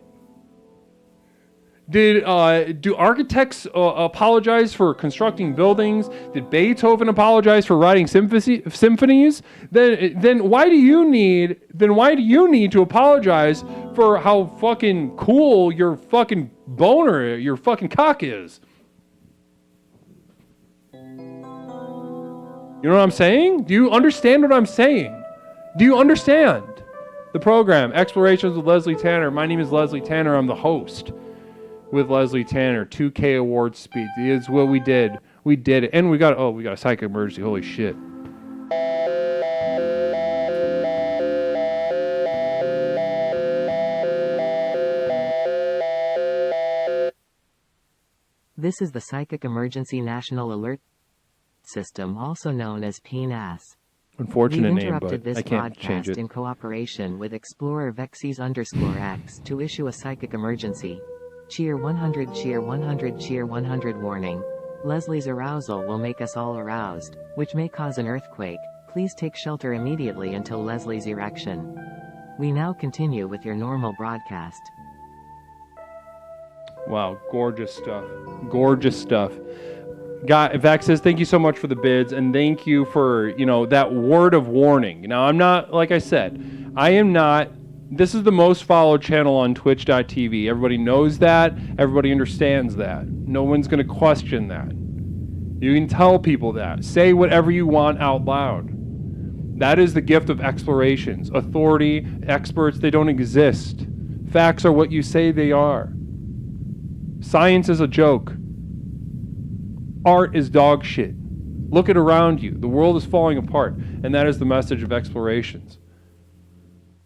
Do architects apologize for constructing buildings? Did Beethoven apologize for writing symphonies? Then why do you need to apologize for how fucking cool your fucking boner, your fucking cock is? You know what I'm saying? Do you understand what I'm saying? Do you understand? The program, Explorations with Leslie Tanner. My name is Leslie Tanner. I'm the host with Leslie Tanner. 2K award speech. It's what we did. We did it. And we got a psychic emergency. Holy shit. This is the Psychic Emergency National Alert System, also known as PNAS. Unfortunate We've name, interrupted but this I can't change broadcast it. in cooperation with Explorer Vexes_X to issue a psychic emergency. Cheer 100, cheer 100, cheer 100 warning. Leslie's arousal will make us all aroused, which may cause an earthquake. Please take shelter immediately until Leslie's erection. We now continue with your normal broadcast. Wow, gorgeous stuff. Gorgeous stuff. Vax says, thank you so much for the bids, and thank you for, that word of warning. Now, I'm not, like I said, I am not, this is the most followed channel on twitch.tv. Everybody knows that. Everybody understands that. No one's going to question that. You can tell people that. Say whatever you want out loud. That is the gift of explorations. Authority, experts, they don't exist. Facts are what you say they are. Science is a joke. Art is dog shit. Look at around you. The world is falling apart. And that is the message of explorations.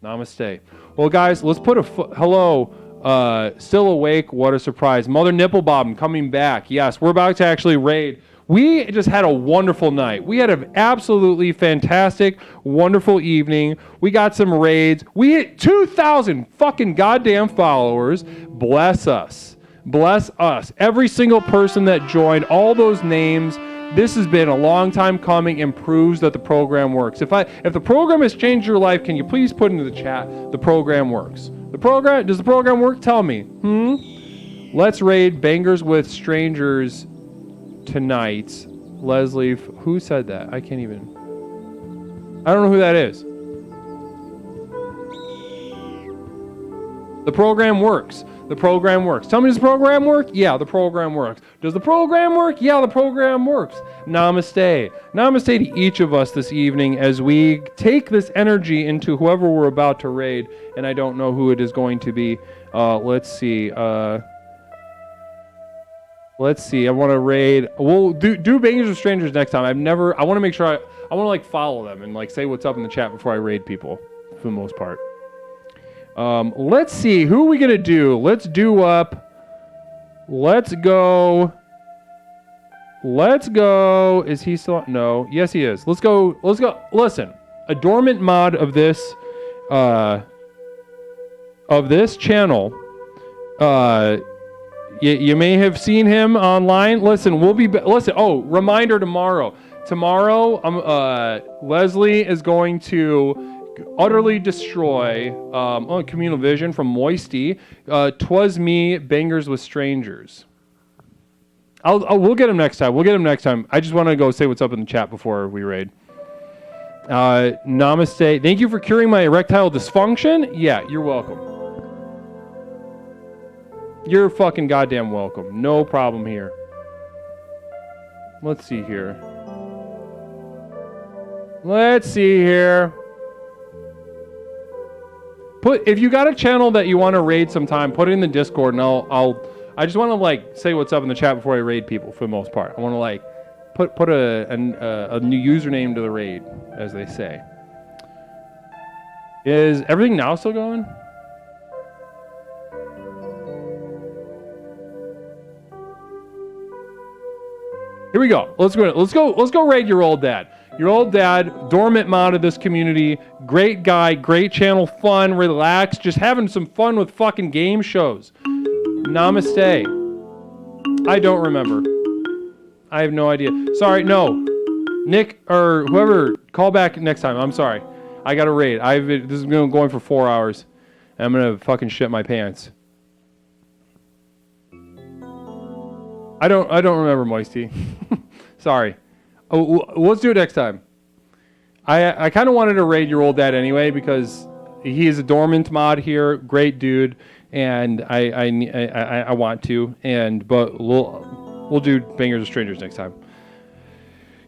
Namaste. Well, guys, let's put a hello. Still awake. What a surprise. Mother Nipplebob coming back. Yes, we're about to actually raid. We just had a wonderful night. We had an absolutely fantastic, wonderful evening. We got some raids. We hit 2,000 fucking goddamn followers. Bless us. Bless us. Every single person that joined, all those names. This has been a long time coming and proves that the program works. If the program has changed your life, can you please put into the chat, the program works. Does the program work? Tell me. Let's raid Bangers with Strangers tonight. Leslie, who said that? I can't even. I don't know who that is. The program works. The program works. Tell me, does the program work? Yeah, the program works. Does the program work? Yeah, the program works. Namaste. Namaste to each of us this evening as we take this energy into whoever we're about to raid, and I don't know who it is going to be. Let's see. Let's see. I want to raid. We'll do Bangers with Strangers next time. I want to make sure I want to follow them and say what's up in the chat before I raid people for the most part. Let's see, who are we gonna do? Let's do up. Let's go. Is he still? No. Yes, he is. Let's go. Listen, a dormant mod of this channel. You may have seen him online. Listen, listen. Oh, reminder tomorrow. Tomorrow, Leslie is going to utterly destroy Communal Vision from Moisty. 'Twas me, Bangers with Strangers. We'll get him next time. I just want to go say what's up in the chat before we raid. Namaste. Thank you for curing my erectile dysfunction. Yeah, you're welcome. You're fucking goddamn welcome. No problem here. Let's see here. If you got a channel that you want to raid sometime, put it in the Discord, and I just want to say what's up in the chat before I raid people for the most part. I want to put a new username to the raid, as they say. Is everything now still going? Here we go. Let's go raid your old dad. Your old dad, dormant mod of this community, great guy, great channel, fun, relax, just having some fun with fucking game shows. Namaste. I don't remember. I have no idea. Sorry, no. Nick or whoever, call back next time. I'm sorry. I got to raid. This is going for 4 hours. And I'm going to fucking shit my pants. I don't remember, Moisty. Sorry. Oh, let's do it next time. I kind of wanted to raid your old dad anyway because he is a dormant mod here, great dude, and I want to. But we'll do Bangers with Strangers next time.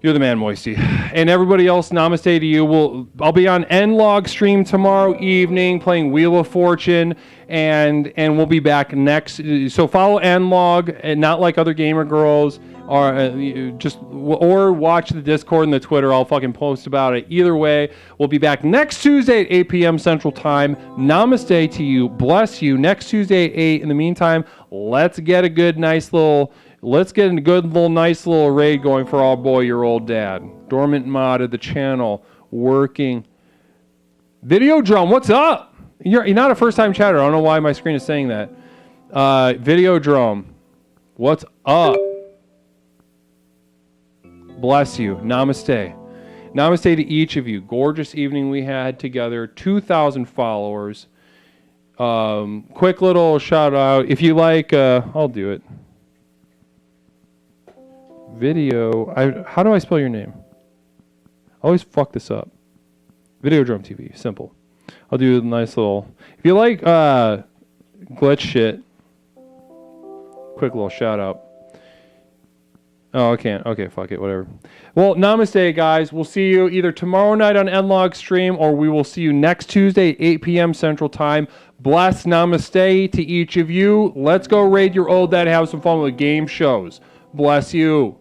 You're the man, Moisty. And everybody else, namaste to you. I'll be on Nlog stream tomorrow evening playing Wheel of Fortune, and we'll be back next. So follow Nlog, and not like other gamer girls, or watch the Discord and the Twitter. I'll fucking post about it. Either way, we'll be back next Tuesday at 8 p.m. Central Time. Namaste to you. Bless you. Next Tuesday at 8. In the meantime, let's get a good, nice little raid going for our boy, your old dad. Dormant Mod of the channel, working. Videodrome, what's up? You're not a first-time chatter. I don't know why my screen is saying that. Videodrome, what's up? Bless you. Namaste. Namaste to each of you. Gorgeous evening we had together. 2,000 followers. Quick little shout out. If you like, I'll do it. Video. How do I spell your name? I always fuck this up. Videodrome TV. Simple. I'll do a nice little. If you like glitch shit, quick little shout out. Oh, I can't. Okay, fuck it. Whatever. Well, namaste, guys. We'll see you either tomorrow night on Nlog stream, or we will see you next Tuesday at 8 p.m. Central Time. Bless. Namaste to each of you. Let's go raid your old dad. Have some fun with game shows. Bless you.